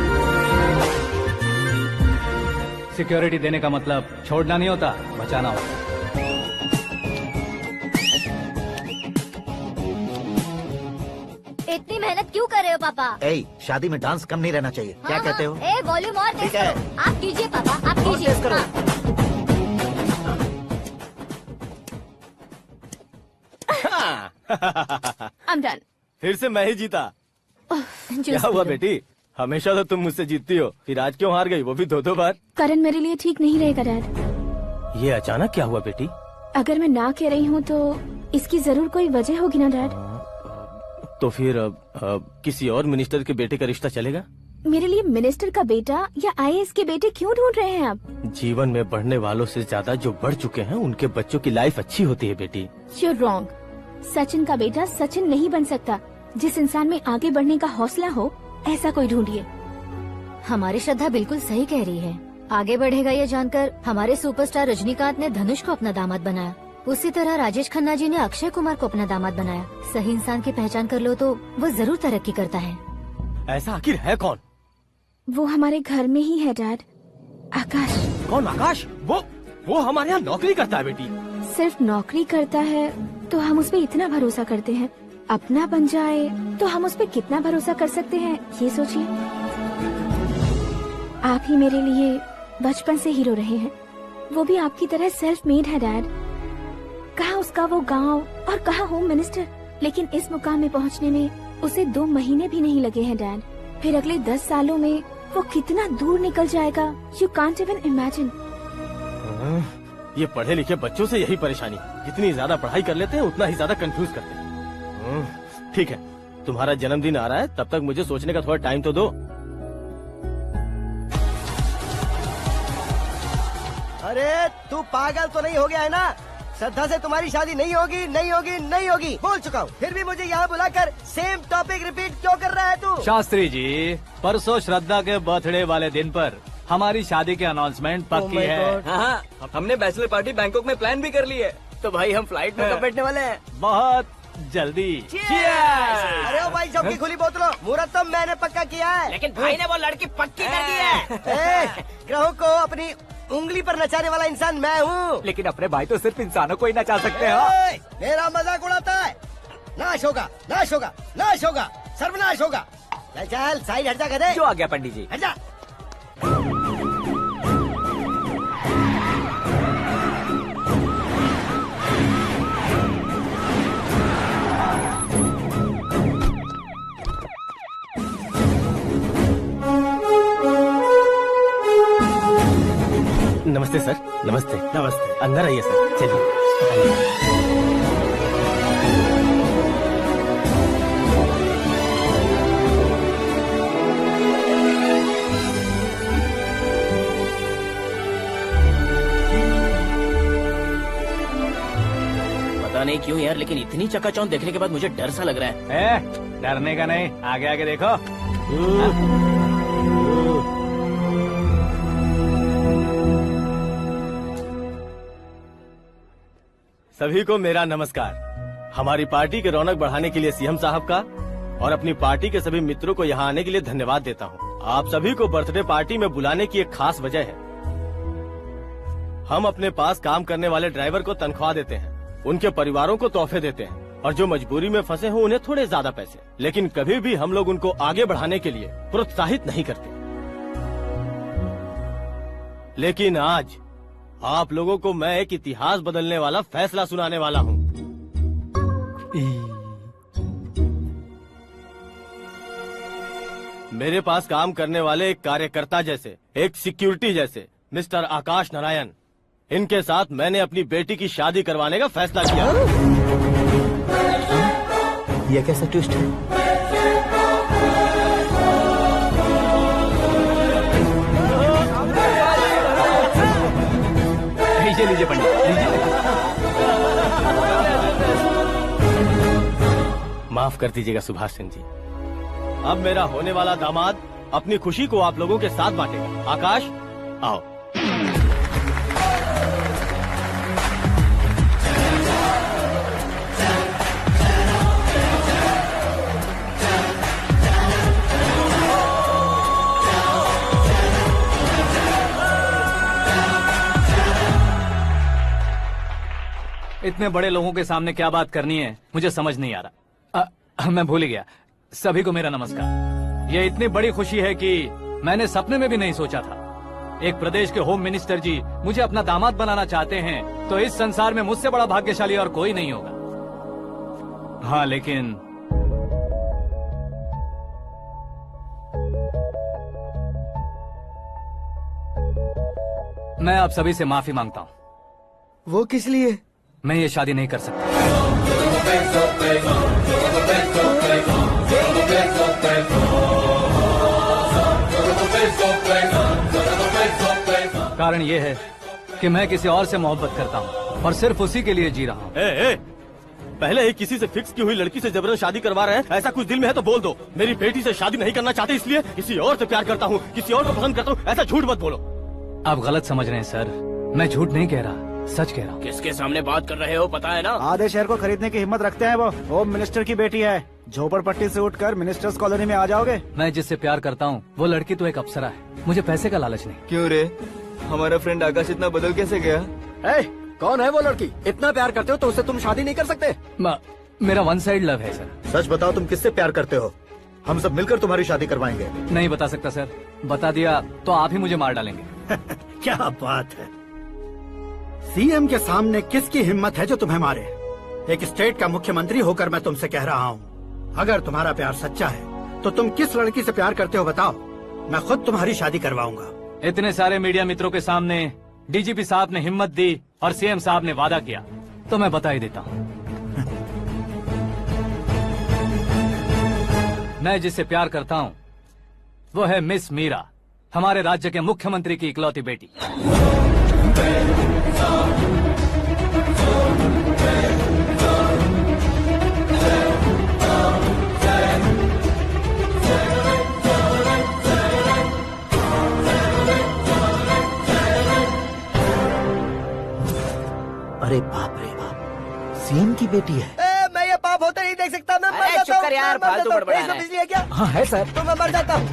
सिक्योरिटी देने का मतलब छोड़ना नहीं होता, बचाना होता। इतनी मेहनत क्यों कर रहे हो पापा? ए, शादी में डांस कम नहीं रहना चाहिए। क्या कहते हो? ए वॉल्यूम और तेज ठीक है। करो। आप कीजिए पापा, आप और कीजिए। तेज करो। I'm done. फिर से मैं ही जीता। क्या हुआ बेटी? हमेशा तो तुम मुझसे जीतती हो, फिर आज क्यों हार गई, वो भी 2-2 बार? करण मेरे लिए ठीक नहीं रहेगा डैड। ये अचानक क्या हुआ बेटी? अगर मैं ना कह रही हूँ तो इसकी जरूर कोई वजह होगी ना डैड। तो फिर किसी और मिनिस्टर के बेटे का रिश्ता चलेगा? मेरे लिए मिनिस्टर का बेटा या IAS के बेटे क्यों ढूंढ रहे हैं आप? जीवन में बढ़ने वालों से ज्यादा जो बढ़ चुके हैं उनके बच्चों की लाइफ अच्छी होती है बेटी। You're wrong. सचिन का बेटा सचिन नहीं बन सकता। जिस इंसान में आगे बढ़ने का हौसला हो ऐसा कोई ढूंढिए। हमारी श्रद्धा बिल्कुल सही कह रही है। आगे बढ़ेगा ये जानकर हमारे सुपरस्टार रजनीकांत ने धनुष को अपना दामाद बनाया। उसी तरह राजेश खन्ना जी ने अक्षय कुमार को अपना दामाद बनाया। सही इंसान की पहचान कर लो तो वो जरूर तरक्की करता है। ऐसा आखिर है कौन? वो हमारे घर में ही है डैड। आकाश। कौन आकाश? वो हमारे यहाँ नौकरी करता है बेटी। सिर्फ नौकरी करता है तो हम उस पर इतना भरोसा करते हैं। अपना बन जाए तो हम उस पर कितना भरोसा कर सकते हैं ये सोचिए। आप ही मेरे लिए बचपन से हीरो रहे हैं। वो भी आपकी तरह सेल्फ मेड है डैड। कहाँ उसका वो गांव और कहाँ होम मिनिस्टर। लेकिन इस मुकाम में पहुँचने में उसे 2 महीने भी नहीं लगे हैं डैड। फिर अगले 10 सालों में वो कितना दूर निकल जाएगा, यू कांट इवन इमेजिन। ये पढ़े लिखे बच्चों से यही परेशानी। जितनी ज्यादा पढ़ाई कर लेते हैं उतना ही ज्यादा कंफ्यूज करते हैं। ठीक है, तुम्हारा जन्मदिन आ रहा है, तब तक मुझे सोचने का थोड़ा टाइम तो दो। अरे तू पागल तो नहीं हो गया है ना? श्रद्धा से तुम्हारी शादी नहीं होगी, नहीं होगी, नहीं होगी, बोल चुका हूँ। फिर भी मुझे यहाँ बुलाकर सेम टॉपिक रिपीट क्यों कर रहा है तू? शास्त्री जी, परसों श्रद्धा के बर्थडे वाले दिन पर हमारी शादी की अनाउंसमेंट पक्की है। हाँ, हमने बैचलर पार्टी बैंकॉक में प्लान भी कर ली है। तो भाई हम फ्लाइट में कब बैठने वाले हैं? बहुत जल्दी। अरे ओ भाई साहब की खुली बोतलों, मुहूर्त तो मैंने पक्का किया है। लेकिन भाई ने वो लड़की पक्की कर दी है। ग्रहों को अपनी उंगली पर नचाने वाला इंसान मैं हूँ। लेकिन अपने भाई तो सिर्फ इंसानों को ही नचा सकते हैं। मेरा मजाक उड़ाता है। नाश होगा, नाश होगा, नाश होगा, सर्वनाश होगा। चल चल साइड हट जा गधे। जो आ गया पंडित जी। हट जा। नमस्ते सर। नमस्ते। नमस्ते। अंदर आइए सर, चलिए। पता नहीं क्यों यार, लेकिन इतनी चकाचौंध देखने के बाद मुझे डर सा लग रहा है। डरने का नहीं, आगे आगे देखो। सभी को मेरा नमस्कार। हमारी पार्टी के रौनक बढ़ाने के लिए सीएम साहब का और अपनी पार्टी के सभी मित्रों को यहाँ आने के लिए धन्यवाद देता हूँ। आप सभी को बर्थडे पार्टी में बुलाने की एक खास वजह है। हम अपने पास काम करने वाले ड्राइवर को तनख्वाह देते हैं, उनके परिवारों को तोहफे देते हैं और जो मजबूरी में फंसे हो उन्हें थोड़े ज्यादा पैसे। लेकिन कभी भी हम लोग उनको आगे बढ़ाने के लिए प्रोत्साहित नहीं करते। लेकिन आज आप लोगों को मैं एक इतिहास बदलने वाला फैसला सुनाने वाला हूँ। मेरे पास काम करने वाले एक कार्यकर्ता जैसे, एक सिक्योरिटी जैसे मिस्टर आकाश नारायण, इनके साथ मैंने अपनी बेटी की शादी करवाने का फैसला किया। यह कैसा ट्विस्ट है? लीजिए पंडित, लीजिए। माफ कर दीजिएगा सुभाष सिंह जी। अब मेरा होने वाला दामाद अपनी खुशी को आप लोगों के साथ बांटेगा। आकाश, आओ। इतने बड़े लोगों के सामने क्या बात करनी है मुझे समझ नहीं आ रहा। मैं भूल ही गया। सभी को मेरा नमस्कार। ये इतनी बड़ी खुशी है कि मैंने सपने में भी नहीं सोचा था। एक प्रदेश के होम मिनिस्टर जी मुझे अपना दामाद बनाना चाहते हैं तो इस संसार में मुझसे बड़ा भाग्यशाली और कोई नहीं होगा। हाँ, लेकिन मैं आप सभी से माफी मांगता हूँ। वो किस लिए? मैं ये शादी नहीं कर सकता। कारण ये है कि मैं किसी और से मोहब्बत करता हूँ और सिर्फ उसी के लिए जी रहा हूँ। पहले ही किसी से फिक्स की हुई लड़की से जबरन शादी करवा रहे हैं। ऐसा कुछ दिल में है तो बोल दो। मेरी बेटी से शादी नहीं करना चाहते इसलिए किसी और से प्यार करता हूँ, किसी और को पसंद करता हूँ, ऐसा झूठ मत बोलो। आप गलत समझ रहे हैं सर। मैं झूठ नहीं कह रहा, सच कह रहा हूँ। किसके सामने बात कर रहे हो पता है ना? आधे शहर को खरीदने की हिम्मत रखते हैं वो। होम मिनिस्टर की बेटी है। झोपड़पट्टी से उठकर मिनिस्टर्स कॉलोनी में आ जाओगे। मैं जिससे प्यार करता हूँ वो लड़की तो एक अप्सरा है। मुझे पैसे का लालच नहीं। क्यों रे, हमारा फ्रेंड आकाश इतना बदल कैसे गया? कौन है वो लड़की? इतना प्यार करते हो तो उससे तुम शादी नहीं कर सकते? मेरा वन साइड लव है सर। सच बताओ, तुम किससे प्यार करते हो? हम सब मिलकर तुम्हारी शादी करवाएंगे। नहीं बता सकता सर। बता दिया तो आप ही मुझे मार डालेंगे। क्या बात है। सीएम के सामने किसकी हिम्मत है जो तुम्हें मारे? एक स्टेट का मुख्यमंत्री होकर मैं तुमसे कह रहा हूँ, अगर तुम्हारा प्यार सच्चा है तो तुम किस लड़की से प्यार करते हो बताओ, मैं खुद तुम्हारी शादी करवाऊंगा। इतने सारे मीडिया मित्रों के सामने डीजीपी साहब ने हिम्मत दी और सीएम साहब ने वादा किया तो मैं बता ही देता हूँ। मैं जिससे प्यार करता हूँ वो है मिस मीरा, हमारे राज्य के मुख्यमंत्री की इकलौती बेटी। अरे बाप रे बाप, सीएम की बेटी है। मैं ये पाप होते नहीं देख सकता। मैं मर जाता हूँ। यार, फालतू बड़बड़ा रहा है। बिजली है क्या? हाँ है सर। तो मैं मर जाता हूँ।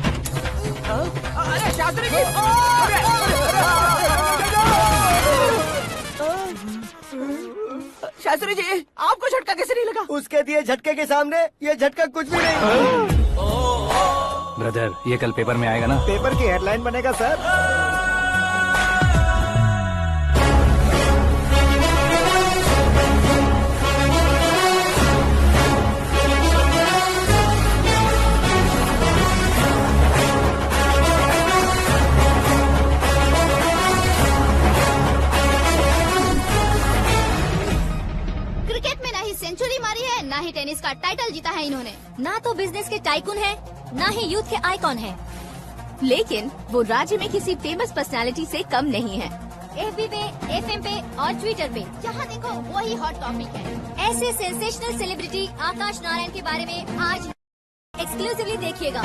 अरे शास्त्री जी, शास्त्री जी, आपको झटका कैसे नहीं लगा? उसके दिए झटके के सामने ये झटका कुछ भी नहीं। ब्रदर, ये कल पेपर में आएगा ना? पेपर की हेडलाइन बनेगा सर। सेंचुरी मारी है, ना ही टेनिस का टाइटल जीता है इन्होंने। ना तो बिजनेस के टाइकून है, ना ही यूथ के आइकॉन है। लेकिन वो राज्य में किसी फेमस पर्सनालिटी से कम नहीं है। FB पे, FM पे और ट्विटर पे जहाँ देखो वही हॉट टॉपिक है। ऐसे सेंसेशनल सेलिब्रिटी आकाश नारायण के बारे में आज एक्सक्लूसिवली देखिएगा।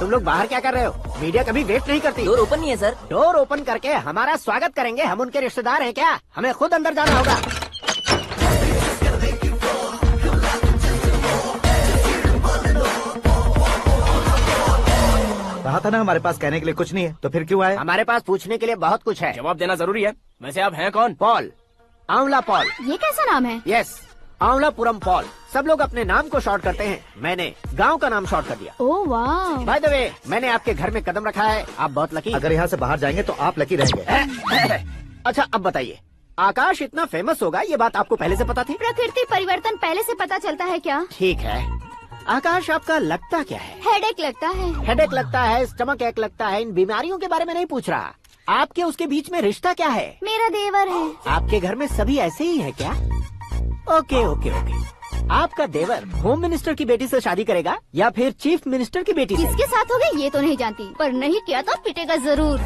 तुम लोग बाहर क्या कर रहे हो? मीडिया कभी वेट नहीं करती। डोर ओपन नहीं है सर। डोर ओपन करके हमारा स्वागत करेंगे। हम उनके रिश्तेदार हैं क्या? हमें खुद अंदर जाना होगा। कहा था ना हमारे पास कहने के लिए कुछ नहीं है, तो फिर क्यों आए? हमारे पास पूछने के लिए बहुत कुछ है। जवाब देना जरूरी है। वैसे आप हैं कौन? पॉल, आंवला पॉल। ये कैसा नाम है? Yes, Anwalapuram Paul. सब लोग अपने नाम को शॉर्ट करते हैं, मैंने गांव का नाम शॉर्ट कर दिया। ओह वाह। बाय द वे, मैंने आपके घर में कदम रखा है। आप बहुत लकी। अगर यहाँ से बाहर जाएंगे तो आप लकी रहेंगे। अच्छा अब बताइए, आकाश इतना फेमस होगा ये बात आपको पहले से पता थी? प्रकृति परिवर्तन पहले से पता चलता है क्या? ठीक है, आकाश आपका लगता क्या है? हेडेक लगता है। हेडेक लगता है, स्टमक एक लगता है। इन बीमारियों के बारे में नहीं पूछ रहा। आपके उसके बीच में रिश्ता क्या है? मेरा देवर है। आपके घर में सभी ऐसे ही है क्या? Okay okay okay. आपका देवर होम मिनिस्टर की बेटी से शादी करेगा या फिर चीफ मिनिस्टर की बेटी से? किसके साथ होगा ये तो नहीं जानती, पर नहीं किया तो पिटेगा जरूर।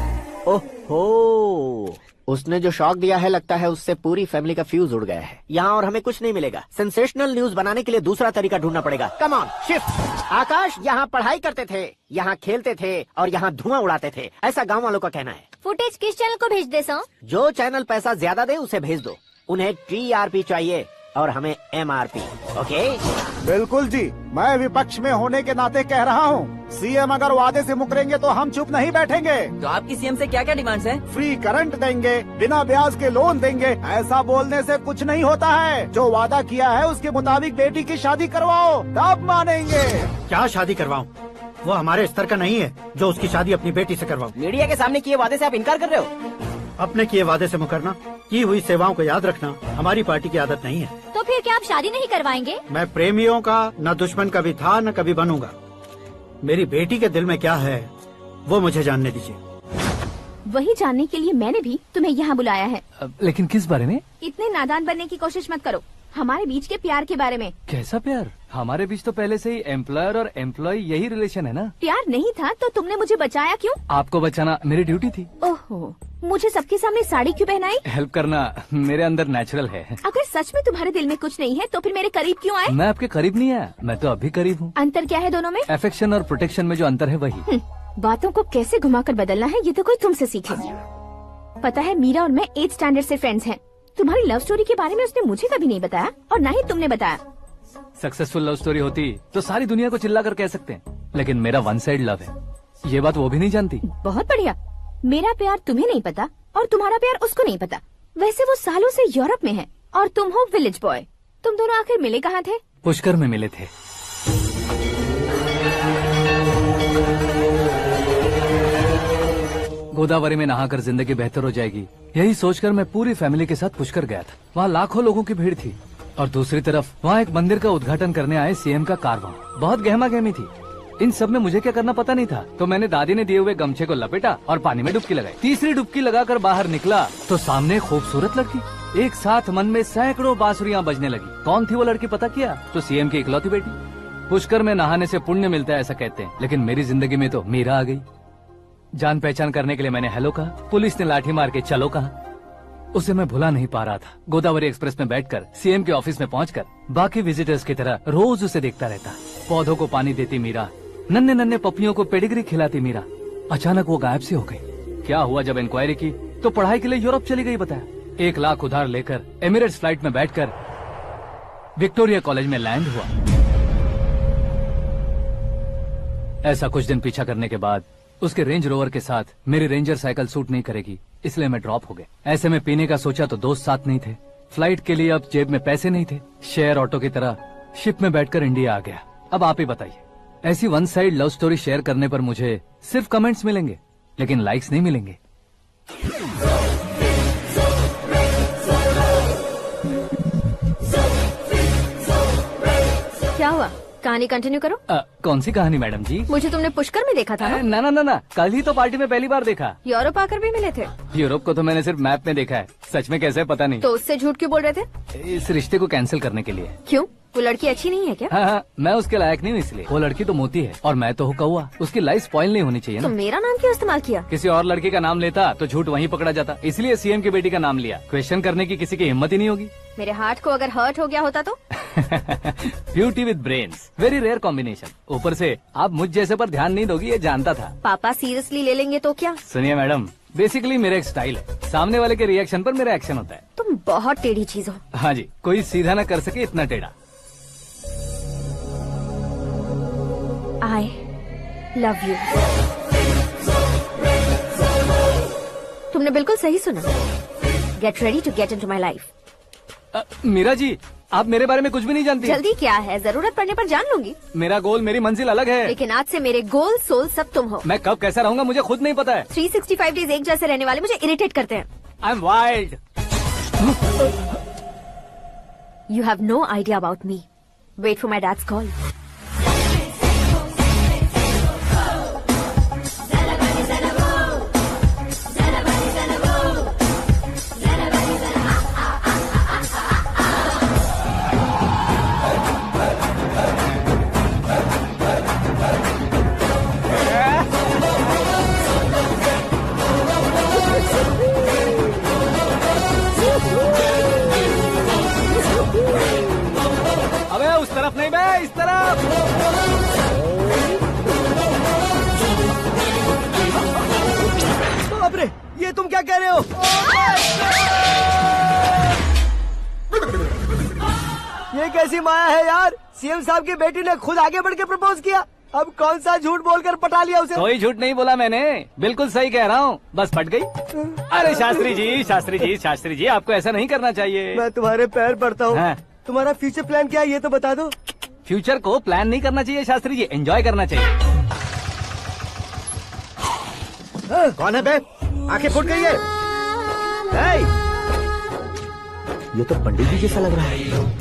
ओहो, उसने जो शॉक दिया है लगता है उससे पूरी फैमिली का फ्यूज उड़ गया है। यहाँ और हमें कुछ नहीं मिलेगा। सेंसेशनल न्यूज बनाने के लिए दूसरा तरीका ढूंढना पड़ेगा। Come on shift. आकाश यहाँ पढ़ाई करते थे, यहाँ खेलते थे और यहाँ धुआं उड़ाते थे, ऐसा गाँव वालों का कहना है। फुटेज किस चैनल को भेज दे सो? जो चैनल पैसा ज्यादा दे उसे भेज दो। उन्हें TRP चाहिए और हमें MRP। ओके? बिल्कुल जी, मैं विपक्ष में होने के नाते कह रहा हूँ, सीएम अगर वादे से मुकरेंगे तो हम चुप नहीं बैठेंगे। तो आपकी सीएम से क्या क्या डिमांड्स हैं? फ्री करंट देंगे, बिना ब्याज के लोन देंगे। ऐसा बोलने से कुछ नहीं होता है। जो वादा किया है उसके मुताबिक बेटी की शादी करवाओ, तब मानेंगे। क्या शादी करवाऊं? वो हमारे स्तर का नहीं है जो उसकी शादी अपनी बेटी से करवाऊं। मीडिया के सामने किए वादे से आप इनकार कर रहे हो? अपने किए वादे से मुकरना, की हुई सेवाओं को याद रखना हमारी पार्टी की आदत नहीं है। तो फिर क्या आप शादी नहीं करवाएंगे? मैं प्रेमियों का न दुश्मन कभी था न कभी बनूंगा। मेरी बेटी के दिल में क्या है वो मुझे जानने दीजिए। वही जानने के लिए मैंने भी तुम्हें यहाँ बुलाया है। लेकिन किस बारे में? इतने नादान बनने की कोशिश मत करो। हमारे बीच के प्यार के बारे में। कैसा प्यार? हमारे बीच तो पहले से ही एम्प्लॉयर और एम्प्लॉय यही रिलेशन है ना। प्यार नहीं था तो तुमने मुझे बचाया क्यों? आपको बचाना मेरी ड्यूटी थी। ओहो, मुझे सबके सामने साड़ी क्यों पहनाई? हेल्प करना मेरे अंदर नेचुरल है। अगर सच में तुम्हारे दिल में कुछ नहीं है तो फिर मेरे करीब क्यों आए? मैं आपके करीब नहीं आया, मैं तो अभी करीब हूँ। अंतर क्या है दोनों में? अफेक्शन और प्रोटेक्शन में जो अंतर है वही। बातों को कैसे घुमाकर बदलना है ये तो कोई तुमसे सीखे। पता है मीरा और मैं 8th स्टैंडर्ड से फ्रेंड्स हैं। तुम्हारी लव स्टोरी के बारे में उसने मुझे कभी नहीं बताया और न ही तुमने बताया। सक्सेसफुल लव स्टोरी होती तो सारी दुनिया को चिल्ला कर कह सकते हैं, लेकिन मेरा वन साइड लव है, ये बात वो भी नहीं जानती। बहुत बढ़िया। मेरा प्यार तुम्हें नहीं पता और तुम्हारा प्यार उसको नहीं पता। वैसे वो सालों से यूरोप में है और तुम हो विलेज बॉय। तुम दोनों आखिर मिले कहाँ थे? पुष्कर में मिले थे। गोदावरी में नहाकर जिंदगी बेहतर हो जाएगी, यही सोचकर मैं पूरी फैमिली के साथ पुष्कर गया था। वहाँ लाखों लोगों की भीड़ थी और दूसरी तरफ वहाँ एक मंदिर का उद्घाटन करने आए सीएम का कारवां। बहुत गहमा गहमी थी। इन सब में मुझे क्या करना पता नहीं था, तो मैंने दादी ने दिए हुए गमछे को लपेटा और पानी में डुबकी लगाई। तीसरी डुबकी लगाकर बाहर निकला तो सामने खूबसूरत लड़की। एक साथ मन में सैकड़ों बांसुरियां बजने लगी। कौन थी वो लड़की पता किया? तो सीएम की इकलौती बेटी। पुष्कर में नहाने से पुण्य मिलता है ऐसा कहते हैं, लेकिन मेरी जिंदगी में तो मीरा आ गई। जान पहचान करने के लिए मैंने हेलो कहा, पुलिस ने लाठी मार के चलो कहा। उसे मैं भुला नहीं पा रहा था। गोदावरी एक्सप्रेस में बैठकर सीएम के ऑफिस में पहुंचकर बाकी विजिटर्स की तरह रोज उसे देखता रहता। पौधों को पानी देती मीरा, नन्हे नन्हे पपियों को पेडिग्री खिलाती मीरा। अचानक वो गायब सी हो गई। क्या हुआ? जब इंक्वायरी की तो पढ़ाई के लिए यूरोप चली गई बताया। 1 लाख उधार लेकर एमिरेट्स फ्लाइट में बैठकर विक्टोरिया कॉलेज में लैंड हुआ। ऐसा कुछ दिन पीछा करने के बाद उसके रेंज रोवर के साथ मेरी रेंजर साइकिल सूट नहीं करेगी, इसलिए मैं ड्रॉप हो गया। ऐसे में पीने का सोचा तो दोस्त साथ नहीं थे। फ्लाइट के लिए अब जेब में पैसे नहीं थे। शेयर ऑटो की तरह शिप में बैठकर इंडिया आ गया। अब आप ही बताइए, ऐसी one side love story share करने पर मुझे सिर्फ कमेंट्स मिलेंगे, लेकिन लाइक्स नहीं मिलेंगे। क्या हुआ? कहानी कंटिन्यू करो। कौन सी कहानी मैडम जी? मुझे तुमने पुष्कर में देखा था ना? ना, कल ही तो पार्टी में पहली बार देखा। यूरोप आकर भी मिले थे? यूरोप को तो मैंने सिर्फ मैप में देखा है, सच में कैसे पता नहीं। तो उससे झूठ क्यों बोल रहे थे? इस रिश्ते को कैंसिल करने के लिए। क्यों? वो लड़की अच्छी नहीं है क्या? हाँ, मैं उसके लायक नहीं हूँ इसलिए। वो लड़की तो मोती है और मैं तो हूँ कौवा। उसकी लाइफ स्पॉइल नहीं होनी चाहिए ना। तो मेरा नाम क्यों इस्तेमाल किया? किसी और लड़की का नाम लेता तो झूठ वहीं पकड़ा जाता, इसलिए सीएम की बेटी का नाम लिया। क्वेश्चन करने की किसी की हिम्मत ही नहीं होगी। मेरे हार्ट को अगर हर्ट हो गया होता तो? Beauty with brains, very rare combination. ऊपर से आप मुझ जैसे पर ध्यान नहीं दोगी ये जानता था। पापा सीरियसली ले लेंगे तो क्या? सुनिए मैडम, बेसिकली मेरा एक स्टाइल है, सामने वाले के रिएक्शन पर मेरा एक्शन होता है। तुम बहुत टेढ़ी चीज हो। हाँ जी, कोई सीधा न कर सके इतना टेढ़ा। I love you. तुमने बिल्कुल सही सुना। Get ready to get into my life. Meera ji, आप मेरे बारे में कुछ भी नहीं जानती। जल्दी क्या है, जरूरत पड़ने पर जान लूंगी। मेरा गोल, मेरी मंजिल अलग है। लेकिन आज से मेरे गोल सोल सब तुम हो। मैं कब कैसा रहूंगा मुझे खुद नहीं पता है। 365 डेज एक जैसे रहने वाले मुझे इरिटेट करते हैं। I'm wild. You have no idea about me. Wait for my dad's call. बाप रे, ये तुम क्या कह रहे हो? ये कैसी माया है यार? सीएम साहब की बेटी ने खुद आगे बढ़ के प्रपोज किया। अब कौन सा झूठ बोलकर पटा लिया उसे? कोई झूठ नहीं बोला मैंने, बिल्कुल सही कह रहा हूँ, बस पट गई। अरे शास्त्री जी, शास्त्री जी, शास्त्री जी, आपको ऐसा नहीं करना चाहिए। मैं तुम्हारे पैर पड़ता हूँ। हाँ। तुम्हारा फ्यूचर प्लान क्या है ये तो बता दो। फ्यूचर को प्लान नहीं करना चाहिए शास्त्री जी, एंजॉय करना चाहिए। कौन है बे? आंखें फूट गई है। हे! ये तो पंडित जी जैसा लग रहा है।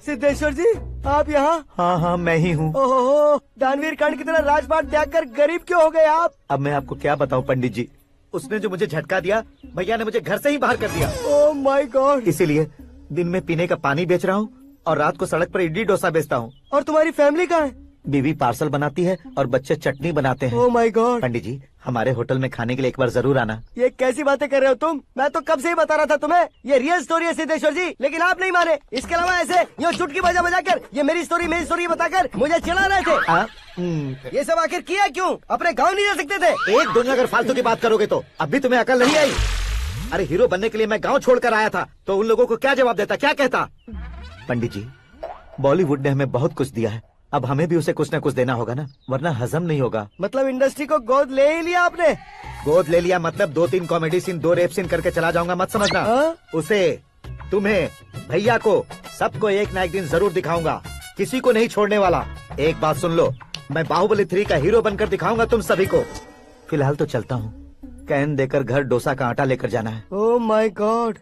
सिद्धेश्वर जी, आप यहाँ? हाँ हाँ, मैं ही हूँ। ओहो, दानवीर कर्ण की तरह राजपाट त्याग कर गरीब क्यों हो गए आप? अब मैं आपको क्या बताऊँ पंडित जी, उसने जो मुझे झटका दिया, भैया ने मुझे घर से ही बाहर कर दिया। Oh my God. इसीलिए दिन में पीने का पानी बेच रहा हूँ और रात को सड़क पर इडली डोसा बेचता हूँ। और तुम्हारी फैमिली कहाँ है? बीवी पार्सल बनाती है और बच्चे चटनी बनाते हैं। Oh my God. पंडित जी, हमारे होटल में खाने के लिए एक बार जरूर आना। ये कैसी बातें कर रहे हो तुम? मैं तो कब से ही बता रहा था तुम्हें, ये रियल स्टोरी है सिद्धेश्वर जी, लेकिन आप नहीं माने। इसके अलावा ऐसे ये चुटकी बजा कर ये मेरी स्टोरी बताकर मुझे चिढ़ा रहे थे। ये सब आखिर किया क्यों? अपने गाँव नहीं जा सकते थे? एक दुनिया अगर फालतू की बात करोगे तो अब भी तुम्हें अकल नहीं आई। अरे हीरो बनने के लिए मैं गाँव छोड़कर आया था, तो उन लोगों को क्या जवाब देता, क्या कहता? पंडित जी, बॉलीवुड ने हमें बहुत कुछ दिया है, अब हमें भी उसे कुछ न कुछ देना होगा ना, वरना हजम नहीं होगा। मतलब इंडस्ट्री को गोद ले ही लिया आपने? गोद ले लिया मतलब 2-3 कॉमेडी सीन 2 रेप सीन करके चला जाऊंगा मत समझना। उसे, तुम्हें, भैया को, सबको एक ना एक दिन जरूर दिखाऊंगा, किसी को नहीं छोड़ने वाला। एक बात सुन लो, मैं बाहुबली 3 का हीरो बनकर दिखाऊंगा तुम सभी को। फिलहाल तो चलता हूँ, कैन देकर घर डोसा का आटा लेकर जाना है। Oh my God.